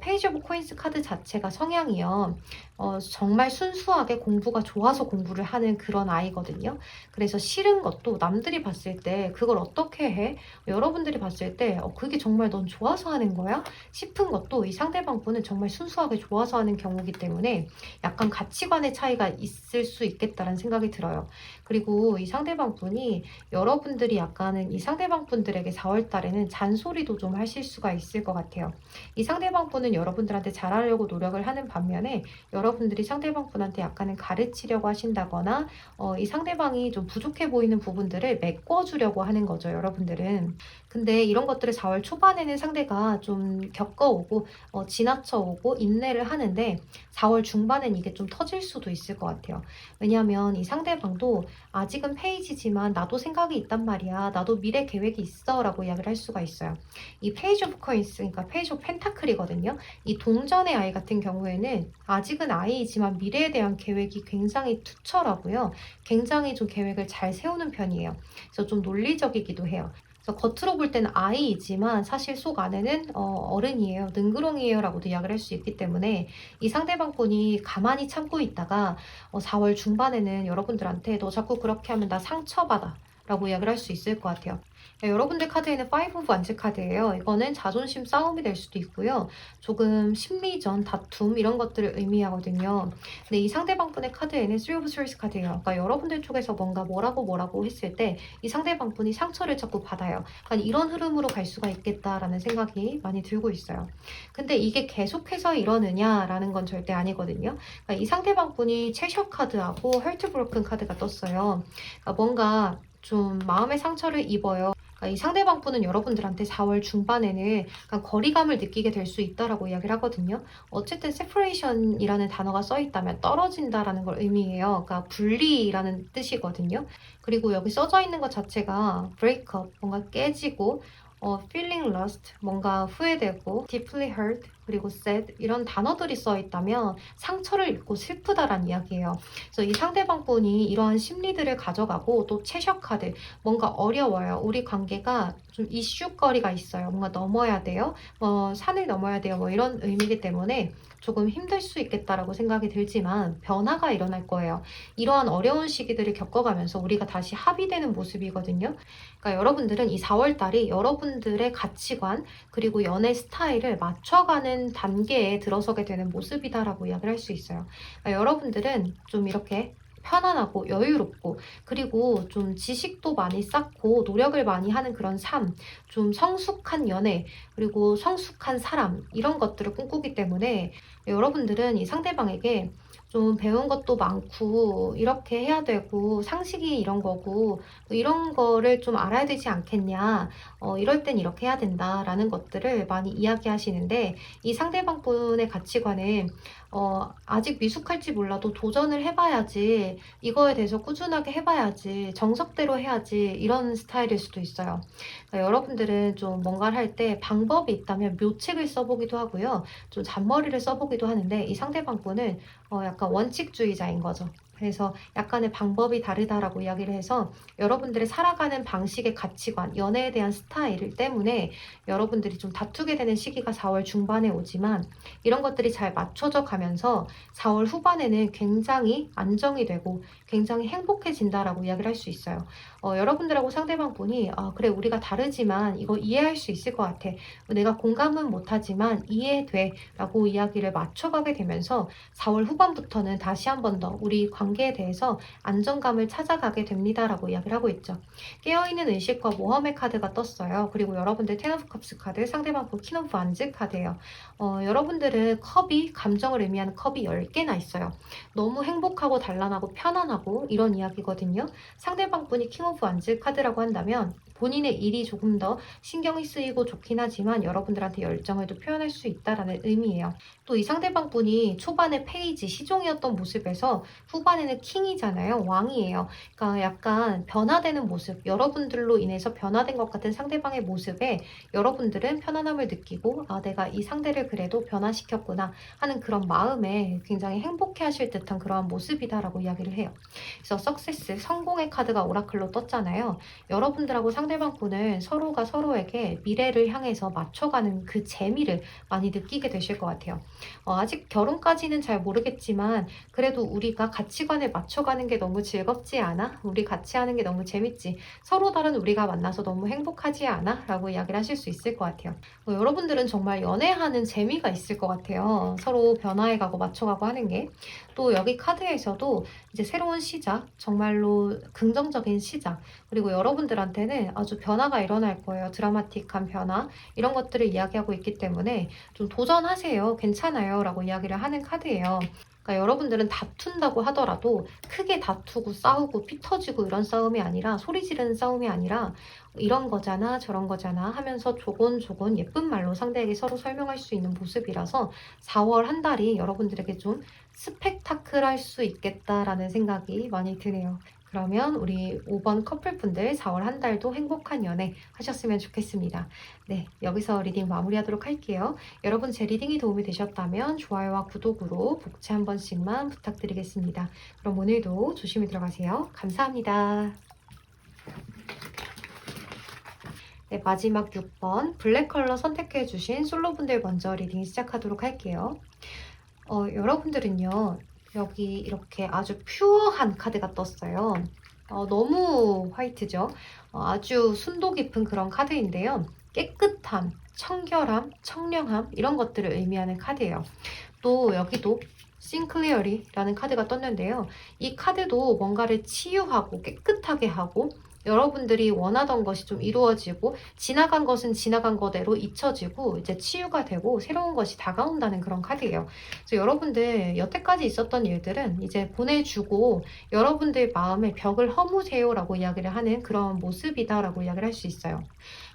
A: 페이지 오브 코인스 카드 자체가 성향이요. 정말 순수하게 공부가 좋아서 공부를 하는 그런 아이거든요. 그래서 싫은 것도 남들이 봤을 때 그걸 어떻게 해? 여러분들이 봤을 때 그게 정말 넌 좋아서 하는 거야? 싶은 것도 이 상대방 분은 정말 순수하게 좋아서 하는 경우이기 때문에 약간 가치관의 차이가 있을 수 있겠다라는 생각이 들어요. 그리고 이 상대방 분이 여러분들이 약간은 이 상대방 분들에게 4월 달에는 잔소리도 좀 하실 수가 있을 것 같아요. 이 상대방 분은 여러분들한테 잘하려고 노력을 하는 반면에 여러분들이 상대방 분한테 약간은 가르치려고 하신다거나 이 상대방이 좀 부족해 보이는 부분들을 메꿔주려고 하는 거죠, 여러분들은. 근데 이런 것들을 4월 초반에는 상대가 좀 겪어오고 지나쳐오고 인내를 하는데 4월 중반엔 이게 좀 터질 수도 있을 것 같아요. 왜냐하면 이 상대방도 아직은 페이지지만 나도 생각이 있단 말이야. 나도 미래 계획이 있어 라고 이야기를 할 수가 있어요. 이 페이지 오브 코인스, 그러니까 페이지 오브 펜타클이거든요. 이 동전의 아이 같은 경우에는 아직은 아이이지만 미래에 대한 계획이 굉장히 투철하고요. 굉장히 좀 계획을 잘 세우는 편이에요. 그래서 좀 논리적이기도 해요. 그래서 겉으로 볼 때는 아이이지만 사실 속 안에는 어른이에요. 능구렁이에요 라고도 이야기를 할 수 있기 때문에 이 상대방 분이 가만히 참고 있다가 4월 중반에는 여러분들한테 너 자꾸 그렇게 하면 나 상처받아 라고 이야기를 할 수 있을 것 같아요. 여러분들 카드에는 5 오브 완즈 카드예요. 이거는 자존심 싸움이 될 수도 있고요. 조금 심리전, 다툼 이런 것들을 의미하거든요. 근데 이 상대방 분의 카드에는 3 오브 스워드 카드예요. 그러니까 여러분들 쪽에서 뭔가 뭐라고 했을 때 이 상대방 분이 상처를 자꾸 받아요. 그러니까 이런 흐름으로 갈 수가 있겠다라는 생각이 많이 들고 있어요. 근데 이게 계속해서 이러느냐라는 건 절대 아니거든요. 그러니까 이 상대방 분이 채셔 카드하고 헐트 브로큰 카드가 떴어요. 그러니까 뭔가 좀 마음의 상처를 입어요. 그러니까 이 상대방 분은 여러분들한테 4월 중반에는 거리감을 느끼게 될 수 있다라고 이야기를 하거든요. 어쨌든 separation이라는 단어가 써 있다면 떨어진다라는 걸 의미해요. 그러니까 분리라는 뜻이거든요. 그리고 여기 써져 있는 것 자체가 break up, 뭔가 깨지고 feeling lost, 뭔가 후회되고 deeply hurt, 그리고 sad 이런 단어들이 써 있다면 상처를 입고 슬프다란 이야기예요. 그래서 이 상대방 분이 이러한 심리들을 가져가고 또 채셔 카드, 뭔가 어려워요. 우리 관계가 좀 이슈거리가 있어요. 뭔가 넘어야 돼요. 산을 넘어야 돼요. 뭐 이런 의미이기 때문에 조금 힘들 수 있겠다라고 생각이 들지만 변화가 일어날 거예요. 이러한 어려운 시기들을 겪어가면서 우리가 다시 합의되는 모습이거든요. 그러니까 여러분들은 이 4월 달이 여러분들의 가치관 그리고 연애 스타일을 맞춰가는 단계에 들어서게 되는 모습이다라고 이야기를 할 수 있어요. 그러니까 여러분들은 좀 이렇게 편안하고 여유롭고 그리고 좀 지식도 많이 쌓고 노력을 많이 하는 그런 삶, 좀 성숙한 연애 그리고 성숙한 사람 이런 것들을 꿈꾸기 때문에 여러분들은 이 상대방에게 좀 배운 것도 많고 이렇게 해야 되고 상식이 이런 거고 뭐 이런 거를 좀 알아야 되지 않겠냐. 이럴 땐 이렇게 해야 된다라는 것들을 많이 이야기하시는데 이 상대방 분의 가치관은 아직 미숙할지 몰라도 도전을 해봐야지, 이거에 대해서 꾸준하게 해봐야지, 정석대로 해야지 이런 스타일일 수도 있어요. 그러니까 여러분들은 좀 뭔가를 할 때 방법이 있다면 묘책을 써보기도 하고요. 좀 잔머리를 써보기도 하는데 이 상대방 분은 약간 원칙주의자인 거죠. 그래서 약간의 방법이 다르다라고 이야기를 해서 여러분들의 살아가는 방식의 가치관, 연애에 대한 스타일 때문에 여러분들이 좀 다투게 되는 시기가 4월 중반에 오지만 이런 것들이 잘 맞춰져 가면서 4월 후반에는 굉장히 안정이 되고 굉장히 행복해진다라고 이야기를 할 수 있어요. 여러분들하고 상대방 분이 그래 우리가 다르지만 이거 이해할 수 있을 것 같아. 내가 공감은 못하지만 이해돼 라고 이야기를 맞춰가게 되면서 4월 후반부터는 다시 한 번 더 우리 관계에 대해서 안정감을 찾아가게 됩니다라고 이야기를 하고 있죠. 깨어있는 의식과 모험의 카드가 떴어요. 그리고 여러분들 텐 오브 컵스 카드, 상대방 분 퀸 오브 완즈 카드예요. 여러분들은 컵이 감정을 의미하는 컵이 10개나 있어요. 너무 행복하고 단란하고 편안하고 이런 이야기거든요. 상대방 분이 킹 오브 완즈 카드라고 한다면 본인의 일이 조금 더 신경이 쓰이고 좋긴 하지만 여러분들한테 열정을 또 표현할 수 있다라는 의미예요. 또 이 상대방 분이 초반에 페이지, 시종이었던 모습에서 후반에는 킹이잖아요. 왕이에요. 그러니까 약간 변화되는 모습, 여러분들로 인해서 변화된 것 같은 상대방의 모습에 여러분들은 편안함을 느끼고 내가 이 상대를 그래도 변화시켰구나 하는 그런 마음에 굉장히 행복해 하실 듯한 그러한 모습이다라고 이야기를 해요. 그래서 석세스, 성공의 카드가 오라클로 떴잖아요. 여러분들하고 상대방 분은 서로가 서로에게 미래를 향해서 맞춰가는 그 재미를 많이 느끼게 되실 것 같아요. 아직 결혼까지는 잘 모르겠지만 그래도 우리가 가치관에 맞춰가는 게 너무 즐겁지 않아? 우리 같이 하는 게 너무 재밌지? 서로 다른 우리가 만나서 너무 행복하지 않아? 라고 이야기를 하실 수 있을 것 같아요. 여러분들은 정말 연애하는 재미가 있을 것 같아요. 서로 변화해가고 맞춰가고 하는 게. 또 여기 카드에서도 이제 새로운 시작, 정말로 긍정적인 시작, 그리고 여러분들한테는 아주 변화가 일어날 거예요. 드라마틱한 변화, 이런 것들을 이야기하고 있기 때문에 좀 도전하세요. 괜찮아요. 라고 이야기를 하는 카드예요. 그러니까 여러분들은 다툰다고 하더라도 크게 다투고 싸우고 피 터지고 이런 싸움이 아니라 소리 지르는 싸움이 아니라 이런 거잖아 저런 거잖아 하면서 조곤조곤 예쁜 말로 상대에게 서로 설명할 수 있는 모습이라서 4월 한 달이 여러분들에게 좀 스펙타클할 수 있겠다라는 생각이 많이 드네요. 그러면 우리 5번 커플분들 4월 한 달도 행복한 연애 하셨으면 좋겠습니다. 네, 여기서 리딩 마무리하도록 할게요. 여러분 제 리딩이 도움이 되셨다면 좋아요와 구독으로 복채 한 번씩만 부탁드리겠습니다. 그럼 오늘도 조심히 들어가세요. 감사합니다. 네, 마지막 6번 블랙 컬러 선택해주신 솔로분들 먼저 리딩 시작하도록 할게요. 여러분들은요. 여기 이렇게 아주 퓨어한 카드가 떴어요. 너무 화이트죠? 아주 순도 깊은 그런 카드인데요. 깨끗함, 청결함, 청량함 이런 것들을 의미하는 카드예요. 또 여기도 싱클리어리라는 카드가 떴는데요. 이 카드도 뭔가를 치유하고 깨끗하게 하고 여러분들이 원하던 것이 좀 이루어지고 지나간 것은 지나간 거대로 잊혀지고 이제 치유가 되고 새로운 것이 다가온다는 그런 카드예요. 그래서 여러분들 여태까지 있었던 일들은 이제 보내주고 여러분들 마음의 벽을 허무세요라고 이야기를 하는 그런 모습이다라고 이야기를 할 수 있어요.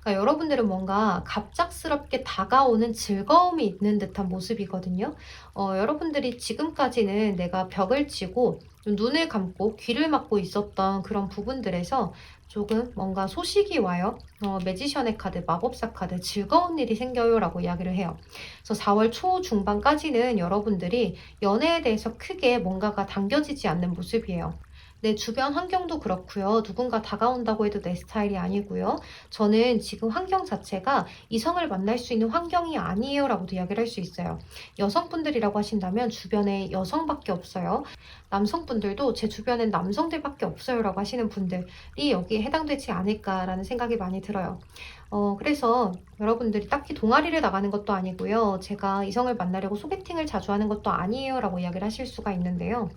A: 그러니까 여러분들은 뭔가 갑작스럽게 다가오는 즐거움이 있는 듯한 모습이거든요. 여러분들이 지금까지는 내가 벽을 치고 눈을 감고 귀를 막고 있었던 그런 부분들에서 조금 뭔가 소식이 와요. 매지션의 카드, 마법사 카드, 즐거운 일이 생겨요 라고 이야기를 해요. 그래서 4월 초 중반까지는 여러분들이 연애에 대해서 크게 뭔가가 당겨지지 않는 모습이에요. 내 주변 환경도 그렇고요. 누군가 다가온다고 해도 내 스타일이 아니고요. 저는 지금 환경 자체가 이성을 만날 수 있는 환경이 아니에요라고도 이야기를 할 수 있어요. 여성분들이라고 하신다면 주변에 여성밖에 없어요. 남성분들도 제 주변엔 남성들밖에 없어요라고 하시는 분들이 여기에 해당되지 않을까라는 생각이 많이 들어요. 그래서 여러분들이 딱히 동아리를 나가는 것도 아니고요. 제가 이성을 만나려고 소개팅을 자주 하는 것도 아니에요라고 이야기를 하실 수가 있는데요.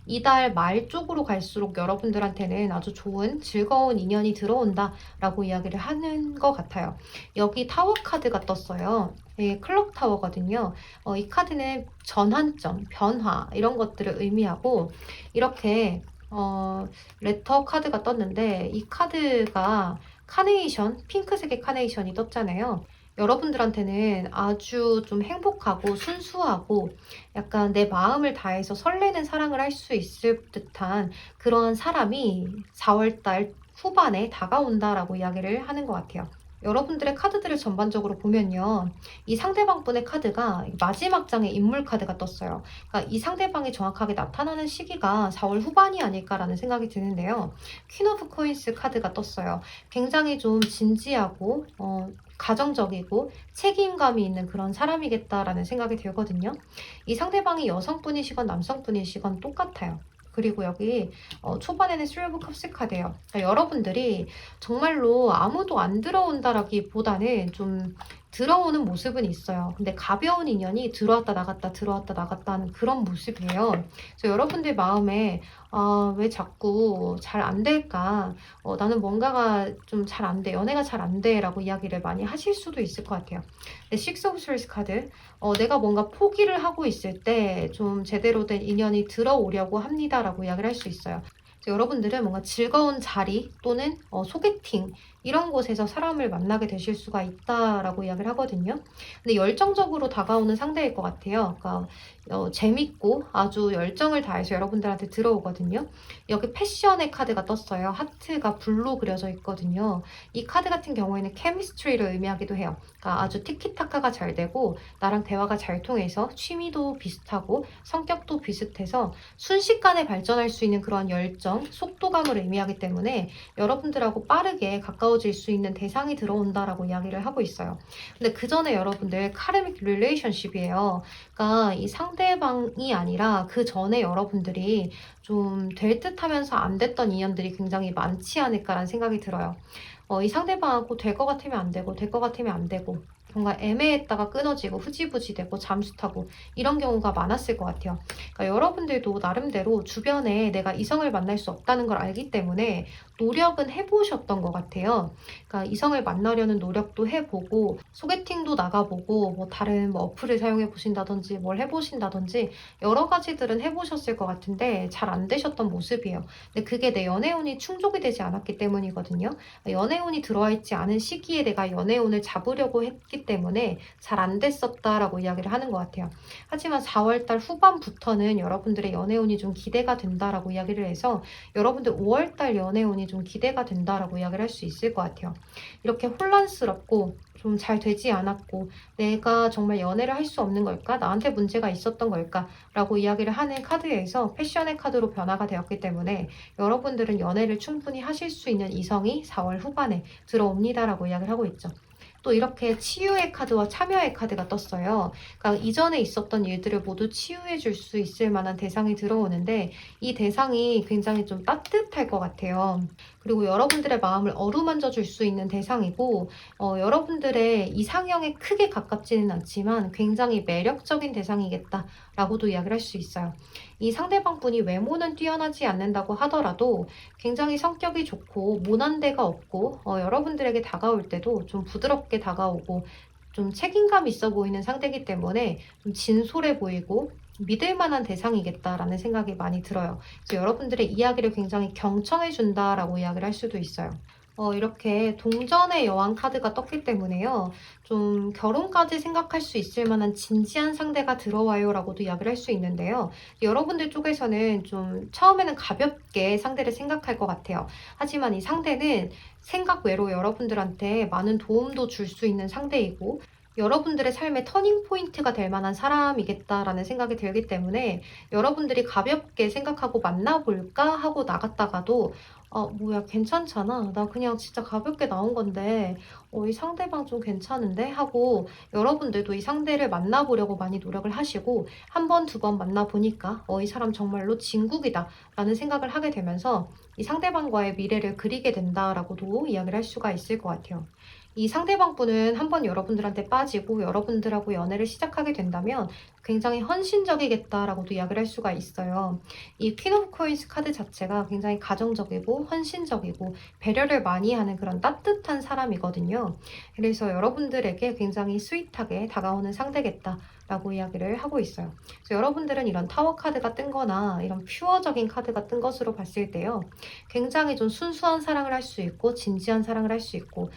A: 이달 말 쪽으로 갈수록 여러분들한테는 아주 좋은 즐거운 인연이 들어온다라고 이야기를 하는 것 같아요. 여기 타워 카드가 떴어요. 예, 클럭 타워거든요. 이 카드는 전환점, 변화 이런 것들을 의미하고 이렇게 레터 카드가 떴는데 이 카드가 카네이션, 핑크색의 카네이션이 떴잖아요. 여러분들한테는 아주 좀 행복하고 순수하고 약간 내 마음을 다해서 설레는 사랑을 할 수 있을 듯한 그런 사람이 4월달 후반에 다가온다라고 이야기를 하는 것 같아요. 여러분들의 카드들을 전반적으로 보면요. 이 상대방 분의 카드가 마지막 장의 인물 카드가 떴어요. 그러니까 이 상대방이 정확하게 나타나는 시기가 4월 후반이 아닐까라는 생각이 드는데요. 퀸 오브 코인스 카드가 떴어요. 굉장히 좀 진지하고 가정적이고 책임감이 있는 그런 사람이겠다라는 생각이 들거든요. 이 상대방이 여성분이시건 남성분이시건 똑같아요. 그리고 여기 초반에는 쓰리 오브 컵스 카드예요. 그러니까 여러분들이 정말로 아무도 안 들어온다라기보다는 좀 들어오는 모습은 있어요. 근데 가벼운 인연이 들어왔다 나갔다 들어왔다 나갔다 하는 그런 모습이에요. 그래서 여러분들 마음에 왜 자꾸 잘 안 될까? 나는 뭔가가 좀 잘 안 돼. 연애가 잘 안 돼. 라고 이야기를 많이 하실 수도 있을 것 같아요. 네, 식스 오브 스월드 카드. 내가 뭔가 포기를 하고 있을 때 좀 제대로 된 인연이 들어오려고 합니다라고 이야기를 할 수 있어요. 여러분들은 뭔가 즐거운 자리 또는 소개팅 이런 곳에서 사람을 만나게 되실 수가 있다라고 이야기를 하거든요. 근데 열정적으로 다가오는 상대일 것 같아요. 그러니까 재밌고 아주 열정을 다해서 여러분들한테 들어오거든요. 여기 패션의 카드가 떴어요. 하트가 불로 그려져 있거든요. 이 카드 같은 경우에는 케미스트리를 의미하기도 해요. 그러니까 아주 티키타카가 잘 되고 나랑 대화가 잘 통해서 취미도 비슷하고 성격도 비슷해서 순식간에 발전할 수 있는 그런 열정, 속도감을 의미하기 때문에 여러분들하고 빠르게 가까워질 수 있는 대상이 들어온다라고 이야기를 하고 있어요. 근데 그 전에 여러분들 카르믹 릴레이션십이에요. 그러니까 이 상대방이 아니라 그 전에 여러분들이 좀 될 듯하면서 안 됐던 인연들이 굉장히 많지 않을까라는 생각이 들어요. 이 상대방하고 될 것 같으면 안 되고 될 것 같으면 안 되고 뭔가 애매했다가 끊어지고 흐지부지 되고 잠수 타고 이런 경우가 많았을 것 같아요. 그러니까 여러분들도 나름대로 주변에 내가 이성을 만날 수 없다는 걸 알기 때문에 노력은 해보셨던 것 같아요. 그러니까 이성을 만나려는 노력도 해보고 소개팅도 나가보고 뭐 다른 뭐 어플을 사용해 보신다든지 뭘 해보신다든지 여러 가지들은 해보셨을 것 같은데 잘 안 되셨던 모습이에요. 근데 그게 내 연애운이 충족이 되지 않았기 때문이거든요. 연애운이 들어와 있지 않은 시기에 내가 연애운을 잡으려고 했기 때문에 잘 안 됐었다라고 이야기를 하는 것 같아요. 하지만 4월달 후반부터는 여러분들의 연애운이 좀 기대가 된다라고 이야기를 해서 여러분들 5월달 연애운이 좀 기대가 된다라고 이야기를 할 수 있을 것 같아요. 이렇게 혼란스럽고 좀 잘 되지 않았고 내가 정말 연애를 할 수 없는 걸까? 나한테 문제가 있었던 걸까? 라고 이야기를 하는 카드에서 패션의 카드로 변화가 되었기 때문에 여러분들은 연애를 충분히 하실 수 있는 이성이 4월 후반에 들어옵니다라고 이야기를 하고 있죠. 또 이렇게 치유의 카드와 참여의 카드가 떴어요. 그러니까 이전에 있었던 일들을 모두 치유해 줄 수 있을 만한 대상이 들어오는데 이 대상이 굉장히 좀 따뜻할 것 같아요. 그리고 여러분들의 마음을 어루만져 줄 수 있는 대상이고 여러분들의 이상형에 크게 가깝지는 않지만 굉장히 매력적인 대상이겠다라고도 이야기를 할 수 있어요. 이 상대방 분이 외모는 뛰어나지 않는다고 하더라도 굉장히 성격이 좋고 모난 데가 없고 여러분들에게 다가올 때도 좀 부드럽게 다가오고 좀 책임감 있어 보이는 상대이기 때문에 좀 진솔해 보이고 믿을 만한 대상이겠다라는 생각이 많이 들어요. 그래서 여러분들의 이야기를 굉장히 경청해 준다라고 이야기를 할 수도 있어요. 이렇게 동전의 여왕 카드가 떴기 때문에요. 좀 결혼까지 생각할 수 있을 만한 진지한 상대가 들어와요 라고도 이야기를 할 수 있는데요. 여러분들 쪽에서는 좀 처음에는 가볍게 상대를 생각할 것 같아요. 하지만 이 상대는 생각 외로 여러분들한테 많은 도움도 줄 수 있는 상대이고 여러분들의 삶의 터닝 포인트가 될 만한 사람이겠다라는 생각이 들기 때문에 여러분들이 가볍게 생각하고 만나볼까 하고 나갔다가도 뭐야, 괜찮잖아. 나 그냥 진짜 가볍게 나온 건데, 이 상대방 좀 괜찮은데? 하고 여러분들도 이 상대를 만나보려고 많이 노력을 하시고, 한 번, 두 번 만나보니까, 이 사람 정말로 진국이다. 라는 생각을 하게 되면서 이 상대방과의 미래를 그리게 된다라고도 이야기를 할 수가 있을 것 같아요. 이 상대방분은 한번 여러분들한테 빠지고 여러분들하고 연애를 시작하게 된다면 굉장히 헌신적이겠다라고도 이야기를 할 수가 있어요. 이 퀸 오브 코인스 카드 자체가 굉장히 가정적이고 헌신적이고 배려를 많이 하는 그런 따뜻한 사람이거든요. 그래서 여러분들에게 굉장히 스윗하게 다가오는 상대겠다. 라고 이야기를 하고 있어요. 그래서 여러분들은 이런 타워 카드가 뜬 거나 이런 퓨어적인 카드가 뜬 것으로 봤을 때요. 굉장히 좀 순수한 사랑을 할 수 있고 진지한 사랑을 할 수 있고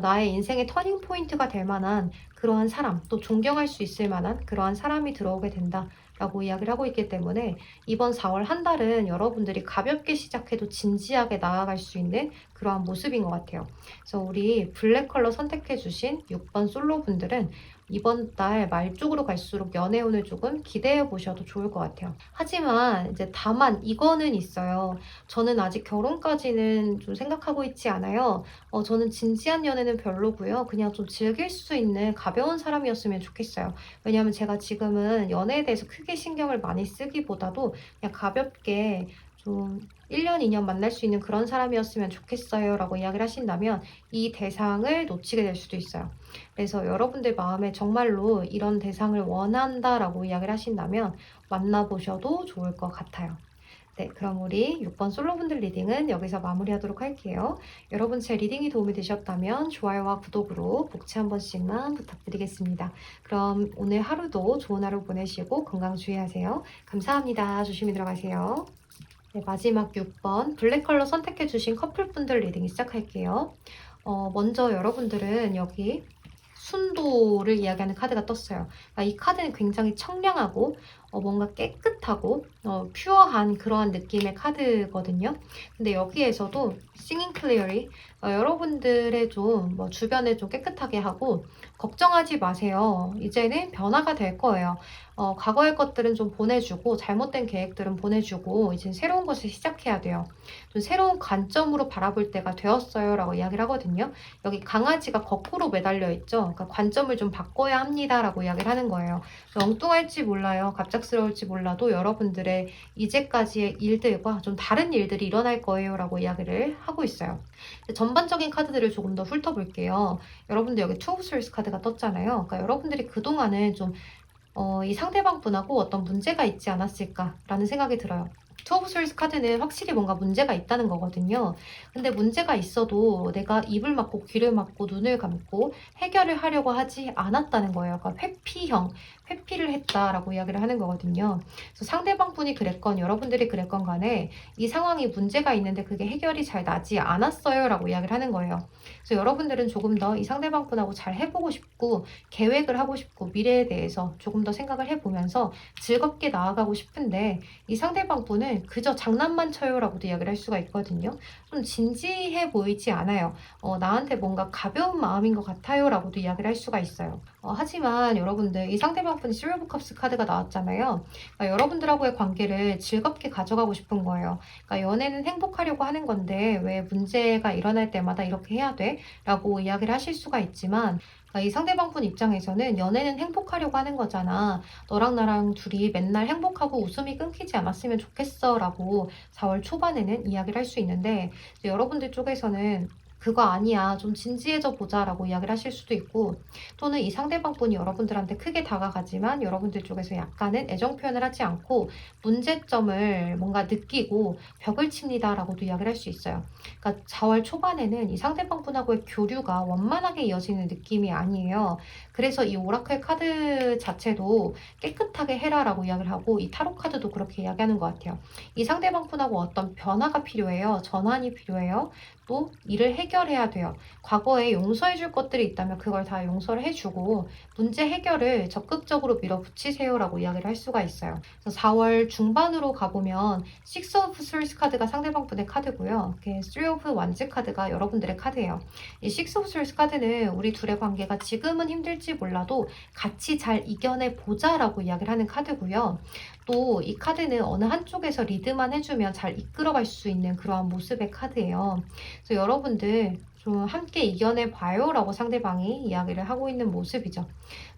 A: 나의 인생의 터닝 포인트가 될 만한 그러한 사람, 또 존경할 수 있을 만한 그러한 사람이 들어오게 된다라고 이야기를 하고 있기 때문에 이번 4월 한 달은 여러분들이 가볍게 시작해도 진지하게 나아갈 수 있는 그러한 모습인 것 같아요. 그래서 우리 블랙 컬러 선택해주신 6번 솔로 분들은 이번 달 말 쪽으로 갈수록 연애운을 조금 기대해 보셔도 좋을 것 같아요. 하지만 이제 다만 이거는 있어요. 저는 아직 결혼까지는 좀 생각하고 있지 않아요. 저는 진지한 연애는 별로고요. 그냥 좀 즐길 수 있는 가벼운 사람이었으면 좋겠어요. 왜냐하면 제가 지금은 연애에 대해서 크게 신경을 많이 쓰기보다도 그냥 가볍게 좀 1년, 2년 만날 수 있는 그런 사람이었으면 좋겠어요 라고 이야기를 하신다면 이 대상을 놓치게 될 수도 있어요. 그래서 여러분들 마음에 정말로 이런 대상을 원한다라고 이야기를 하신다면 만나보셔도 좋을 것 같아요. 네, 그럼 우리 6번 솔로분들 리딩은 여기서 마무리하도록 할게요. 여러분 제 리딩이 도움이 되셨다면 좋아요와 구독으로 복채 한 번씩만 부탁드리겠습니다. 그럼 오늘 하루도 좋은 하루 보내시고 건강 주의하세요. 감사합니다. 조심히 들어가세요. 네, 마지막 6번 블랙 컬러 선택해주신 커플분들 리딩 시작할게요. 먼저 여러분들은 여기 순도를 이야기하는 카드가 떴어요. 그러니까 이 카드는 굉장히 청량하고 뭔가 깨끗하고 퓨어한 그러한 느낌의 카드거든요. 근데 여기에서도 Singing Clearly 여러분들의 좀 주변을 좀 깨끗하게 하고 걱정하지 마세요. 이제는 변화가 될 거예요. 과거의 것들은 좀 보내주고 잘못된 계획들은 보내주고 이제 새로운 것을 시작해야 돼요. 좀 새로운 관점으로 바라볼 때가 되었어요 라고 이야기를 하거든요. 여기 강아지가 거꾸로 매달려 있죠. 그러니까 관점을 좀 바꿔야 합니다 라고 이야기를 하는 거예요. 엉뚱할지 몰라요. 갑작스러울지 몰라도 여러분들의 이제까지의 일들과 좀 다른 일들이 일어날 거예요 라고 이야기를 하고 있어요. 전반적인 카드들을 조금 더 훑어볼게요. 여러분들 여기 투 오브 스월드 카드가 떴잖아요. 그러니까 여러분들이 그동안은 좀 이 상대방 분하고 어떤 문제가 있지 않았을까라는 생각이 들어요. 투 오브 스월드 카드는 확실히 뭔가 문제가 있다는 거거든요. 근데 문제가 있어도 내가 입을 막고 귀를 막고 눈을 감고 해결을 하려고 하지 않았다는 거예요. 그러니까 회피를 했다라고 이야기를 하는 거거든요. 그래서 상대방 분이 그랬건 여러분들이 그랬건 간에 이 상황이 문제가 있는데 그게 해결이 잘 나지 않았어요 라고 이야기를 하는 거예요. 그래서 여러분들은 조금 더 이 상대방 분하고 잘 해보고 싶고 계획을 하고 싶고 미래에 대해서 조금 더 생각을 해보면서 즐겁게 나아가고 싶은데 이 상대방 분은 그저 장난만 쳐요 라고도 이야기를 할 수가 있거든요. 좀 진지해 보이지 않아요. 나한테 뭔가 가벼운 마음인 것 같아요 라고도 이야기를 할 수가 있어요. 하지만 여러분들 이 상대방 분이 쓰리 오브 컵스 카드가 나왔잖아요. 그러니까 여러분들하고의 관계를 즐겁게 가져가고 싶은 거예요. 그러니까 연애는 행복하려고 하는 건데 왜 문제가 일어날 때마다 이렇게 해야 돼? 라고 이야기를 하실 수가 있지만 이 상대방 분 입장에서는 연애는 행복하려고 하는 거잖아. 너랑 나랑 둘이 맨날 행복하고 웃음이 끊기지 않았으면 좋겠어 라고 4월 초반에는 이야기를 할 수 있는데 여러분들 쪽에서는 그거 아니야. 좀 진지해져 보자 라고 이야기를 하실 수도 있고 또는 이 상대방 분이 여러분들한테 크게 다가가지만 여러분들 쪽에서 약간은 애정 표현을 하지 않고 문제점을 뭔가 느끼고 벽을 칩니다 라고도 이야기를 할 수 있어요. 그러니까 4월 초반에는 이 상대방 분하고의 교류가 원만하게 이어지는 느낌이 아니에요. 그래서 이 오라클 카드 자체도 깨끗하게 해라 라고 이야기를 하고 이 타로 카드도 그렇게 이야기하는 것 같아요. 이 상대방 분하고 어떤 변화가 필요해요. 전환이 필요해요. 또 일을 해결해야 돼요. 과거에 용서해줄 것들이 있다면 그걸 다 용서를 해주고 문제 해결을 적극적으로 밀어붙이세요라고 이야기를 할 수가 있어요. 그래서 4월 중반으로 가보면 Six of Swords 카드가 상대방 분의 카드고요. Three of Wands 카드가 여러분들의 카드예요. 이 Six of Swords 카드는 우리 둘의 관계가 지금은 힘들지 몰라도 같이 잘 이겨내 보자라고 이야기를 하는 카드고요. 또 이 카드는 어느 한쪽에서 리드만 해주면 잘 이끌어갈 수 있는 그러한 모습의 카드예요. 그래서 여러분들 좀 함께 이겨내 봐요 라고 상대방이 이야기를 하고 있는 모습이죠.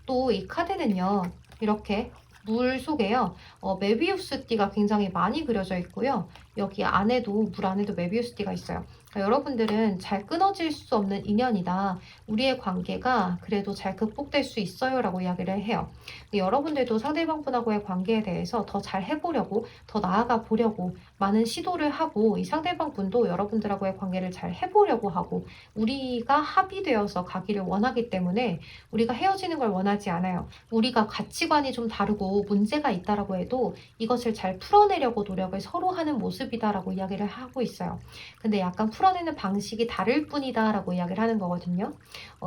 A: 또 이 카드는요, 이렇게 물 속에요, 메비우스 띠가 굉장히 많이 그려져 있고요. 여기 안에도, 물 안에도 메비우스 띠가 있어요. 그러니까 여러분들은 잘 끊어질 수 없는 인연이다. 우리의 관계가 그래도 잘 극복될 수 있어요 라고 이야기를 해요. 여러분들도 상대방분하고의 관계에 대해서 더 잘 해보려고, 더 나아가 보려고 많은 시도를 하고, 이 상대방분도 여러분들하고의 관계를 잘 해보려고 하고, 우리가 합의되어서 가기를 원하기 때문에 우리가 헤어지는 걸 원하지 않아요. 우리가 가치관이 좀 다르고 문제가 있다라고 해도 이것을 잘 풀어내려고 노력을 서로 하는 모습이다라고 이야기를 하고 있어요. 근데 약간 풀어내는 방식이 다를 뿐이다 라고 이야기를 하는 거거든요.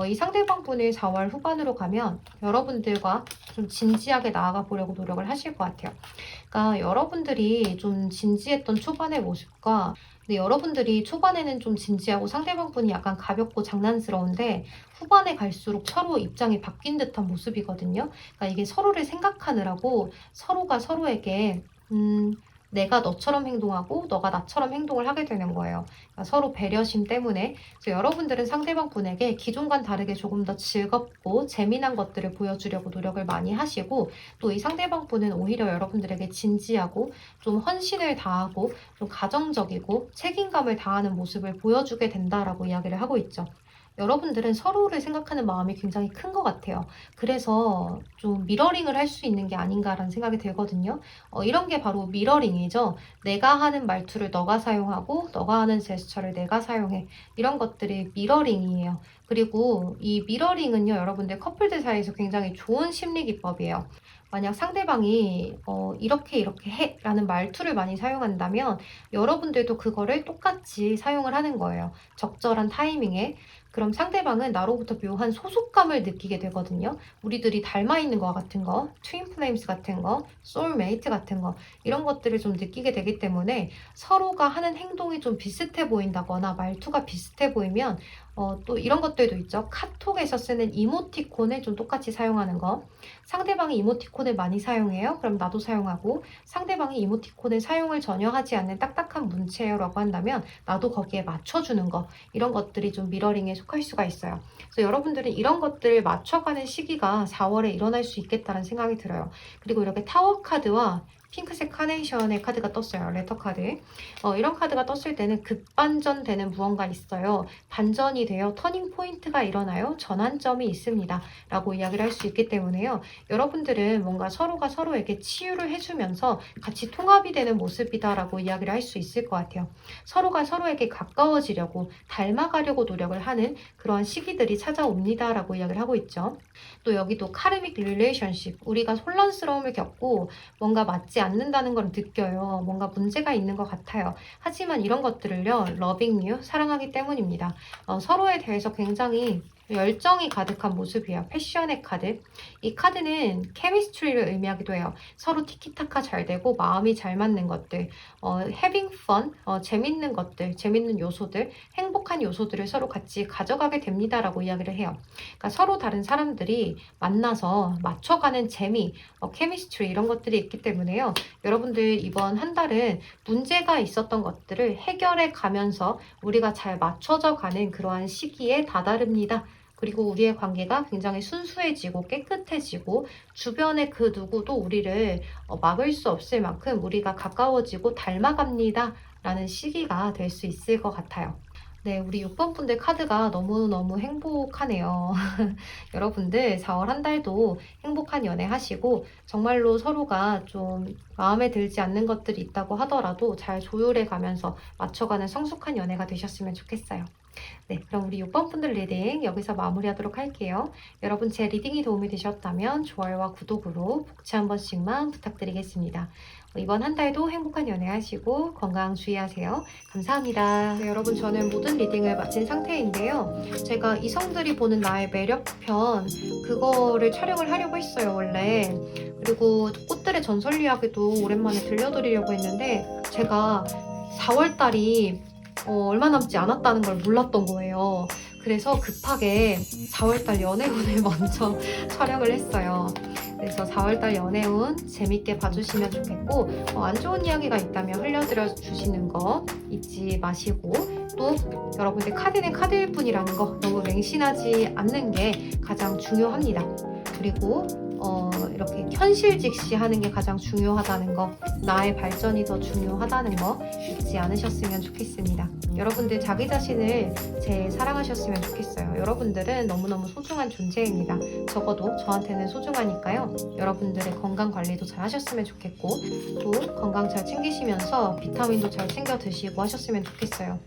A: 이 상대방 분의 4월 후반으로 가면 여러분들과 좀 진지하게 나아가 보려고 노력을 하실 것 같아요. 그러니까 여러분들이 좀 진지했던 초반의 모습과, 근데 여러분들이 초반에는 좀 진지하고 상대방 분이 약간 가볍고 장난스러운데 후반에 갈수록 서로 입장이 바뀐 듯한 모습이거든요. 그러니까 이게 서로를 생각하느라고 서로가 서로에게 내가 너처럼 행동하고 너가 나처럼 행동을 하게 되는 거예요. 그러니까 서로 배려심 때문에. 그래서 여러분들은 상대방 분에게 기존과는 다르게 조금 더 즐겁고 재미난 것들을 보여주려고 노력을 많이 하시고, 또 이 상대방 분은 오히려 여러분들에게 진지하고 좀 헌신을 다하고 좀 가정적이고 책임감을 다하는 모습을 보여주게 된다라고 이야기를 하고 있죠. 여러분들은 서로를 생각하는 마음이 굉장히 큰 것 같아요. 그래서 좀 미러링을 할 수 있는 게 아닌가라는 생각이 들거든요. 이런 게 바로 미러링이죠. 내가 하는 말투를 너가 사용하고 너가 하는 제스처를 내가 사용해. 이런 것들이 미러링이에요. 그리고 이 미러링은요, 여러분들 커플들 사이에서 굉장히 좋은 심리 기법이에요. 만약 상대방이 이렇게 해 라는 말투를 많이 사용한다면 여러분들도 그거를 똑같이 사용을 하는 거예요. 적절한 타이밍에. 그럼 상대방은 나로부터 묘한 소속감을 느끼게 되거든요. 우리들이 닮아 있는 것 같은 거, 트윈 플레임스 같은 거, 소울메이트 같은 거, 이런 것들을 좀 느끼게 되기 때문에 서로가 하는 행동이 좀 비슷해 보인다거나 말투가 비슷해 보이면 또 이런 것들도 있죠. 카톡에서 쓰는 이모티콘을 좀 똑같이 사용하는 거. 상대방이 이모티콘을 많이 사용해요. 그럼 나도 사용하고, 상대방이 이모티콘을 사용을 전혀 하지 않는 딱딱한 문체라고 한다면 나도 거기에 맞춰주는 거. 이런 것들이 좀 미러링에 속할 수가 있어요. 그래서 여러분들은 이런 것들을 맞춰가는 시기가 4월에 일어날 수 있겠다는 생각이 들어요. 그리고 이렇게 타워 카드와 핑크색 카네이션의 카드가 떴어요. 레터 카드. 이런 카드가 떴을 때는 급반전되는 무언가 있어요. 반전이 되어 터닝 포인트가 일어나요. 전환점이 있습니다. 라고 이야기를 할 수 있기 때문에요. 여러분들은 뭔가 서로가 서로에게 치유를 해주면서 같이 통합이 되는 모습이다 라고 이야기를 할 수 있을 것 같아요. 서로가 서로에게 가까워지려고 닮아가려고 노력을 하는 그러한 시기들이 찾아옵니다 라고 이야기를 하고 있죠. 또 여기도 카르믹 릴레이션십, 우리가 혼란스러움을 겪고 뭔가 맞지 않는다는 걸 느껴요. 뭔가 문제가 있는 것 같아요. 하지만 이런 것들을요, loving you, 사랑하기 때문입니다. 서로에 대해서 굉장히 열정이 가득한 모습이에요. 패션의 카드. 이 카드는 케미스트리를 의미하기도 해요. 서로 티키타카 잘 되고 마음이 잘 맞는 것들, having fun, 재밌는 것들, 재밌는 요소들, 행복한 요소들을 서로 같이 가져가게 됩니다라고 이야기를 해요. 그러니까 서로 다른 사람들이 만나서 맞춰가는 재미, 케미스트리 이런 것들이 있기 때문에요. 여러분들 이번 한 달은 문제가 있었던 것들을 해결해 가면서 우리가 잘 맞춰져 가는 그러한 시기에 다다릅니다. 그리고 우리의 관계가 굉장히 순수해지고 깨끗해지고 주변의 그 누구도 우리를 막을 수 없을 만큼 우리가 가까워지고 닮아갑니다 라는 시기가 될 수 있을 것 같아요. 네, 우리 6번 분들 카드가 너무너무 행복하네요. 여러분들 4월 한 달도 행복한 연애 하시고 정말로 서로가 좀 마음에 들지 않는 것들이 있다고 하더라도 잘 조율해 가면서 맞춰가는 성숙한 연애가 되셨으면 좋겠어요. 네, 그럼 우리 6번 분들 리딩 여기서 마무리하도록 할게요. 여러분 제 리딩이 도움이 되셨다면 좋아요와 구독으로 복채 한 번씩만 부탁드리겠습니다. 이번 한 달도 행복한 연애 하시고 건강 주의하세요. 감사합니다. 네, 여러분 저는 모든 리딩을 마친 상태인데요. 제가 이성들이 보는 나의 매력편 그거를 촬영을 하려고 했어요 원래. 그리고 꽃들의 전설 이야기도 오랜만에 들려드리려고 했는데 제가 4월달이 얼마 남지 않았다는 걸 몰랐던 거예요. 그래서 급하게 4월달 연애운을 먼저 촬영을 했어요. 그래서 4월달 연애운 재밌게 봐주시면 좋겠고 안 좋은 이야기가 있다면 흘려들어 주시는 거 잊지 마시고 또 여러분들 카드는 카드일 뿐이라는 거 너무 맹신하지 않는 게 가장 중요합니다. 그리고 이렇게 현실 직시하는 게 가장 중요하다는 거, 나의 발전이 더 중요하다는 거 잊지 않으셨으면 좋겠습니다. 여러분들 자기 자신을 사랑하셨으면 좋겠어요. 여러분들은 너무너무 소중한 존재입니다. 적어도 저한테는 소중하니까요. 여러분들의 건강 관리도 잘 하셨으면 좋겠고 또 건강 잘 챙기시면서 비타민도 잘 챙겨 드시고 하셨으면 좋겠어요.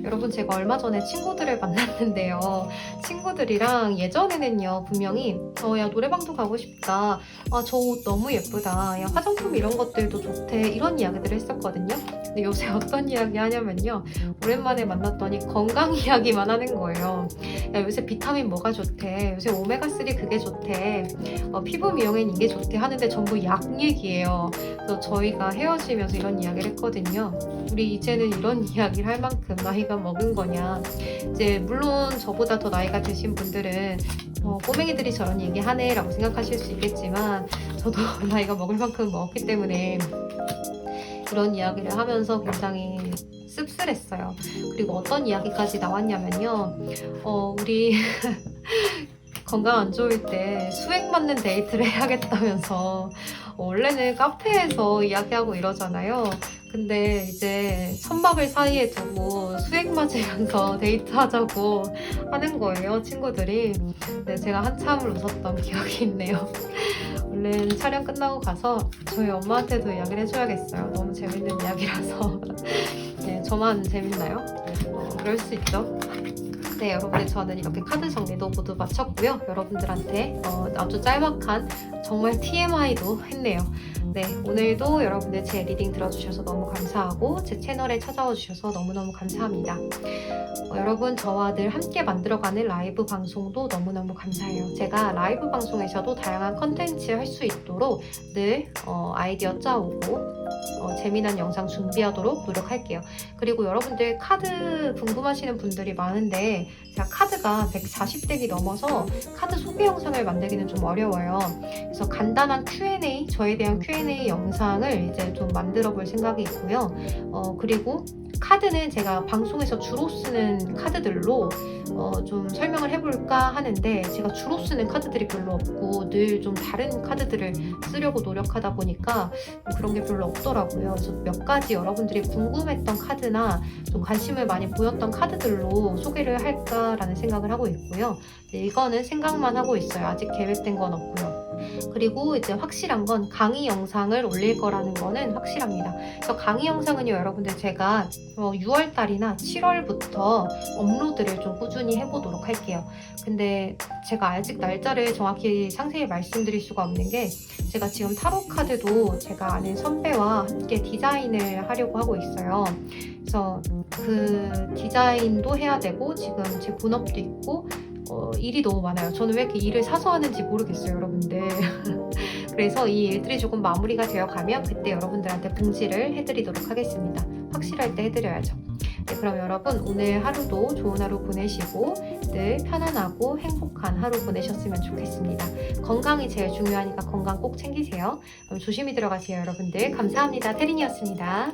A: 여러분 제가 얼마 전에 친구들을 만났는데요. 친구들이랑 예전에는요 분명히 야 노래방도 가고 싶다. 저 옷 너무 예쁘다. 야 화장품 이런 것들도 좋대. 이런 이야기들을 했었거든요. 근데 요새 어떤 이야기 하냐면요. 오랜만에 만났더니 건강 이야기만 하는 거예요. 야 요새 비타민 뭐가 좋대. 요새 오메가3 그게 좋대. 피부 미용엔 이게 좋대 하는데 전부 약 얘기예요. 그래서 저희가 헤어지면서 이런 이야기를 했거든요. 우리 이제는 이런 이야기를 할 만큼 나이가 먹은 거냐. 이제 물론 저보다 더 나이가 드신 분들은 꼬맹이들이 저런 얘기 하네 라고 생각하실 수 있겠지만 저도 나이가 먹을 만큼 먹었기 때문에 이런 이야기를 하면서 굉장히 씁쓸했어요. 그리고 어떤 이야기까지 나왔냐면요. 우리 건강 안 좋을 때 수액 맞는 데이트를 해야겠다면서 원래는 카페에서 이야기하고 이러잖아요. 근데 이제 천막을 사이에 두고 수액 맞으면서 데이트하자고 하는 거예요, 친구들이. 근데 제가 한참을 웃었던 기억이 있네요. 얼른 촬영 끝나고 가서 저희 엄마한테도 이야기를 해줘야겠어요. 너무 재밌는 이야기라서. 네, 저만 재밌나요? 그럴 수 있죠. 네, 여러분들 저는 이렇게 카드 정리도 모두 마쳤고요. 여러분들한테 아주 짤막한 정말 TMI도 했네요. 네, 오늘도 여러분들 제 리딩 들어주셔서 너무 감사하고 제 채널에 찾아와 주셔서 너무너무 감사합니다. 여러분 저와 늘 함께 만들어가는 라이브 방송도 너무너무 감사해요. 제가 라이브 방송에서도 다양한 컨텐츠 할 수 있도록 늘 아이디어 짜오고 재미난 영상 준비하도록 노력할게요. 그리고 여러분들 카드 궁금하시는 분들이 많은데 제가 카드가 140덱이 넘어서 카드 소개 영상을 만들기는 좀 어려워요. 그래서 간단한 Q&A, 저에 대한 Q&A 영상을 이제 좀 만들어 볼 생각이 있고요. 그리고 카드는 제가 방송에서 주로 쓰는 카드들로 좀 설명을 해볼까 하는데 제가 주로 쓰는 카드들이 별로 없고 늘 좀 다른 카드들을 쓰려고 노력하다 보니까 그런 게 별로 없더라고요. 그래서 몇 가지 여러분들이 궁금했던 카드나 좀 관심을 많이 보였던 카드들로 소개를 할까라는 생각을 하고 있고요. 이거는 생각만 하고 있어요. 아직 계획된 건 없고요. 그리고 이제 확실한 건 강의 영상을 올릴 거라는 거는 확실합니다. 그래서 강의 영상은요, 여러분들 제가 6월달이나 7월부터 업로드를 좀 꾸준히 해보도록 할게요. 근데 제가 아직 날짜를 정확히 상세히 말씀드릴 수가 없는 게 제가 지금 타로 카드도 제가 아는 선배와 함께 디자인을 하려고 하고 있어요. 그래서 그 디자인도 해야 되고 지금 제 본업도 있고 일이 너무 많아요. 저는 왜 이렇게 일을 사서 하는지 모르겠어요, 여러분들. 그래서 이 일들이 조금 마무리가 되어 가면 그때 여러분들한테 공지를 해드리도록 하겠습니다. 확실할 때 해드려야죠. 네, 그럼 여러분 오늘 하루도 좋은 하루 보내시고 늘 편안하고 행복한 하루 보내셨으면 좋겠습니다. 건강이 제일 중요하니까 건강 꼭 챙기세요. 조심히 들어가세요, 여러분들. 감사합니다. 태린이었습니다.